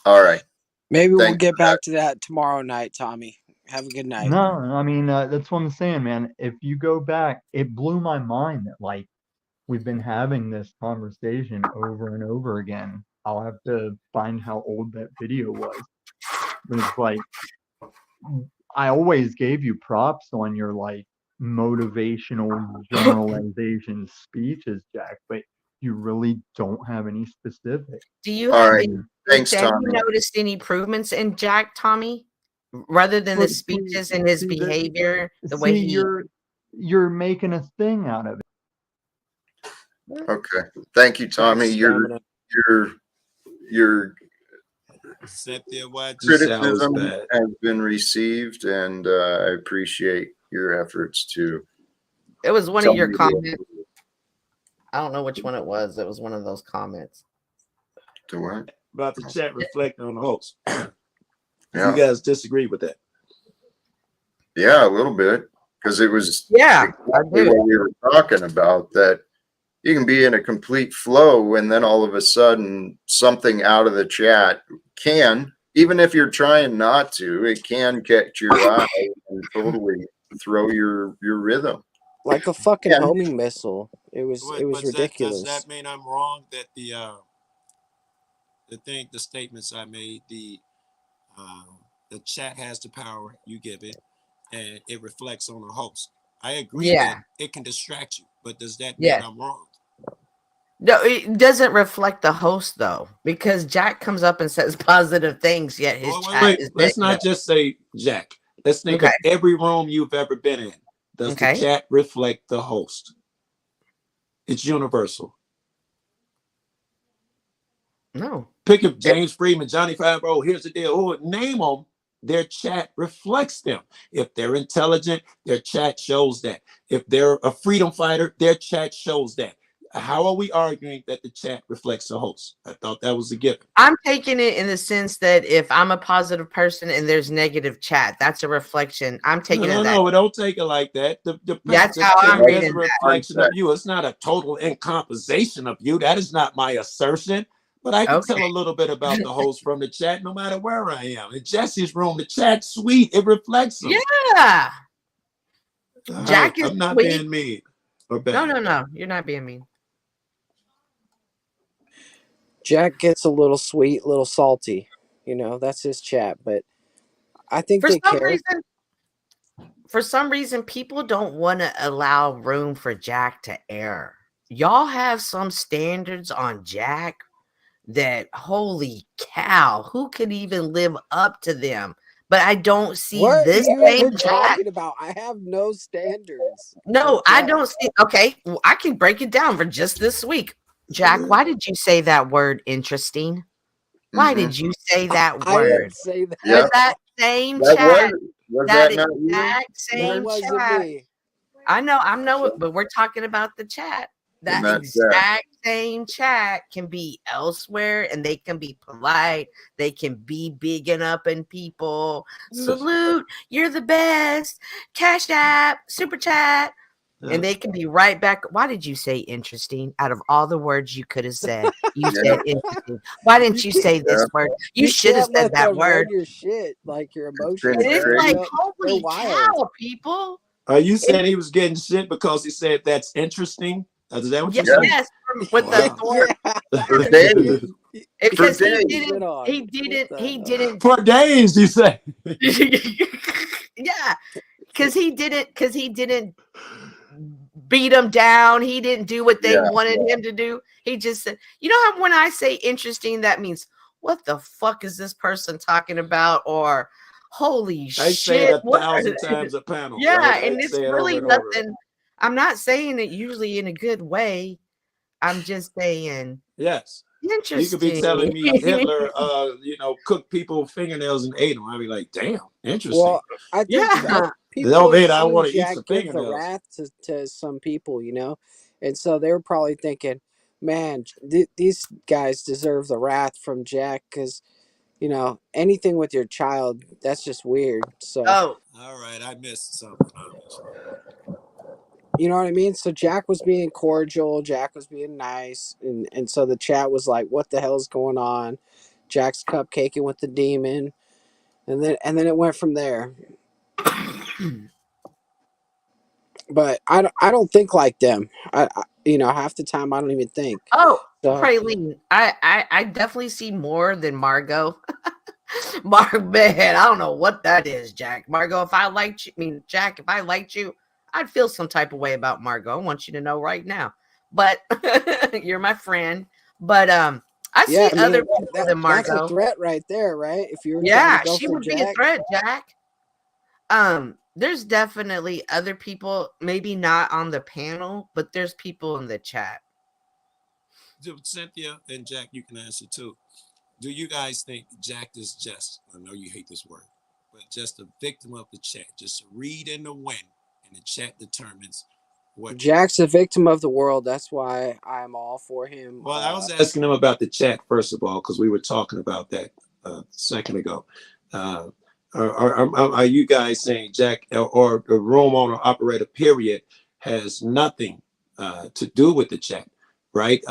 All right. Maybe we'll Thank get back to that tomorrow night, Tommy. Have a good night. No, I mean that's what I'm saying, man. If you go back, it blew my mind that like we've been having this conversation over and over again. I'll have to find how old that video was. But it's like I always gave you props on your like motivational generalization speeches, Jack, but you really don't have any specifics. Do you All have right. any? Thanks, Have you Tommy. noticed any improvements in Jack, Tommy, rather than the But speeches and his behavior, the way he? you're making a thing out of it. Okay. Thank you, Tommy. Stamina. Your Cynthia, why just criticism sounds bad? has been received, and I appreciate your efforts to. It was one tell of your me the- comments. I don't know which one it was. It was one of those comments. To what? About the chat reflecting on the host. Yeah. You guys disagree with that? Yeah, a little bit, because it was Yeah, exactly what we were talking about, that you can be in a complete flow and then all of a sudden something out of the chat can, even if you're trying not to, it can catch your eye and totally throw your rhythm. Like a fucking Yeah. homing missile. It was Does ridiculous. that mean I'm wrong that the statements I made, the chat has the power, you give it, and it reflects on the host. I agree Yeah. that it can distract you, but does that Yeah. mean I'm wrong? No, it doesn't reflect the host though, because Jack comes up and says positive things, yet his chat Wait, is let's not negative. just say Jack. Let's think Okay. of every room you've ever been in. Does Okay. the chat reflect the host? It's universal. No. Pick up James Freeman, Johnny Five. Oh, here's the deal. Oh, name them. Their chat reflects them. If they're intelligent, their chat shows that. If they're a freedom fighter, their chat shows that. How are we arguing that the chat reflects the host? I thought that was a given. I'm taking it in the sense that if I'm a positive person and there's negative chat, that's a reflection. I'm taking it that. No, don't take it like that. That's how I'm chat is reading a that. reflection of you. It's not a total incomposition of you. That is not my assertion. But I can tell a little bit about the host from the chat, no matter where I am. In Jesse's room, the chat's sweet. It reflects him. Yeah. Jack is I'm not sweet. being mean or bad. No. You're not being mean. Jack gets a little sweet, a little salty. You know, that's his chat. But I think they care. For some reason, people don't want to allow room for Jack to air. y'all have some standards on Jack that holy cow, who could even live up to them? But I don't see What are this you same even Jack. talking about? I have no standards. No, for I Jack. don't see. Okay, well, I can break it down for just this week. Jack, why did you say that word interesting? Why Mhm. did you say that I word? didn't say that. Yeah. With that same That chat, was that that not you? exact That same wasn't chat. me. I know it, but we're talking about the chat. That Not exact same chat can be elsewhere and they can be polite. They can be bigging up in people. Salute, you're the best. Cash app, super chat. And they can be right back. Why did you say interesting? Out of all the words you could have said, you Yeah. said interesting. Why didn't you say this word? You should have can't said let that them word. run your shit, like your been emotions. It is man. like, They're holy wild. cow, people. Are you saying he was getting shit because he said that's interesting? Is that what you're Yeah. saying? Yes, with the Wow. Thor. For days. Because For he days. didn't, on. he What didn't, the he hell? didn't. For days, you say. Yeah, because he didn't beat them down. He didn't do what they Yeah. wanted him to do. He just said, you know how when I say interesting, that means what the fuck is this person talking about? Or holy I say it shit. 1,000 times a panel, Yeah, right? I and it's say it really over and over. nothing. I'm not saying it usually in a good way. I'm just saying Yes. interesting. You could be telling me Hitler, cooked people fingernails and ate them. I'd be like, damn, interesting. Well, I think Yeah. people No, have man, I seen want to eat Jack some give the fingernails. wrath to some people, and so they were probably thinking, man, these guys deserve the wrath from Jack because anything with your child, that's just weird. So Oh, All right, I missed something, obviously. you know what I mean. So Jack was being cordial, Jack was being nice, and so the chat was like, what the hell's going on? Jack's cupcaking with the demon, and then it went from there. But I don't think like them. Half the time I don't even think. oh, So Praline. I definitely see more than Margot. Man, I don't know what that is, Jack. Margot, if I liked you, Jack, if I liked you, I'd feel some type of way about Margot. I want you to know right now. But you're my friend. But I yeah, see other people than that's a Margot. threat right there, right? If you were trying Yeah, to go she for would be a Jack, threat, Jack. There's definitely other people, maybe not on the panel, but there's people in the chat. Cynthia and Jack, you can answer too. Do you guys think Jack is just, I know you hate this word, but just a victim of the chat, just a read in the wind, and the chat determines what. Jack's a victim of the world. That's why I'm all for him. Well, I was asking him about the chat, first of all, because we were talking about that a second ago. Are you guys saying Jack or the room owner operator period has nothing to do with the chat, right?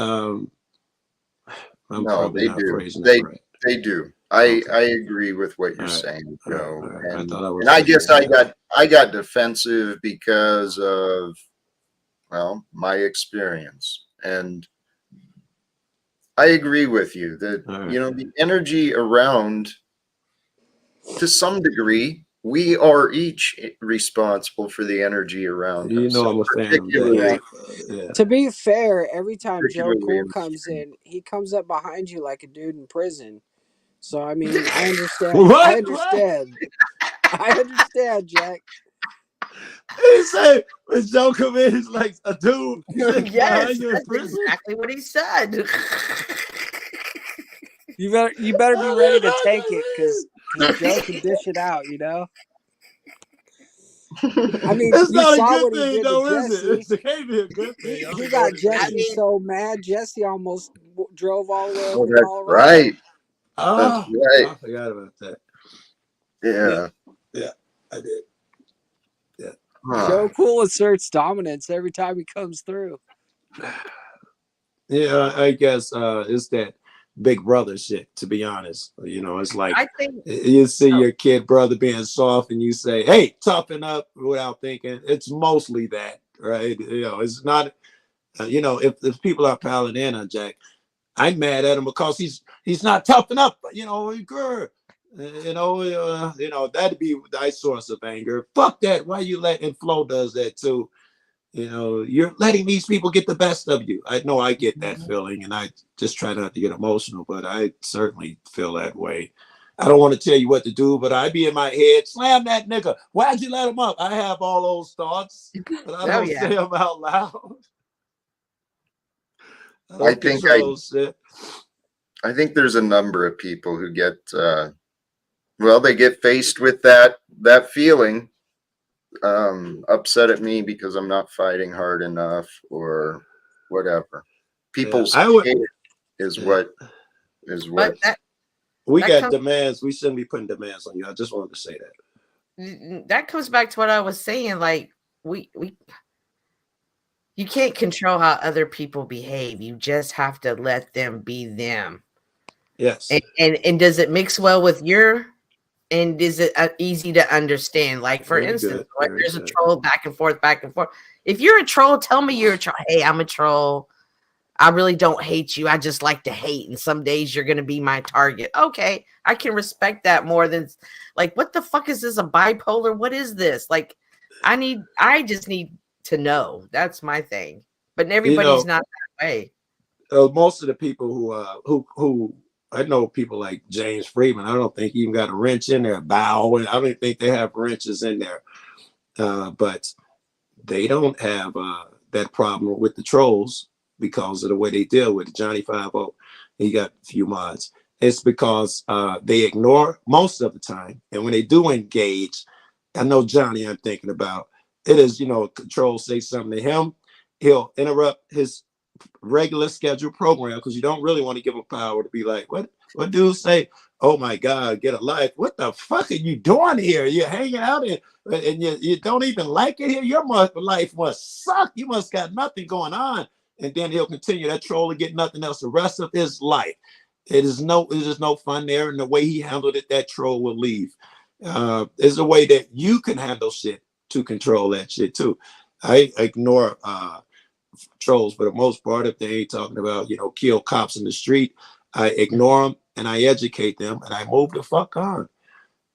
I'm No, probably they not do. phrasing that right. They do. Okay. I agree with what you're All right. saying, All right. Joe. All right. I And, thought I was and I guess phrasing that. I got defensive because of my experience. And I agree with you that All right. the energy around, to some degree, we are each responsible for the energy around You us. know I'm a fan of Particularly, that. To be fair, every time Joe particularly Cool in the comes street. in, he comes up behind you like a dude in prison. So I mean, I understand. What? I understand. I understand, Jack. He said when Joe come in, he's like a dude sitting Yes, behind you in that's prison. exactly what he said. You better be ready to take it because Joe can dish it out. I mean, It's you not a saw good what he thing, did to though, is Jesse. it? It can't be a good thing. He got I Jesse mean, so mad. Jesse almost drove all the way Oh, over to that's Colorado. right. That's Oh, right. I forgot about that. Yeah. Yeah, I did. Yeah. Huh. Joe Cool asserts dominance every time he comes through. Yeah, I guess it's that big brother shit, to be honest. It's like I think you see your kid brother being soft and you say, hey, toughen up without thinking. It's mostly that, right? It's not, if people are piling in on Jack, I'm mad at him because he's not toughen up, girl. That'd be thy source of anger. Fuck that. Why you letting Flo does that too? You know, you're letting these people get the best of you. I know I get that feeling, and I just try not to get emotional, but I certainly feel that way. I don't want to tell you what to do, but I be in my head, slam that nigga. Why'd you let him up? I have all those thoughts, but I don't say them out loud. I think I think there's a number of people who get well, they get faced with that feeling, upset at me because I'm not fighting hard enough or whatever. People's hate is what we got demands. We shouldn't be putting demands on you. I just wanted to say that. That comes back to what I was saying. Like you can't control how other people behave. You just have to let them be them. Yes. And does it mix well with your? And is it easy to understand? Like, for instance, there's a troll back and forth. If you're a troll, tell me you're a troll. Hey, I'm a troll. I really don't hate you. I just like to hate. And some days you're going to be my target. Okay. I can respect that more than like, what the fuck is this? A bipolar? What is this? Like, I just need to know. That's my thing. But everybody's not that way. Most of the people who I know people like James Freeman. I don't think he even got a wrench in there. Bow, and I don't think they have wrenches in there. But they don't have that problem with the trolls because of the way they deal with it. Johnny 5-0, he got a few mods. It's because they ignore most of the time, and when they do engage, I know Johnny. I'm thinking about it is troll say something to him, he'll interrupt his regular scheduled program because you don't really want to give him power to be like, what dudes say, oh my God, get a life. What the fuck are you doing here? You're hanging out and you don't even like it here. Your life must suck. You must got nothing going on. And then he'll continue that troll to get nothing else the rest of his life. It is no fun there. And the way he handled it, that troll will leave. There's a way that you can handle shit to control that shit too. I ignore trolls for the most part. If they ain't talking about kill cops in the street, I ignore them and I educate them and I move the fuck on.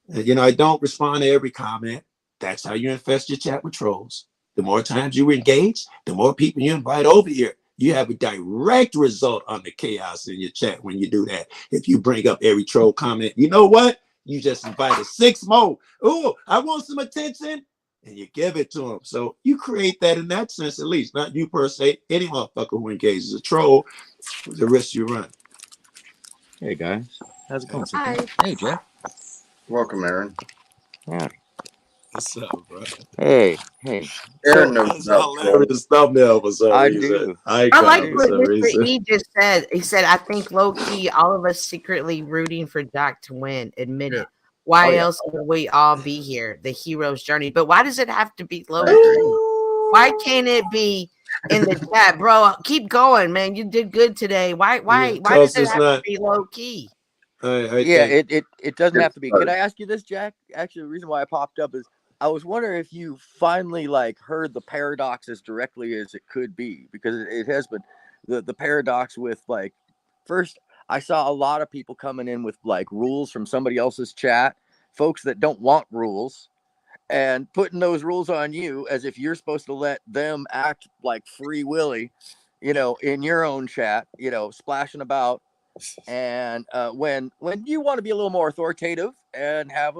And, I don't respond to every comment. That's how you infest your chat with trolls. The more times you engage, the more people you invite over here. You have a direct result on the chaos in your chat when you do that. If you bring up every troll comment, you know what? You just invited 6 more. Oh, I want some attention. And you give it to them. So you create that in that sense, at least. Not you per se. Any motherfucker who engages a troll, the risk you run. Hey guys, how's it going? Hi. Hey Jeff. Welcome, Aaron. Yeah. What's up, bro? Hey. Aaron knows hilarious thumbnail for some reason. I like what Mr. E just said. He said, I think low key, all of us secretly rooting for Jack to win. Admit it. Why else would we all be here? The hero's journey. But why does it have to be low key? Why can't it be in the chat, bro? Keep going, man. You did good today. Why does it have to be low key? It doesn't have to be. Can I ask you this, Jack? Actually, the reason why I popped up is I was wondering if you finally heard the paradox as directly as it could be, because it has been the paradox with first I saw a lot of people coming in with rules from somebody else's chat, folks that don't want rules, and putting those rules on you as if you're supposed to let them act like Free Willy, in your own chat, splashing about. And when you want to be a little more authoritative and have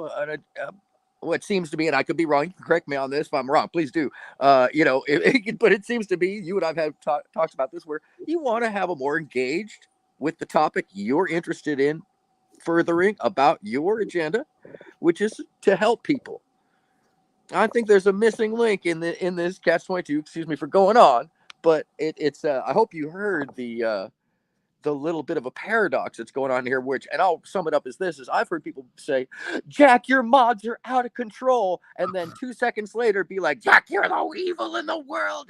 what seems to be, and I could be wrong, correct me on this if I'm wrong, please do. But it seems to be, you and I've had talks about this, where you want to have a more engaged with the topic you're interested in furthering about your agenda, which is to help people. I think there's a missing link in this catch-22. Excuse me for going on, but it's I hope you heard the little bit of a paradox that's going on here, and I'll sum it up as this: is I've heard people say, Jack, your mods are out of control, and then 2 seconds later be like, Jack, you're the evil in the world,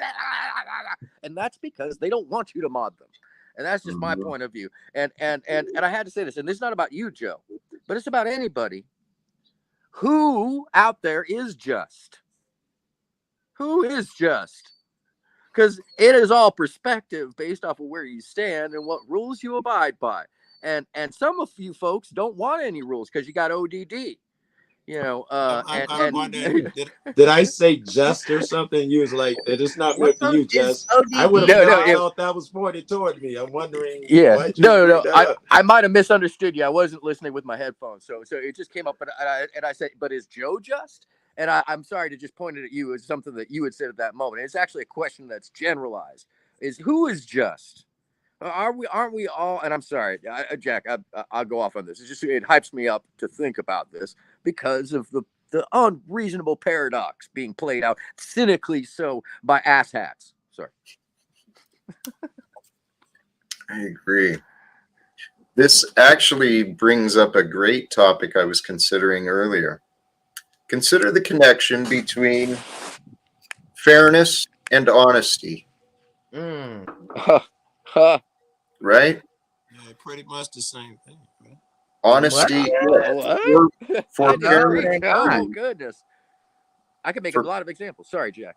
and that's because they don't want you to mod them. And that's just my point of view. And I had to say this, and this is not about you, Joe, but it's about anybody who out there is just. Who is just? Because it is all perspective based off of where you stand and what rules you abide by. And some of you folks don't want any rules because you got ODD. You know, I'm wondering, did I say just or something? You was like, it is not meant for you, just. I would have never thought that was pointed toward me. I'm wondering why you bring that up. I might have misunderstood you. I wasn't listening with my headphones, so it just came up, and I said, but is Joe just? And I'm sorry to just point it at you as something that you had said at that moment. It's actually a question that's generalized. Is who is just? Aren't we all? And I'm sorry, Jack. I'll go off on this. It hypes me up to think about this because of the unreasonable paradox being played out cynically so by asshats. Sorry. I agree. This actually brings up a great topic I was considering earlier. Consider the connection between fairness and honesty. Right? Yeah, pretty much the same thing. Right? Honesty. For fairness. Oh, goodness. I could make a lot of examples. Sorry, Jack.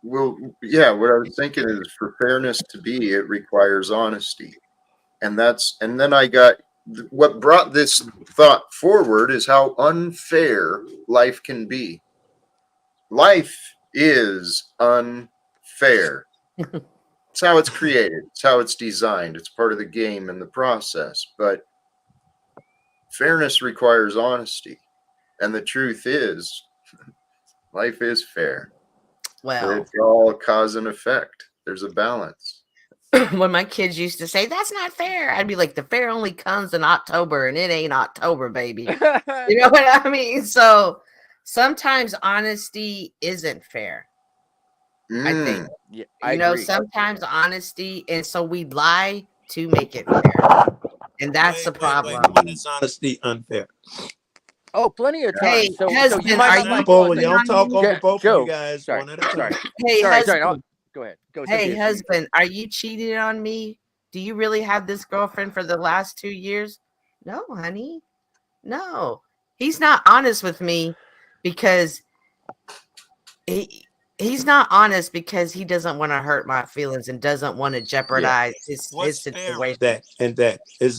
Well, yeah, what I was thinking is for fairness to be, it requires honesty. And then I got what brought this thought forward is how unfair life can be. Life is unfair. It's how it's created. It's how it's designed. It's part of the game and the process. But fairness requires honesty. And the truth is, life is fair. Well, it's all cause and effect. There's a balance. When my kids used to say, that's not fair, I'd be like, the fair only comes in October, and it ain't October, baby. You know what I mean? So sometimes honesty isn't fair. I think. Yeah, I agree. Sometimes honesty, and so we lie to make it fair. And that's the problem. When is honesty unfair? Oh, plenty of times. Hey, so husband, you might are you don't talk over both Joe, of you guys. Sorry. One at a time. Hey, husband. Go ahead. Hey, husband, are you cheating on me? Do you really have this girlfriend for the last 2 years? No, honey. No. He's not honest with me because he's not honest because he doesn't want to hurt my feelings and doesn't want to jeopardize his situation. There's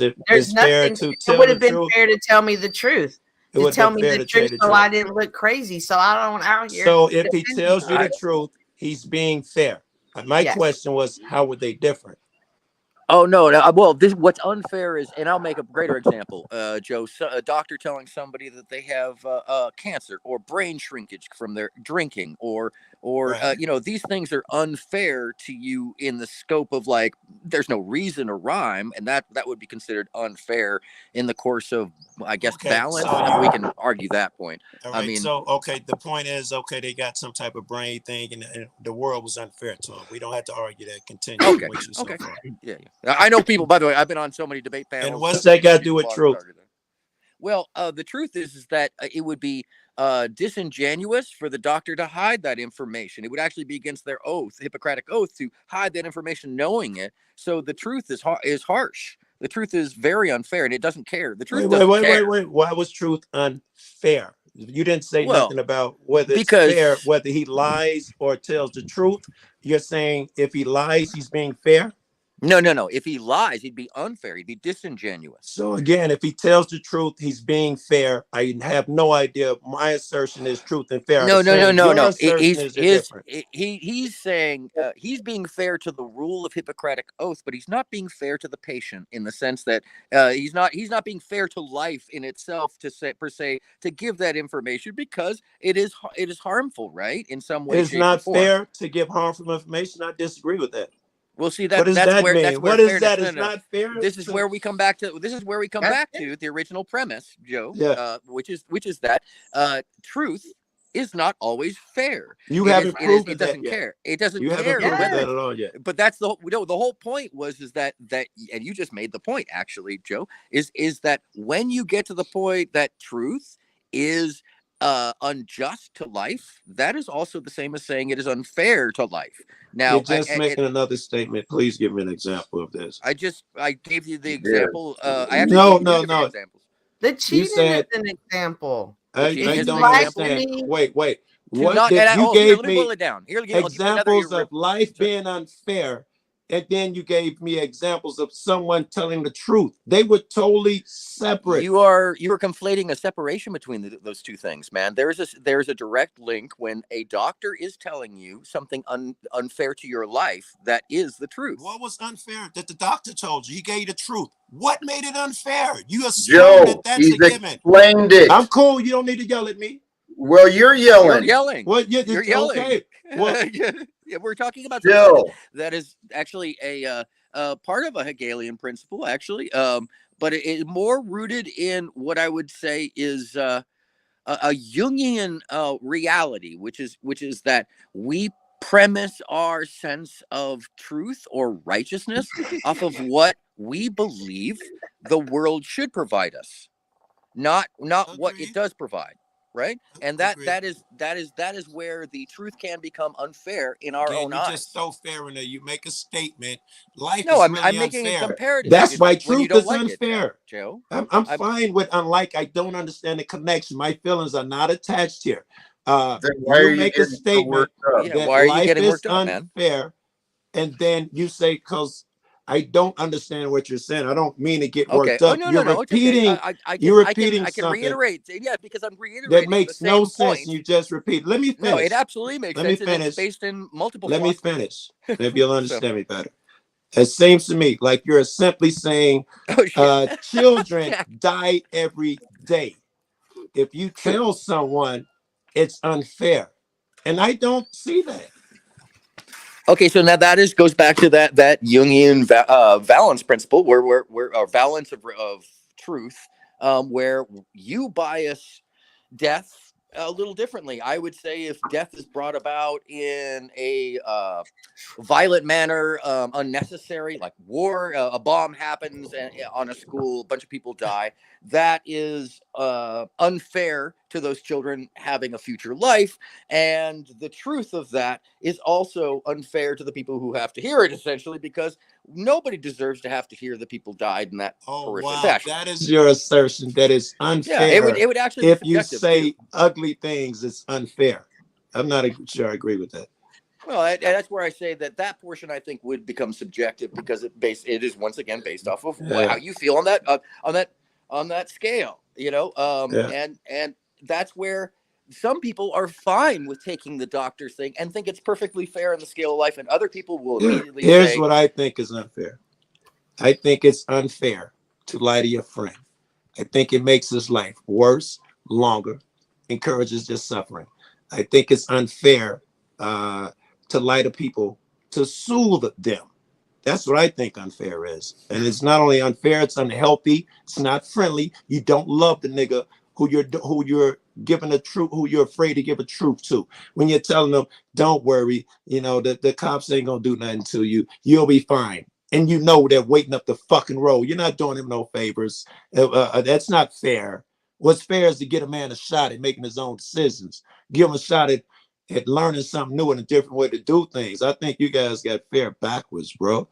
nothing. It would have been fair to tell me the truth. To tell me the truth so I didn't look crazy. So I don't out here. So if he tells you the truth, he's being fair. My question was, how were they different? Oh no! Well, what's unfair is, and I'll make a greater example. Joe, a doctor telling somebody that they have cancer or brain shrinkage from their drinking, or right. These things are unfair to you in the scope of like, there's no reason or rhyme, and that would be considered unfair in the course of, I guess, balance. So we can argue that point. All right, I mean, the point is, they got some type of brain thing, and the world was unfair to them. We don't have to argue that. Continue. Okay. Yeah. I know people, by the way, I've been on so many debate panels. And what's that got to do with truth? Well, the truth is that it would be disingenuous for the doctor to hide that information. It would actually be against their oath, Hippocratic oath, to hide that information knowing it. So the truth is harsh. The truth is very unfair, and it doesn't care. The truth doesn't care. Wait. Why was truth unfair? You didn't say nothing about whether it's fair, whether he lies or tells the truth. You're saying if he lies, he's being fair? No. If he lies, he'd be unfair. He'd be disingenuous. So again, if he tells the truth, he's being fair. I have no idea. My assertion is truth and fair. No. He's saying he's being fair to the rule of Hippocratic oath, but he's not being fair to the patient in the sense that he's not being fair to life in itself to give that information because it is harmful, right? In some way. It's not fair to give harmful information. I disagree with that. Well, see that's where what is that? It's not fair. This is where we come back to. This is where we come back to the original premise, Joe. Yeah. Which is that truth is not always fair. You haven't proved it doesn't care. It doesn't care. You haven't proved that at all yet. But that's the whole point was that and you just made the point actually, Joe. Is that when you get to the point that truth is unjust to life, that is also the same as saying it is unfair to life. Now, you're just making another statement. Please give me an example of this. I gave you the example. No. The cheating is an example. I don't understand. Wait. What you gave me examples of life being unfair and then you gave me examples of someone telling the truth. They were totally separate. You are conflating a separation between those two things, man. There's a direct link when a doctor is telling you something unfair to your life. That is the truth. What was unfair that the doctor told you? He gave you the truth. What made it unfair? You assume Joe, that's he's a given. explained it. I'm cool. You don't need to yell at me. Well, you're yelling. You're yelling. Well, You're yelling. Okay. Well, yeah, we're talking about Jill. something that is actually a part of a Hegelian principle, actually, but it is more rooted in what I would say is a Jungian reality, which is that we premise our sense of truth or righteousness off of what we believe the world should provide us, not what it does provide. Right, and that is where the truth can become unfair in our own eyes. You just so fair in there. You make a statement. Life no, is I'm, really I'm making unfair. a comparative. That's why when you truth don't is like unfair. it, Joe. I'm fine with unlike. I don't understand the connection. My feelings are not attached here. Then why are you make a getting so statement worked up? Yeah, that why are you life getting is worked up, man? unfair, and then you say, because I don't understand what you're saying. I don't mean to get worked up. No, you're no, repeating. okay. You're repeating I can something reiterate. Yeah, because I'm that reiterating makes the same no sense. point. You just repeat. Let me finish. No, it absolutely makes Let me sense. And finish. it's based in multiple. Let me finish. Maybe you'll understand me better. It seems to me like you're simply saying children die every day. If you tell someone it's unfair, and I don't see that. Okay, so now that goes back to that Jungian valence principle, where balance of truth, where you bias death a little differently. I would say if death is brought about in a violent manner, unnecessary, like war, a bomb happens on a school, a bunch of people die, that is unfair to those children having a future life. And the truth of that is also unfair to the people who have to hear it, essentially, because nobody deserves to have to hear the people died in that horrific fashion. That is your assertion that is unfair. Yeah, it would actually if be you say too. ugly things, it's unfair. I'm not sure I agree with that. Well, that's where I say that portion I think would become subjective, because it is once again based off of how you feel on that scale, and that's where some people are fine with taking the doctor thing and think it's perfectly fair in the scale of life, and other people will immediately Here's say, what I think is unfair. I think it's unfair to lie to your friend. I think it makes his life worse, longer, encourages just suffering. I think it's unfair to lie to people to soothe them. That's what I think unfair is. And it's not only unfair, it's unhealthy. It's not friendly. You don't love the nigga who you're giving the truth, who you're afraid to give a truth to. When you're telling them, don't worry, the cops ain't gonna do nothing to you. You'll be fine. And they're waiting up the fucking road. You're not doing him no favors. That's not fair. What's fair is to get a man a shot at making his own decisions. Give him a shot at learning something new and a different way to do things. I think you guys got fair backwards, bro.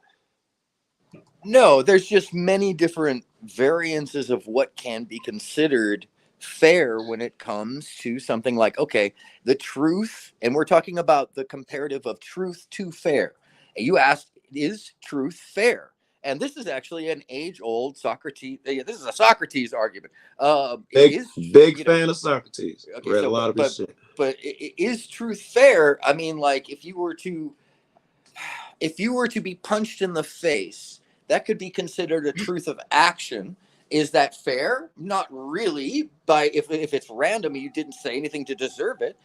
No, there's just many different variances of what can be considered fair when it comes to something like, okay, the truth, and we're talking about the comparative of truth to fair. And you asked, is truth fair? And this is actually an age-old Socrates. This is a Socrates argument. Big fan of Socrates. Okay, read a lot of his shit. But is truth fair? I mean, like, if you were to be punched in the face, that could be considered a truth of action. Is that fair? Not really. If it's random and you didn't say anything to deserve it,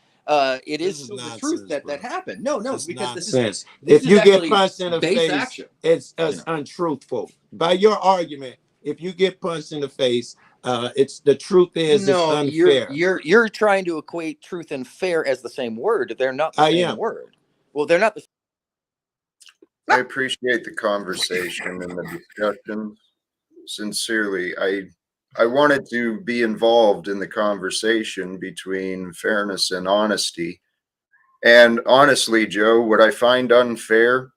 it is still the truth that happened. No, because nonsense. If you get punched in the face, action. It's untruthful. By your argument, if you get punched in the face, it's the truth is it's unfair. You're trying to equate truth and fair as the same word. They're not the same word. Well, they're not the. I appreciate the conversation and the discussion. Sincerely, I wanted to be involved in the conversation between fairness and honesty. And honestly, Joe, what I find unfair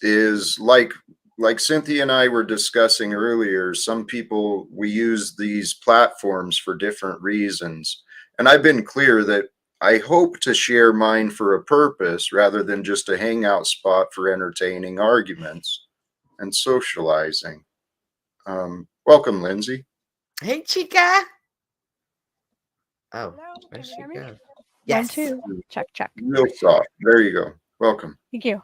is like Cynthia and I were discussing earlier, some people, we use these platforms for different reasons. And I've been clear that I hope to share mine for a purpose rather than just a hangout spot for entertaining arguments and socializing. Welcome, Lindsay. Hey, Chica. Oh, Hello, where can you she hear me? go? 1, Yes. 2. Check, check. Real soft. There you go. Welcome. Thank you.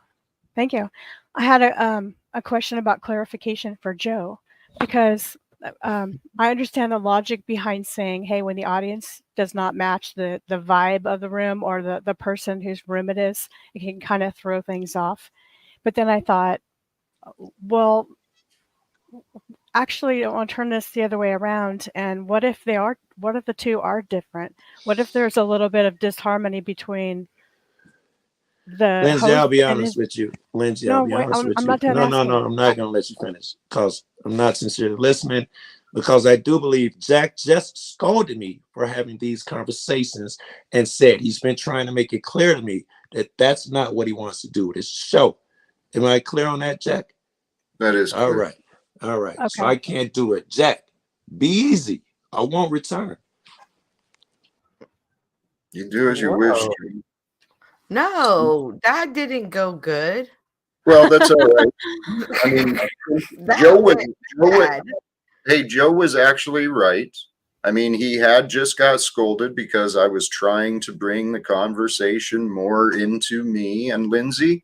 Thank you. I had a question about clarification for Joe, because I understand the logic behind saying, hey, when the audience does not match the vibe of the room or the person whose room it is, it can kind of throw things off. But then I thought, well, actually, I want to turn this the other way around. And what if the two are different? What if there's a little bit of disharmony between the Lindsay, I'll host be and honest his? with you. Lindsay, I'll No, be wait, honest with I'm you. not done No, no, asking. no, I'm not going to let you finish because I'm not sincerely listening, because I do believe Jack just scolded me for having these conversations and said he's been trying to make it clear to me that that's not what he wants to do with his show. Am I clear on that, Jack? That is clear. All right. All right. So Okay. I can't do it. Jack, be easy. I won't return. You do as you wish. Wow. No, that didn't go good. Well, that's all right. I mean, That went bad. Joe was actually right. I mean, he had just got scolded because I was trying to bring the conversation more into me and Lindsay.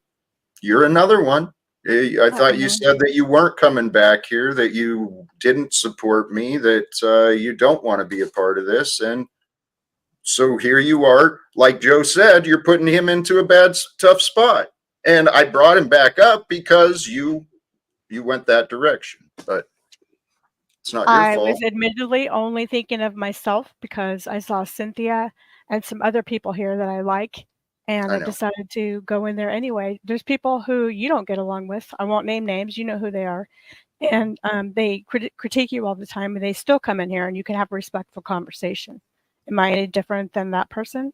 You're another one. I thought you said that you weren't coming back here, that you didn't support me, that you don't want to be a part of this. And so here you are. Like Joe said, you're putting him into a bad, tough spot. And I brought him back up because you went that direction. But it's not your I fault. was admittedly only thinking of myself because I saw Cynthia and some other people here that I like, and I know. decided to go in there anyway. There's people who you don't get along with. I won't name names. You know who they are. And they critique you all the time, and they still come in here, and you can have a respectful conversation. Am I any different than that person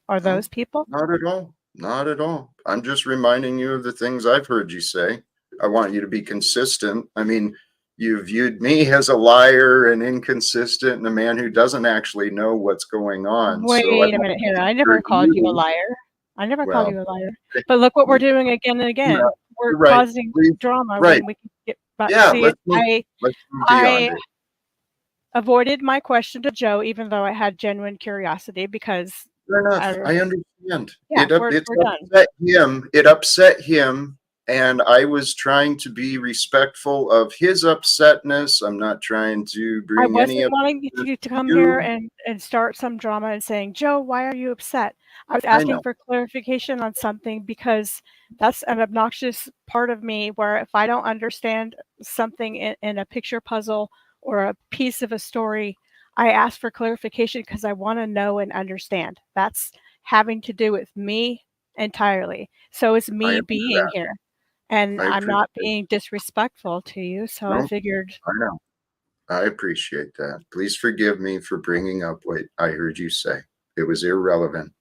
or those people? Not at all. Not at all. I'm just reminding you of the things I've heard you say. I want you to be consistent. I mean, you viewed me as a liar and inconsistent and a man who doesn't actually know what's going on. Wait a minute here. I never called you a liar. I never called you a liar. But look what we're doing again and again. We're right. causing drama Right. when we can get back. Yeah, See, let's move beyond it. avoided my question to Joe, even though I had genuine curiosity, because Fair enough. I understand. Yeah, It we're done. upset him. It upset him, and I was trying to be respectful of his upsetness. I'm not trying to I bring any wasn't of wanting you to come here and start some drama and saying, Joe, why are you upset? I was asking for clarification on something because that's an obnoxious part of me where if I don't understand something in a picture puzzle or a piece of a story, I ask for clarification because I want to know and understand. That's having to do with me entirely. So it's me being here. And I'm not being disrespectful to you. So I figured. I know. I appreciate that. Please forgive me for bringing up what I heard you say. It was irrelevant.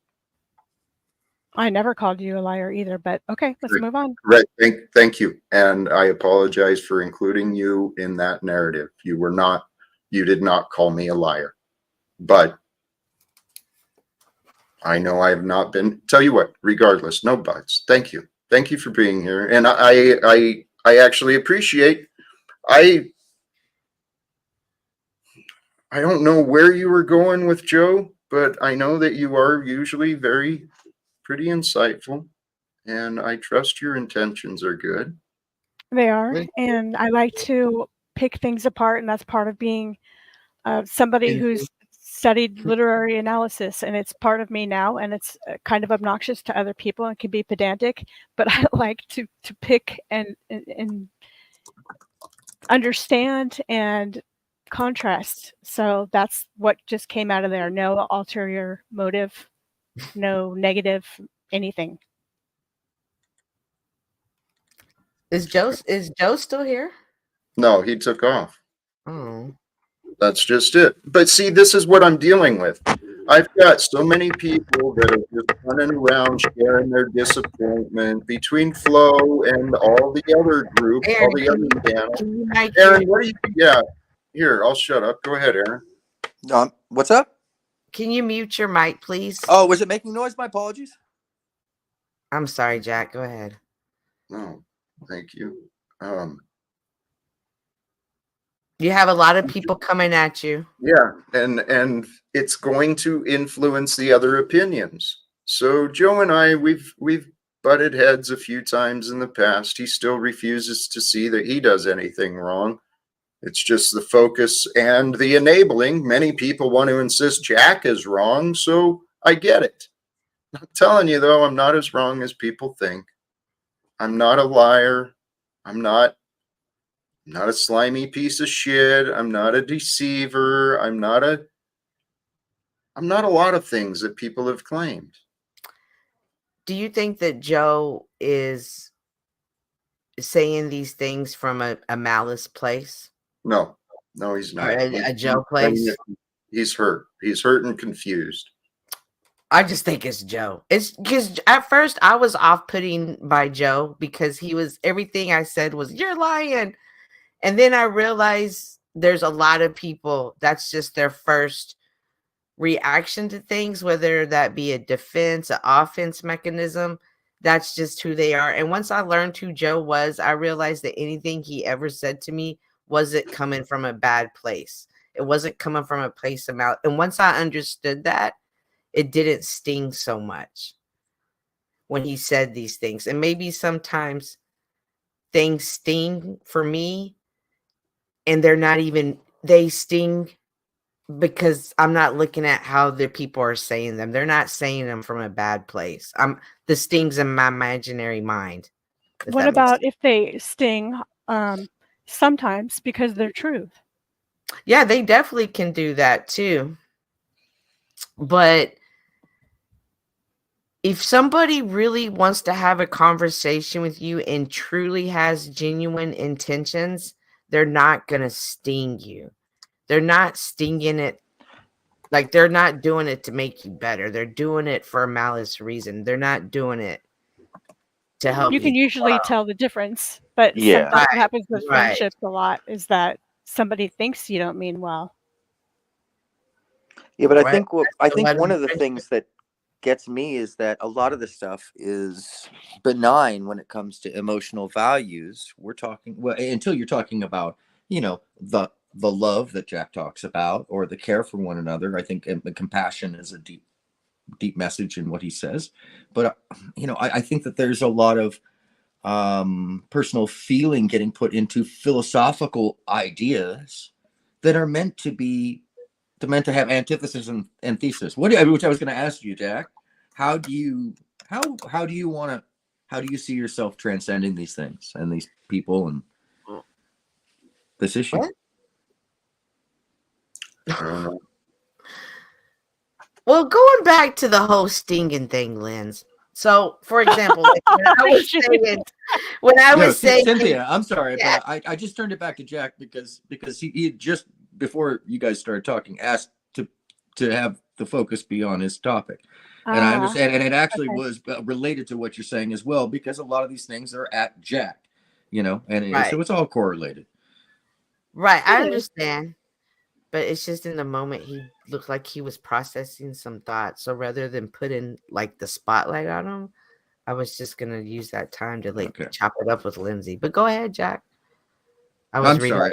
I never called you a liar either, but okay, let's move on. Right. Thank you. And I apologize for including you in that narrative. You did not call me a liar. But I know I have not been. Tell you what, regardless, no buts. Thank you. Thank you for being here. And I actually appreciate. I don't know where you were going with Joe, but I know that you are usually pretty insightful, and I trust your intentions are good. They are, and I like to pick things apart, and that's part of being somebody who's studied literary analysis, and it's part of me now, and it's kind of obnoxious to other people and can be pedantic, but I like to pick and understand and contrast. So that's what just came out of there. No ulterior motive, no negative anything. Is Joe still here? No, he took off. Oh. That's just it. But see, this is what I'm dealing with. I've got so many people that are just running around sharing their disappointment between Flo and all the other groups, all the other channels. Aaron, what are you? Yeah, here, I'll shut up. Go ahead, Aaron. What's up? can you mute your mic, please? Oh, was it making noise? My apologies. I'm sorry, Jack. Go ahead. No, thank you. You have a lot of people coming at you. Yeah, and it's going to influence the other opinions. So Joe and I, we've butted heads a few times in the past. He still refuses to see that he does anything wrong. It's just the focus and the enabling. Many people want to insist Jack is wrong, so I get it. I'm telling you, though, I'm not as wrong as people think. I'm not a liar. I'm not a slimy piece of shit. I'm not a deceiver. I'm not a lot of things that people have claimed. Do you think that Joe is saying these things from a malice place? No, he's Or not. a Joe place? He's hurt. He's hurt and confused. I just think it's Joe. It's because at first I was off-putting by Joe because he was, everything I said was, you're lying. And then I realized there's a lot of people, that's just their first reaction to things, whether that be a defense, an offense mechanism. That's just who they are. And once I learned who Joe was, I realized that anything he ever said to me wasn't coming from a bad place. It wasn't coming from a place of malice. And once I understood that, it didn't sting so much when he said these things. And maybe sometimes things sting for me and they're not even, they sting because I'm not looking at how the people are saying them. They're not saying them from a bad place. The stings in my imaginary mind. What about if they sting sometimes because they're truth? Yeah, they definitely can do that too. But if somebody really wants to have a conversation with you and truly has genuine intentions, they're not going to sting you. They're not stinging it. Like, they're not doing it to make you better. They're doing it for a malice reason. They're not doing it to help you. You can usually tell the difference. But Yeah. sometimes what happens with friendships a lot is that somebody thinks you don't mean well. Yeah, but I think one of the things that gets me is that a lot of the stuff is benign when it comes to emotional values. We're talking, well, until you're talking about, the love that Jack talks about, or the care for one another. I think the compassion is a deep message in what he says. But I think that there's a lot of personal feeling getting put into philosophical ideas that are meant to have antithesis and thesis. Which I was going to ask you, Jack. How do you see yourself transcending these things and these people and this issue? Well, going back to the whole stinging thing, Linz. So, for example, when I was saying, Cynthia, I'm sorry, but I just turned it back to Jack because he just, before you guys started talking, asked to have the focus be on his topic. And I understand, and it actually was related to what you're saying as well, because a lot of these things are at Jack, so it's all correlated. Right, I understand, but it's just in the moment he looked like he was processing some thoughts. So rather than putting like the spotlight on him, I was just gonna use that time to chop it up with Lindsay. But go ahead, Jack. I'm sorry.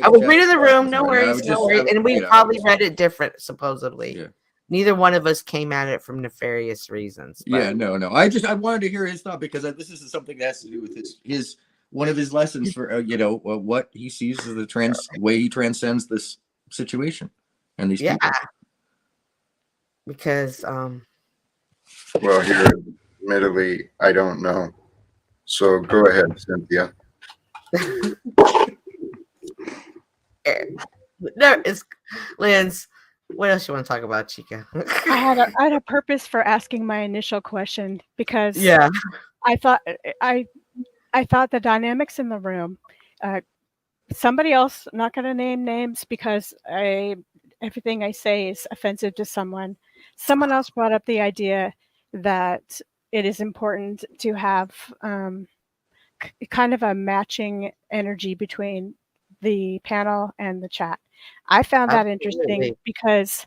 I was reading the room. No worries. And we probably read it different, supposedly. Yeah. Neither one of us came at it from nefarious reasons. Yeah, no. I wanted to hear his thought, because this is something that has to do with his one of his lessons for what he sees as the way he transcends this situation and these people. Because well, here, admittedly, I don't know. So go ahead, Cynthia. No, it's Linz. What else you want to talk about, Chica? I had a purpose for asking my initial question, because I thought the dynamics in the room. Somebody else, I'm not going to name names because everything I say is offensive to someone. Someone else brought up the idea that it is important to have kind of a matching energy between the panel and the chat. I found that interesting because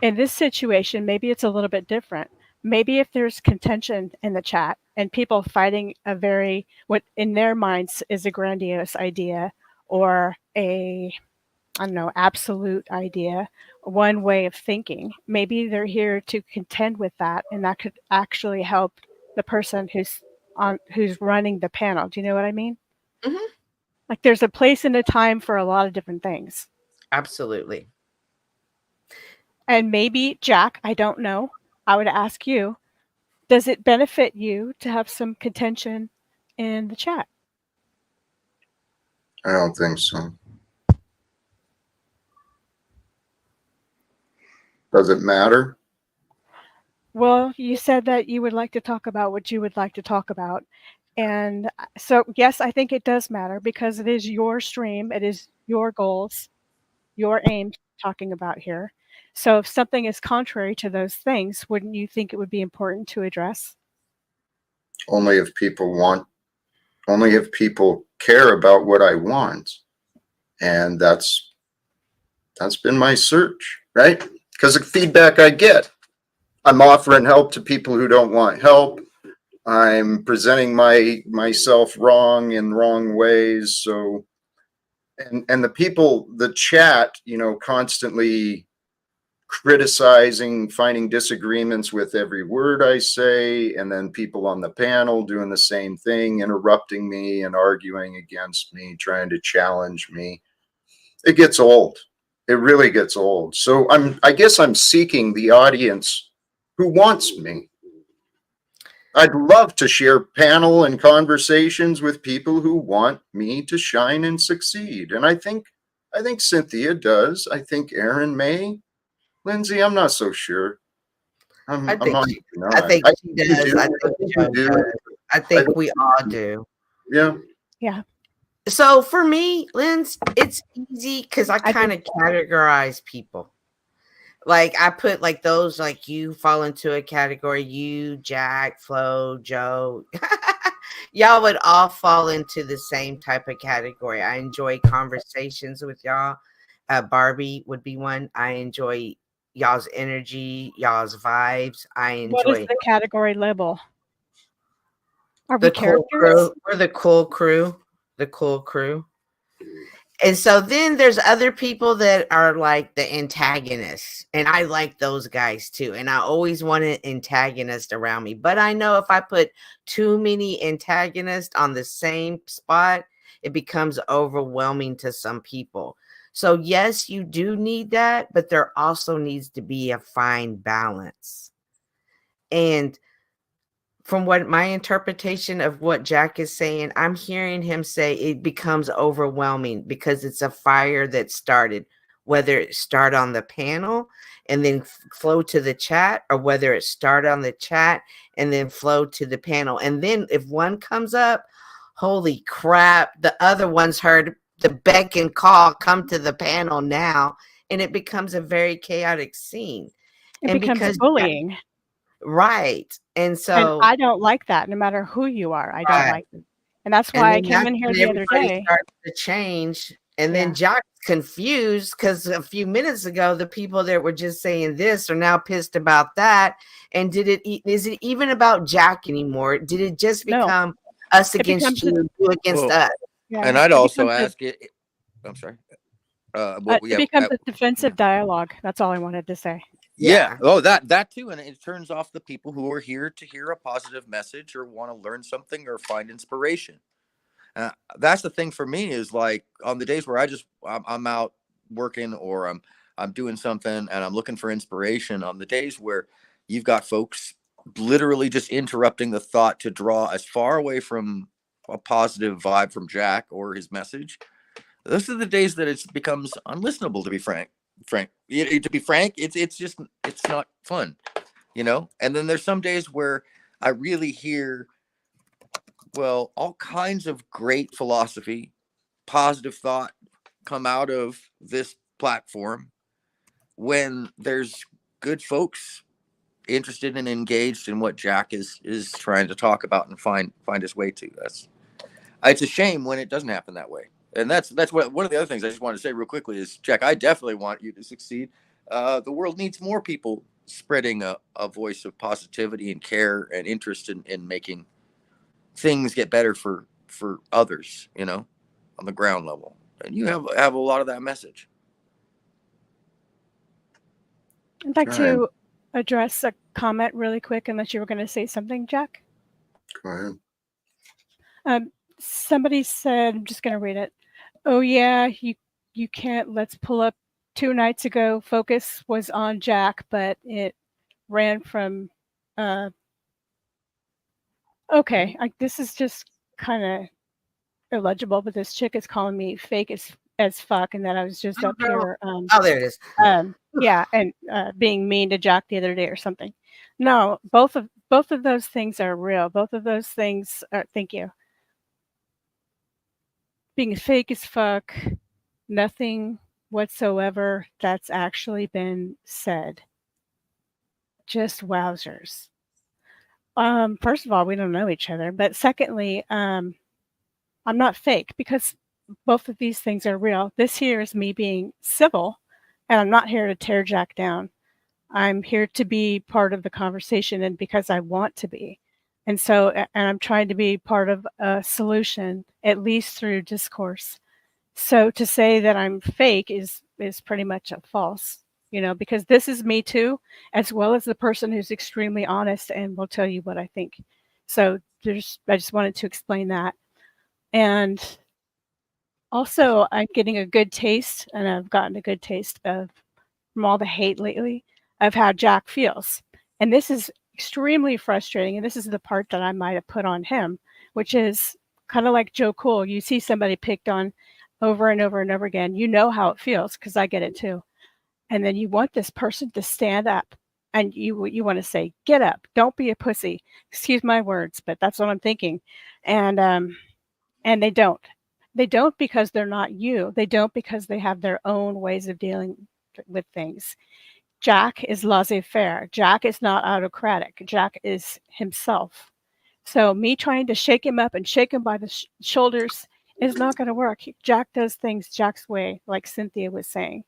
In this situation, maybe it's a little bit different. Maybe if there's contention in the chat and people fighting a very, what in their minds is a grandiose idea or a, I don't know, absolute idea, one way of thinking, maybe they're here to contend with that, and that could actually help the person who's running the panel. Do you know what I mean? Mhm. Like there's a place and a time for a lot of different things. Absolutely. And maybe, Jack, I don't know, I would ask you, does it benefit you to have some contention in the chat? I don't think so. Does it matter? Well, you said that you would like to talk about what you would like to talk about. And so, yes, I think it does matter because it is your stream, it is your goals, your aims talking about here. So if something is contrary to those things, wouldn't you think it would be important to address? Only if people want, only if people care about what I want. And that's been my search, right? Because the feedback I get, I'm offering help to people who don't want help. I'm presenting myself wrong in wrong ways. So, and the people, the chat, you know, constantly criticizing, finding disagreements with every word I say, and then people on the panel doing the same thing, interrupting me and arguing against me, trying to challenge me. It gets old. It really gets old. So I guess I'm seeking the audience who wants me. I'd love to share panel and conversations with people who want me to shine and succeed. And I think Cynthia does. I think Aaron may. Lindsay, I'm not so sure. I I'm think on. she, I think she does. I think Joe does. I think we all do. Yeah. Yeah. So for me, Linz, it's easy because I kind of categorize people. Like I put like those, like you fall into a category, you, Jack, Flo, Joe. Y'all would all fall into the same type of category. I enjoy conversations with y'all. Barbie would be one. I enjoy y'all's energy, y'all's vibes. I enjoy What is the category label? Are we the cool characters? crew. We're the cool crew. The cool crew. And so then there's other people that are like the antagonists, and I like those guys too. And I always want an antagonist around me, but I know if I put too many antagonists on the same spot, it becomes overwhelming to some people. So yes, you do need that, but there also needs to be a fine balance. And from what my interpretation of what Jack is saying, I'm hearing him say it becomes overwhelming because it's a fire that started, whether it start on the panel and then flow to the chat, or whether it start on the chat and then flow to the panel. And then if one comes up, holy crap, the other one's heard the beck and call, come to the panel now. And it becomes a very chaotic scene. It becomes bullying. Right. And so and I don't like that, no matter who you are. I don't like it. And that's why I came in here the other day. Starts to change. And then Jack's confused because a few minutes ago, the people that were just saying this are now pissed about that. And is it even about Jack anymore? Did it just become us against you, you against us? Yeah, and I'd also ask it. I'm sorry. It becomes a defensive dialogue. That's all I wanted to say. Yeah. Oh, that too. And it turns off the people who are here to hear a positive message or want to learn something or find inspiration. That's the thing for me is like on the days where I'm out working or I'm doing something and I'm looking for inspiration. On the days where you've got folks literally just interrupting the thought to draw as far away from a positive vibe from Jack or his message. Those are the days that it becomes unlistenable, to be frank. It's not fun, you know. And then there's some days where I really hear, well, all kinds of great philosophy, positive thought come out of this platform when there's good folks interested and engaged in what Jack is trying to talk about and find his way to. It's a shame when it doesn't happen that way. And that's what one of the other things I just wanted to say real quickly is, Jack, I definitely want you to succeed. the world needs more people spreading a voice of positivity and care and interest in making things get better for others, you know, on the ground level. And you have a lot of that message. I'd like to address a comment really quick, unless you were going to say something, Jack. Go ahead. Somebody said, I'm just going to read it. Oh yeah, you can't. Let's pull up 2 nights ago. Focus was on Jack, but it ran from. Okay, this is just kind of illegible, but this chick is calling me fake as fuck, and that I was just up here. Oh, there it is. Yeah, and being mean to Jack the other day or something. No, both of those things are real. Both of those things are. Thank you. Being fake as fuck, nothing whatsoever that's actually been said. Just wowzers. First of all, we don't know each other, but secondly, I'm not fake because both of these things are real. This here is me being civil, and I'm not here to tear Jack down. I'm here to be part of the conversation, and because I want to be. And so, and I'm trying to be part of a solution, at least through discourse. So to say that I'm fake is pretty much a false, you know, because this is me too, as well as the person who's extremely honest and will tell you what I think. So I just wanted to explain that. And also, I'm getting a good taste, and I've gotten a good taste from all the hate lately, of how Jack feels. And this is extremely frustrating. And this is the part that I might have put on him, which is kind of like Joe Cool. You see somebody picked on over and over and over again. You know how it feels, because I get it too. And then you want this person to stand up, and you want to say, get up, don't be a pussy. Excuse my words, but that's what I'm thinking. And they don't. They don't because they're not you. They don't because they have their own ways of dealing with things. Jack is laissez-faire. Jack is not autocratic. Jack is himself. So me trying to shake him up and shake him by the shoulders is not going to work. Jack does things Jack's way, like Cynthia was saying.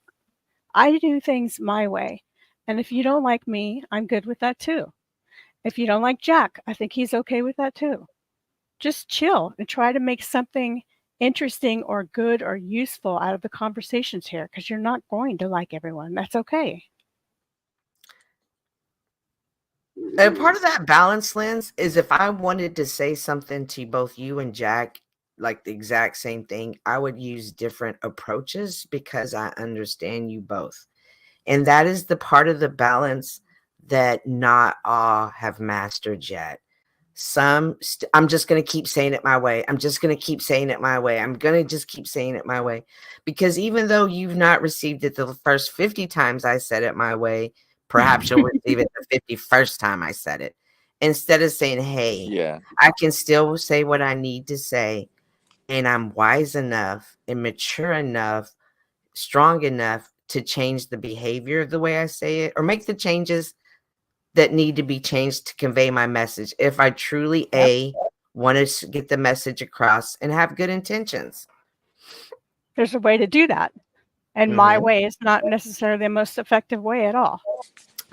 I do things my way. And if you don't like me, I'm good with that too. If you don't like Jack, I think he's okay with that too. Just chill and try to make something interesting or good or useful out of the conversations here, because you're not going to like everyone. That's okay. And part of that balance, Lens, is if I wanted to say something to both you and Jack, like the exact same thing, I would use different approaches because I understand you both. And that is the part of the balance that not all have mastered yet. I'm just going to keep saying it my way. I'm just going to keep saying it my way. I'm going to just keep saying it my way. Because even though you've not received it the first 50 times I said it my way, perhaps you'll receive it the 51st time I said it. Instead of saying, hey, I can still say what I need to say, and I'm wise enough and mature enough, strong enough to change the behavior of the way I say it, or make the changes that need to be changed to convey my message. If I truly, want to get the message across and have good intentions. There's a way to do that. And my way is not necessarily the most effective way at all.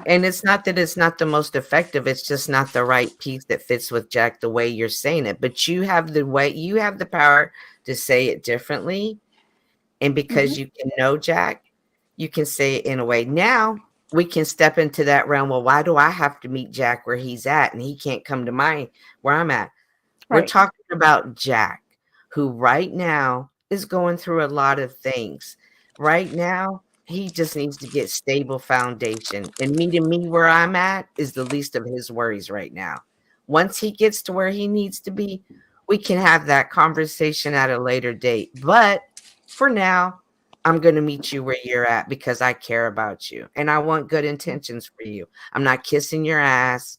And it's not that it's not the most effective. It's just not the right piece that fits with Jack the way you're saying it. But you have the power to say it differently. And because you can know Jack, you can say it in a way. Now we can step into that realm. Well, why do I have to meet Jack where he's at and he can't come to where I'm at? Right. We're talking about Jack, who right now is going through a lot of things. Right now, he just needs to get stable foundation. And meeting me where I'm at is the least of his worries right now. Once he gets to where he needs to be, we can have that conversation at a later date. But for now, I'm going to meet you where you're at because I care about you. And I want good intentions for you. I'm not kissing your ass.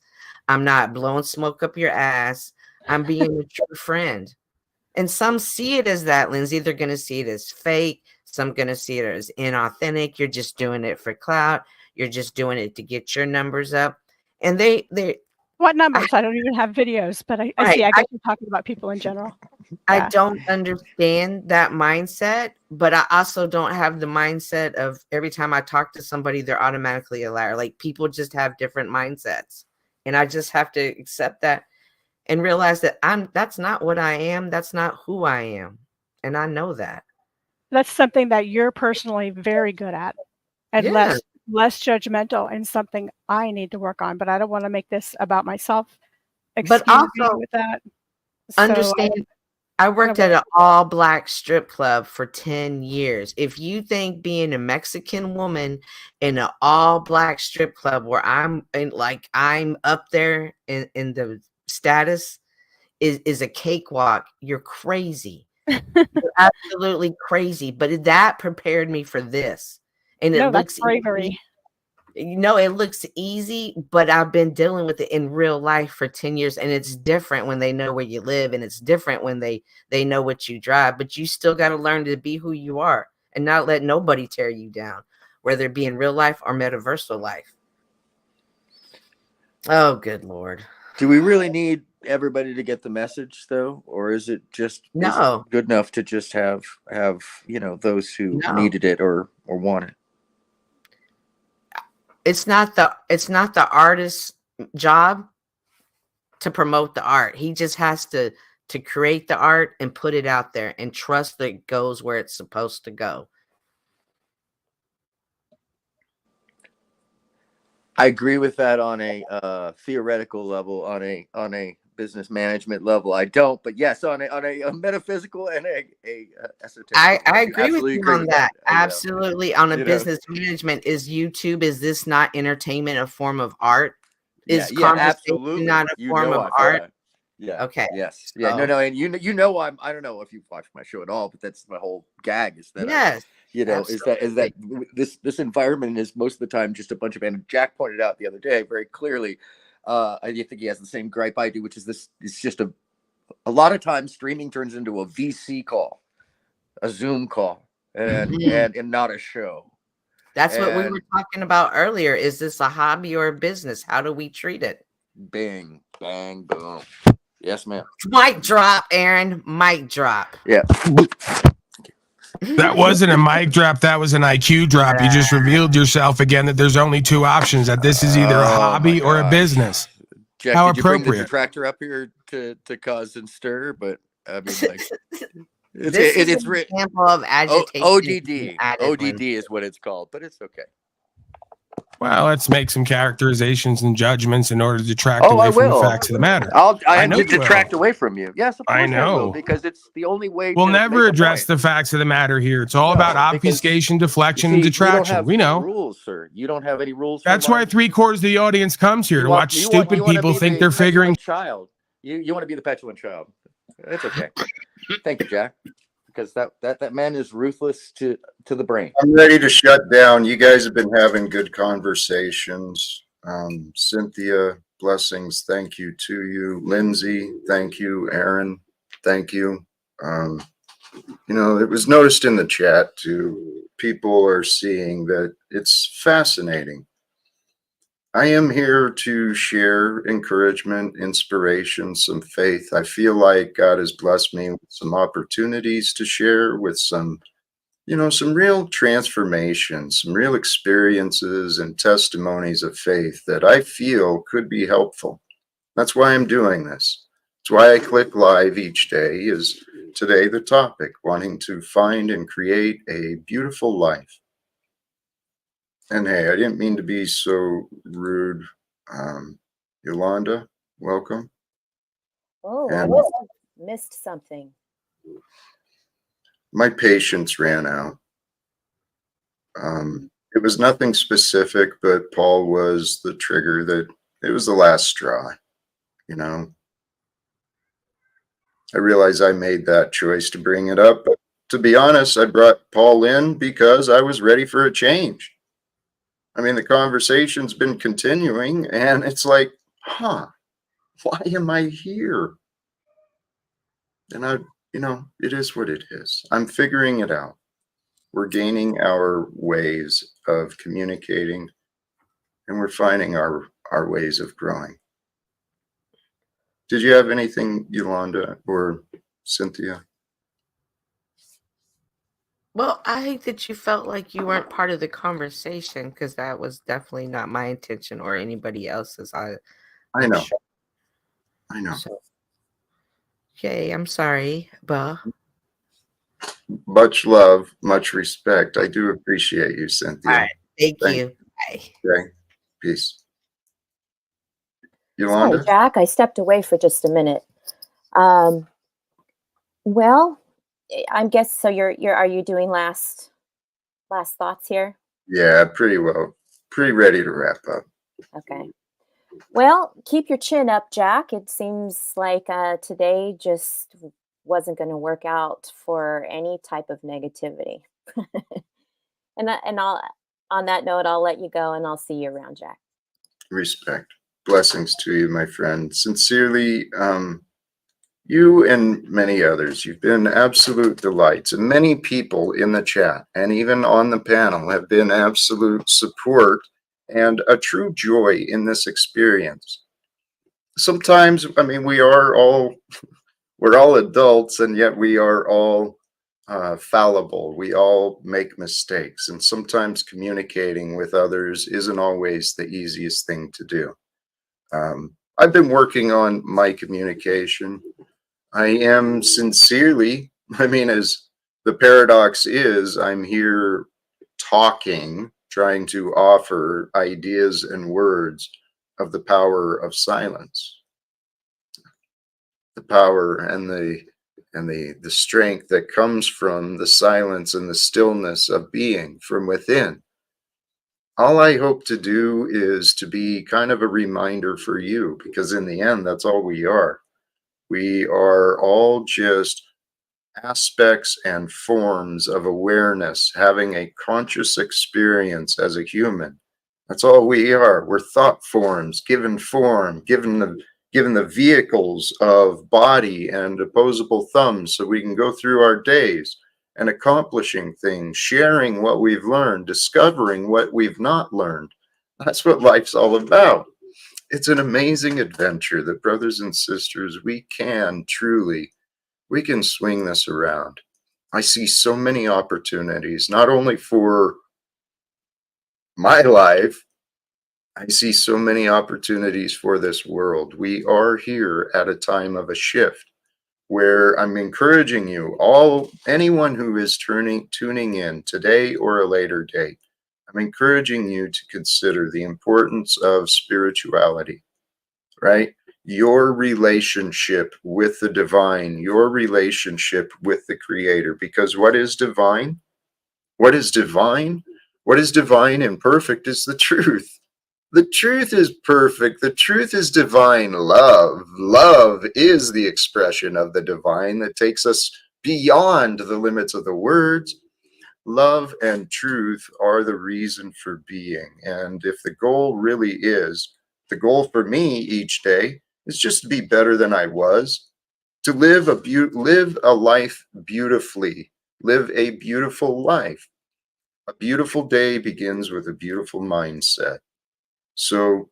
I'm not blowing smoke up your ass. I'm being a true friend. And some see it as that, Lindsay. They're going to see it as fake. Some going to see it as inauthentic. You're just doing it for clout. You're just doing it to get your numbers up. And they what numbers? I don't even have videos, but I see. I guess you're talking about people in general. I don't understand that mindset, but I also don't have the mindset of every time I talk to somebody, they're automatically a liar. Like people just have different mindsets. And I just have to accept that and realize that that's not what I am. That's not who I am. And I know that. That's something that you're personally very good at, and Yeah. less judgmental, and something I need to work on, but I don't want to make this about myself. But Excuse me also with that. So understand I worked at an all black strip club for 10 years. If you think being a Mexican woman in an all black strip club where I'm up there in the status is a cakewalk, you're crazy. You're absolutely crazy. But that prepared me for this. And it no, that's looks bravery. it looks easy, but I've been dealing with it in real life for 10 years. And it's different when they know where you live, and it's different when they know what you drive, but you still got to learn to be who you are and not let nobody tear you down, whether it be in real life or metaversal life. Oh, good Lord. Do we really need everybody to get the message though? Or is it just is it good enough to just have, those who needed it or want it? It's not the artist's job to promote the art. He just has to create the art and put it out there and trust that it goes where it's supposed to go. I agree with that on a theoretical level, on a business management level. I don't, but yes, on a metaphysical and a esoteric. I agree with you on that. Absolutely. On a business management, is this not entertainment a form of art? Is conversation absolutely not a form of art? Yeah. Okay. Yes. Yeah. No. And I don't know if you've watched my show at all, but that's my whole gag is that this environment is most of the time just a bunch of, and Jack pointed out the other day very clearly, I think he has the same gripe I do, which is this, it's just a lot of times streaming turns into a VC call, a Zoom call, and not a show. That's what we were talking about earlier. Is this a hobby or a business? How do we treat it? Bang, bang, boom. Yes, ma'am. Mic drop, Aaron. Mic drop. Yeah. That wasn't a mic drop. That was an IQ drop. You just revealed yourself again that there's only two options, that this is either a hobby or a business. Jack, how did you appropriate. Bring the detractor up here to cause and stir, but I mean, like, it's an example of agitation. ODD is what it's called, but it's okay. Well, let's make some characterizations and judgments in order to detract away from the facts of the matter. I know to detract away from you. Yes, of course I know. I will, because it's the only way. We'll never address the facts of the matter here. It's all about obfuscation, deflection, and detraction. We know rules, sir. You don't have any rules. That's why 3/4 of the audience comes here to watch stupid people think they're figuring. Child, you want to be the petulant child. It's okay. Thank you, Jack. Because that man is ruthless to the brain. I'm ready to shut down. You guys have been having good conversations. Cynthia, blessings. Thank you to you. Lindsay, thank you. Aaron, thank you. It was noticed in the chat too. People are seeing that it's fascinating. I am here to share encouragement, inspiration, some faith. I feel like God has blessed me with some opportunities to share with some real transformation, some real experiences and testimonies of faith that I feel could be helpful. That's why I'm doing this. That's why I click live each day. Is today the topic, wanting to find and create a beautiful life. And hey, I didn't mean to be so rude. Yolanda, welcome. Oh, I missed something. My patience ran out. It was nothing specific, but Paul was the trigger, that it was the last straw. I realize I made that choice to bring it up, but to be honest, I brought Paul in because I was ready for a change. I mean, the conversation's been continuing, and it's like, why am I here? And it is what it is. I'm figuring it out. We're gaining our ways of communicating, and we're finding our ways of growing. Did you have anything, Yolanda, or Cynthia? Well, I hate that you felt like you weren't part of the conversation, because that was definitely not my intention or anybody else's. I I'm know. sure. I know. So, okay, I'm sorry, but Much love, much respect. I do appreciate you, Cynthia. all right. Thank you. Bye. Okay. Peace. Sorry, Yolanda? Jack, I stepped away for just a minute. Well, I guess so. Are you doing last thoughts here? Yeah, pretty well. Pretty ready to wrap up. Okay. Well, keep your chin up, Jack. It seems like today just wasn't going to work out for any type of negativity. And I'll on that note, I'll let you go and I'll see you around, Jack. Respect. Blessings to you, my friend. Sincerely, you and many others, you've been absolute delights. And many people in the chat and even on the panel have been absolute support and a true joy in this experience. Sometimes, I mean, we're all adults, and yet we are all fallible. We all make mistakes, and sometimes communicating with others isn't always the easiest thing to do. I've been working on my communication. I am sincerely, I mean, as the paradox is, I'm here talking, trying to offer ideas and words of the power of silence, the power and the strength that comes from the silence and the stillness of being from within. All I hope to do is to be kind of a reminder for you, because in the end, that's all we are. We are all just aspects and forms of awareness, having a conscious experience as a human. That's all we are. We're thought forms, given form, given the vehicles of body and opposable thumbs so we can go through our days and accomplishing things, sharing what we've learned, discovering what we've not learned. That's what life's all about. It's an amazing adventure that, brothers and sisters, we can swing this around. I see so many opportunities, not only for my life, I see so many opportunities for this world. We are here at a time of a shift where I'm encouraging you, anyone who is tuning in today or a later date, I'm encouraging you to consider the importance of spirituality, right? Your relationship with the divine, your relationship with the creator. Because what is divine? What is divine? What is divine and perfect is the truth. The truth is perfect. The truth is divine love. Love is the expression of the divine that takes us beyond the limits of the words. Love and truth are the reason for being. And if the goal really is, the goal for me each day is just to be better than I was, to live a life beautifully, live a beautiful life. A beautiful day begins with a beautiful mindset. So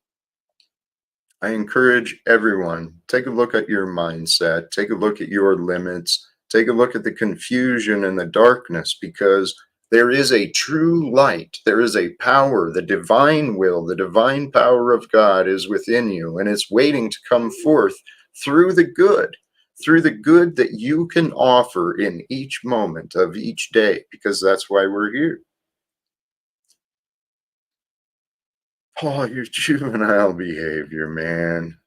I encourage everyone, take a look at your mindset, take a look at your limits, take a look at the confusion and the darkness, because there is a true light. There is a power, the divine will, the divine power of God is within you, and it's waiting to come forth through the good that you can offer in each moment of each day, because that's why we're here. Oh, your juvenile behavior, man.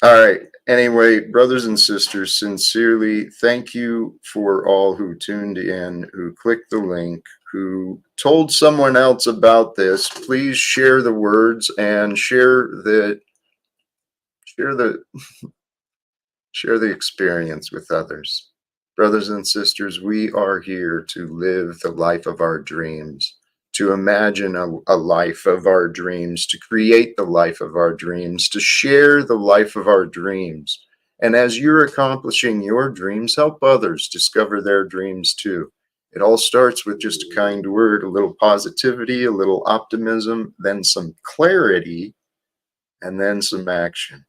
All right. Anyway, brothers and sisters, sincerely, thank you for all who tuned in, who clicked the link, who told someone else about this. Please share the words and share the experience with others. Brothers and sisters, we are here to live the life of our dreams, to imagine a life of our dreams, to create the life of our dreams, to share the life of our dreams. And as you're accomplishing your dreams, help others discover their dreams too. It all starts with just a kind word, a little positivity, a little optimism, then some clarity, and then some action.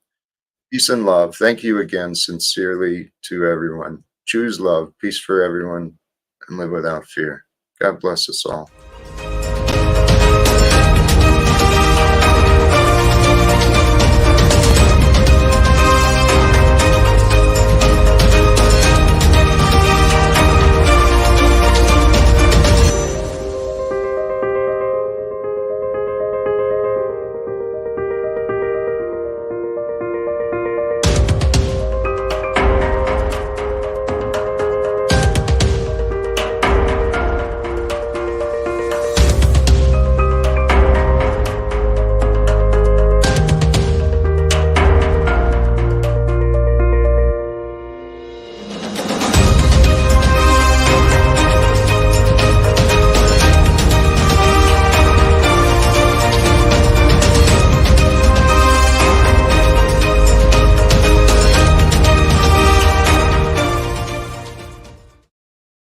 Peace and love. Thank you again, sincerely, to everyone. Choose love, peace for everyone, and live without fear. God bless us all.